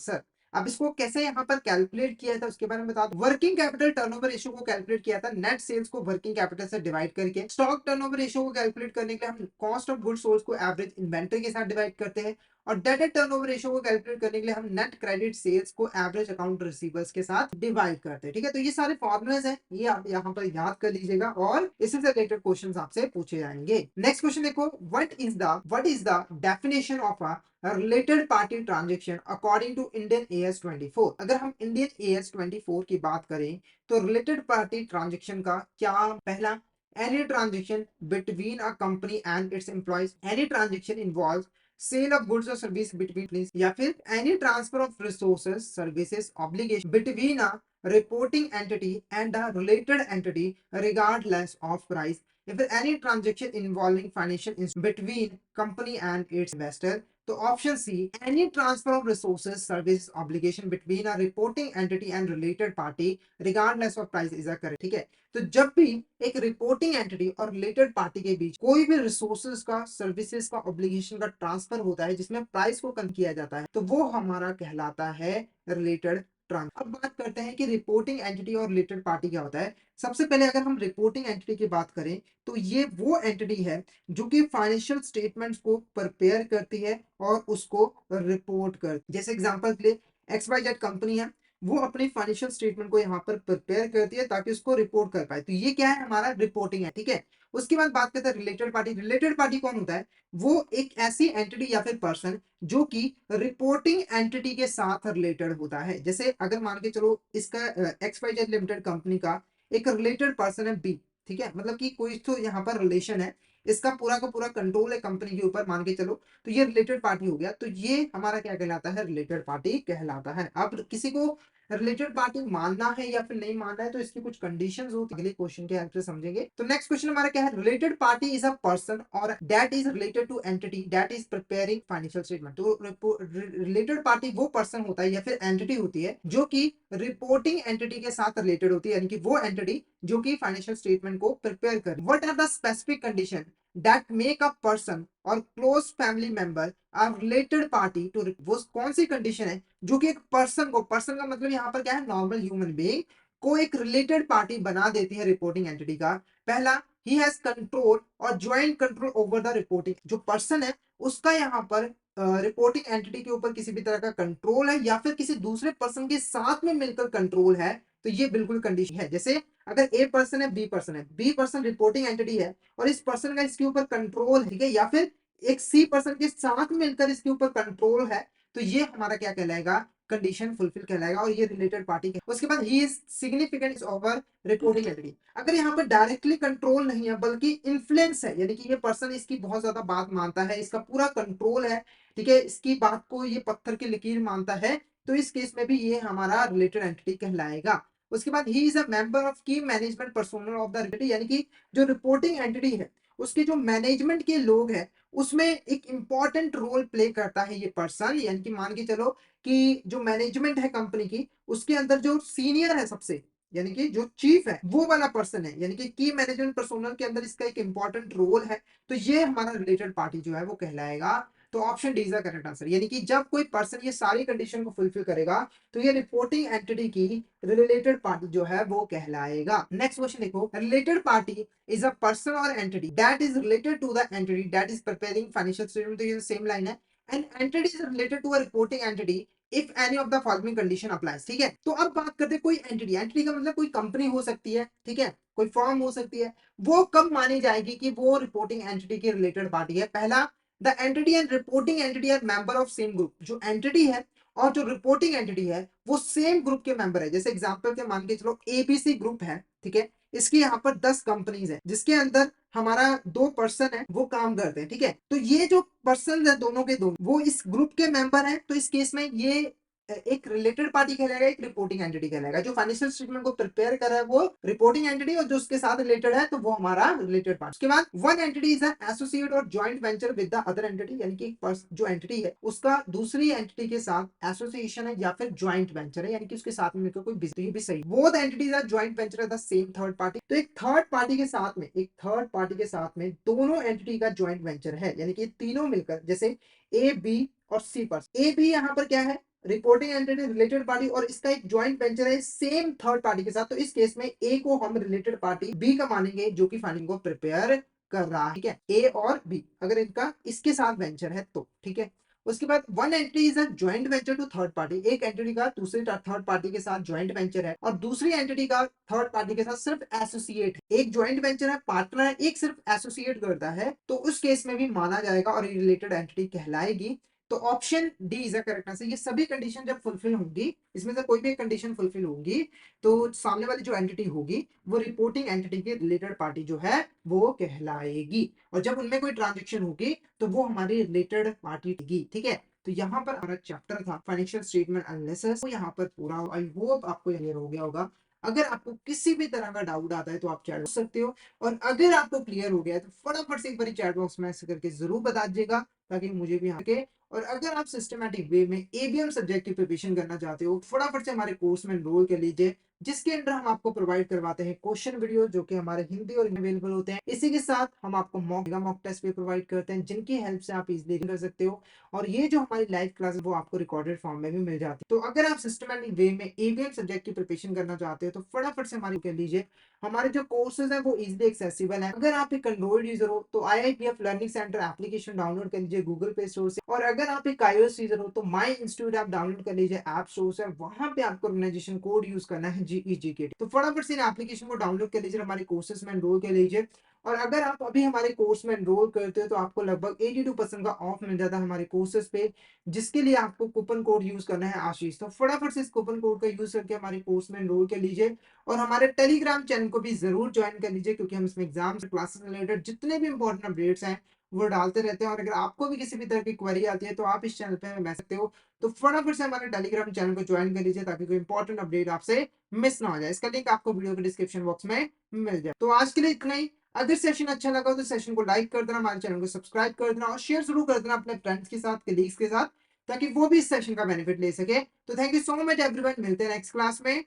sir. अब इसको कैसे यहाँ पर कैलकुलेट किया था उसके बारे में बता दूं। वर्किंग कैपिटल टर्नओवर रेशियो को कैलकुलेट किया था नेट सेल्स को वर्किंग कैपिटल से डिवाइड करके। स्टॉक टर्नओवर रेशियो को कैलकुलेट करने के लिए हम कॉस्ट ऑफ गुड्स सोल्ड को एवरेज इन्वेंटरी के साथ डिवाइड करते हैं। और डेटर टर्नओवर रेशियो को कैलकुलेट करने के लिए हम नेट क्रेडिट सेल्स को एवरेज अकाउंट रिसीवर्स के साथ डिवाइड करते हैं। ठीक है, तो ये सारे फॉर्मुलाज हैं, ये आप यहाँ पर याद कर लीजिएगा और इससे रिलेटेड क्वेश्चंस आपसे पूछे जाएंगे। नेक्स्ट क्वेश्चन देखो, what is the definition of a related party transaction according to Indian AS 24। अगर हम इंडियन एएस 24 की बात करें तो रिलेटेड पार्टी ट्रांजेक्शन का क्या, पहला, any transaction between a company and its employees, any transaction involves sale of goods or service between, या फिर any transfer of resources services obligation between a reporting entity and a related entity regardless of price, या फिर any transaction involving financial between company and its investor। तो option C, any transfer of resources service obligation between a reporting entity and related party regardless of price is a correct. ठीक है, तो जब भी एक reporting entity और related party के बीच कोई भी रिसोर्सेज का, सर्विसेज का, ऑब्लिगेशन का ट्रांसफर होता है जिसमें प्राइस को कम किया जाता है, तो वो हमारा कहलाता है रिलेटेड ट्रांसफर। अब बात करते हैं कि रिपोर्टिंग एंटिटी और रिलेटेड पार्टी क्या होता है। सबसे पहले अगर हम रिपोर्टिंग एंटिटी की बात करें तो ये वो एंटिटी है जो कि फाइनेंशियल स्टेटमेंट्स को प्रिपेयर करती है और उसको रिपोर्ट कर, जैसे एग्जांपल के लिए XYZ कंपनी है, वो अपनी फाइनेंशियल स्टेटमेंट को यहाँ पर प्रिपेयर करती है ताकि उसको रिपोर्ट कर पाए, तो ये क्या है, हमारा रिपोर्टिंग है। ठीक है, उसके बाद बात करते हैं रिलेटेड पार्टी। रिलेटेड पार्टी कौन होता है, वो एक ऐसी एंटिटी या फिर पर्सन जो कि रिपोर्टिंग एंटिटी के साथ रिलेटेड होता है। जैसे अगर मान के चलो इसका XYZ लिमिटेड कंपनी का एक रिलेटेड पर्सन है बी, ठीक है, मतलब कि कोई तो यहाँ पर रिलेशन है, इसका पूरा का पूरा कंट्रोल है कंपनी के ऊपर, मान के चलो, तो ये रिलेटेड पार्टी हो गया, तो ये हमारा क्या कहलाता है, रिलेटेड पार्टी कहलाता है। अब किसी को रिलेटेड पार्टी मानना है या फिर नहीं मानना है तो इसकी कुछ कंडीशंस होती है, अगले क्वेश्चन के हेल्प से समझेंगे। तो नेक्स्ट क्वेश्चन हमारा क्या है, related party is a person और that is related to entity that is preparing financial statement. तो रिलेटेड पार्टी वो पर्सन होता है या फिर एंटिटी होती है जो कि रिपोर्टिंग एंटिटी के साथ रिलेटेड होती है, यानी कि वो एंटिटी जो कि फाइनेंशियल स्टेटमेंट को प्रिपेयर कर। What are the specific condition that make a person or close family member a related party to, वो कौन सी कंडीशन है जो कि एक पर्सन को, पर्सन का मतलब यहाँ पर क्या है, नॉर्मल ह्यूमन बीइंग को एक रिलेटेड पार्टी बना देती है रिपोर्टिंग एंटिटी का। पहला, ही हैज कंट्रोल और joint control over the reporting, जो पर्सन है उसका यहाँ पर रिपोर्टिंग एंटिटी के ऊपर किसी भी तरह का कंट्रोल है या फिर किसी दूसरे पर्सन के साथ में मिलकर कंट्रोल है, तो ये बिल्कुल कंडीशन है। जैसे अगर ए पर्सन है, बी पर्सन रिपोर्टिंग एंटिटी है और इस पर्सन का इसके ऊपर कंट्रोल है, ठीक है, या फिर एक सी पर्सन के साथ मिलकर इसके ऊपर कंट्रोल है, तो ये हमारा क्या कहलाएगा, कंडीशन फुलफिल कहलाएगा और ये रिलेटेड पार्टी है। उसके बाद he is significant over reporting entity, अगर यहाँ पर डायरेक्टली कंट्रोल नहीं है बल्कि इन्फ्लुएंस है, यानी कि ये पर्सन इसकी बहुत ज्यादा बात मानता है, इसका पूरा कंट्रोल है, ठीक है, इसकी बात को ये पत्थर की लकीर मानता है, तो इस केस में भी ये हमारा रिलेटेड एंटिटी कहलाएगा। उसके बाद he is a member of key management personnel of the entity, यानी कि जो रिपोर्टिंग एंटिटी है उसके जो मैनेजमेंट के लोग हैं उसमें एक इंपॉर्टेंट रोल प्ले करता है ये पर्सन, यानी कि मान के चलो कि जो मैनेजमेंट है कंपनी की उसके अंदर जो सीनियर है सबसे, यानी कि जो चीफ है वो वाला पर्सन है, यानी कि की मैनेजमेंट पर्सोनल के अंदर इसका एक इंपॉर्टेंट रोल है, तो ये हमारा रिलेटेड पार्टी जो है वो कहलाएगा। तो option D is the correct answer, यानी कि जब कोई पर्सन ये सारी कंडीशन को फुलफिल करेगा तो ये रिपोर्टिंग एंटिटी की रिलेटेड पार्टी जो है वो कहलाएगा। नेक्स्ट क्वेश्चन देखो, related party is a person और entity that is related to the entity that is preparing financial statement, तो ये सेम लाइन है, and entity is related to a reporting entity if any of the following condition applies. ठीक है, तो अब बात करते हैं कोई एंटिटी, एंटिटी का मतलब कोई कंपनी हो सकती है, ठीक है, कोई फॉर्म हो सकती है, वो कब मानी जाएगी कि वो रिपोर्टिंग एंटिटी की रिलेटेड पार्टी है। पहला, the entity and reporting entity are member of same group, जो एंटिटी है और जो रिपोर्टिंग एंटिटी है वो सेम ग्रुप के मेंबर है। जैसे एग्जांपल के मान के चलो एबीसी ग्रुप है, ठीक है, इसकी यहाँ पर 10 कंपनीज है जिसके अंदर हमारा 2 पर्सन है वो काम करते हैं, ठीक है, तो ये जो पर्सन है दोनों के दोनों वो इस ग्रुप के मेंबर है, तो इस केस में ये एक रिलेटेड पार्टी कहलाएगा, एक रिपोर्टिंग एंटिटी कहलाएगा। जो फाइनेंशियल स्टेटमेंट को प्रिपेयर कर रहा है वो रिपोर्टिंग एंटिटी और जो उसके साथ रिलेटेड है तो वो हमारा रिलेटेड पार्टी। उसके बाद one entity is an associate और joint venture with the other entity, यानी कि जो एंटिटी है उसका दूसरी एंटिटी के साथ एसोसिएशन है या फिर जॉइंट वेंचर है, यानी कि उसके साथ में मिलकर कोई बिजनेस भी सही। Both entities are joint venture है द सेम थर्ड पार्टी, तो एक थर्ड पार्टी के साथ में, एक थर्ड पार्टी के साथ में दोनों एंटिटी का जॉइंट वेंचर है, यानी कि तीनों मिलकर, जैसे ए बी और सी पर्सन, ए बी यहाँ पर क्या है, रिपोर्टिंग एंटिटी रिलेटेड पार्टी और इसका एक ज्वाइंट वेंचर है सेम थर्ड पार्टी के साथ, तो इस केस में ए को हम रिलेटेड पार्टी बी का मानेंगे जो कि फाइलिंग को प्रिपेयर कर रहा है, ठीक है। ए और बी अगर इनका इसके साथ वेंचर है तो, ठीक है। उसके बाद one entity is a joint venture to third party, एक एंटिटी का दूसरी थर्ड पार्टी के साथ ज्वाइंट वेंचर है और दूसरी एंटिटी का थर्ड पार्टी के साथ सिर्फ एसोसिएट है। एक ज्वाइंट वेंचर है, पार्टनर है, एक सिर्फ एसोसिएट करता है, तो उस केस में भी माना जाएगा और ये रिलेटेड एंटिटी कहलाएगी। तो option D is the correct answer. ये सभी कंडीशन जब फुलफिल होंगी, इसमें से कोई भी एक कंडीशन फुलफिल होगी, तो सामने वाली जो एंटिटी होगी वो रिपोर्टिंग एंटिटी के रिलेटेड पार्टी जो है वो कहलाएगी, और जब उनमें कोई ट्रांजेक्शन होगी तो वो हमारी रिलेटेड पार्टी होगी, ठीक है। तो यहाँ पर हमारा चैप्टर था फाइनेंशियल स्टेटमेंट एनालिसिस, वो यहाँ पर पूरा, आई होप आपको क्लियर हो गया होगा। अगर आपको किसी भी तरह का डाउट आता है तो आप चैट कर सकते हो, और अगर आपको क्लियर हो गया है तो फटाफट से एक बार चैट बॉक्स में ऐसे करके जरूर बता दीजिएगा, ताकि मुझे भी यहाँ के। और अगर आप सिस्टमैटिक वे में एबीएम सब्जेक्ट की प्रिपरेशन करना चाहते हो, फटाफट से हमारे कोर्स में एनरोल कर लीजिए, जिसके अंदर हम आपको प्रोवाइड करवाते हैं क्वेश्चन वीडियो जो कि हमारे हिंदी और अवेलेबल होते हैं। इसी के साथ हम आपको मॉक टेस्ट भी प्रोवाइड करते हैं, जिनकी हेल्प से आप इजीली कर सकते हो। और ये जो हमारी लाइव क्लास है वो आपको रिकॉर्डेड फॉर्म में भी मिल जाती है। तो अगर आप सिस्टमैटिक वे में एबीएम सब्जेक्ट की प्रिपरेशन करना चाहते हो तो फटाफट से हमारे कर लीजिए। हमारे जो कोर्सेज है वो इजीली एक्सेसिबल है। अगर आप एक एंड्रॉइड यूजर हो तो IIPF learning centre application download कर लीजिए गूगल प्ले स्टोर से, और अगर आप एक iOS यूजर हो तो माई इंस्टीट्यूट ऐप डाउनलोड कर लीजिए ऐप स्टोर से, वहां पे आपको ऑर्गेनाइजेशन कोड यूज करना है GEGKT। तो फटाफट से इन एप्लीकेशन को डाउनलोड कर लीजिए, हमारे कोर्सेज में एनरोल कर लीजिए। और अगर आप अभी हमारे कोर्स में एनरोल करते हो तो आपको लगभग 82% का ऑफ मिल जाता है हमारे कोर्सेज पे, जिसके लिए आपको कूपन कोड यूज करना है आशीष। तो फटाफट से इस कूपन कोड का यूज करके हमारे कोर्स में एनरोल कर लीजिए, और हमारे टेलीग्राम चैनल को भी जरूर ज्वाइन कर लीजिए, क्योंकि हम इसमें एग्जाम क्लासेस रिलेटेड जितने भी इंपॉर्टेंट अपडेट्स हैं वो डालते रहते हैं। और अगर आपको भी किसी भी तरह की क्वेरी आती है तो आप इस चैनल पे मैसेज सकते हो। तो फटाफट से हमारे टेलीग्राम चैनल को ज्वाइन कर लीजिए, ताकि कोई इंपॉर्टेंट अपडेट आपसे मिस ना हो जाए। इसका लिंक आपको वीडियो के डिस्क्रिप्शन बॉक्स में मिल जाए। तो आज के लिए इतना ही। अगर सेशन अच्छा लगा तो सेशन को लाइक कर देना, हमारे चैनल को सब्सक्राइब कर देना और शेयर जरूर कर देना अपने फ्रेंड्स के साथ, कलीग्स के साथ, ताकि वो भी इस सेशन का बेनिफिट ले सके। तो thank you so much everyone, मिलते हैं नेक्स्ट क्लास में।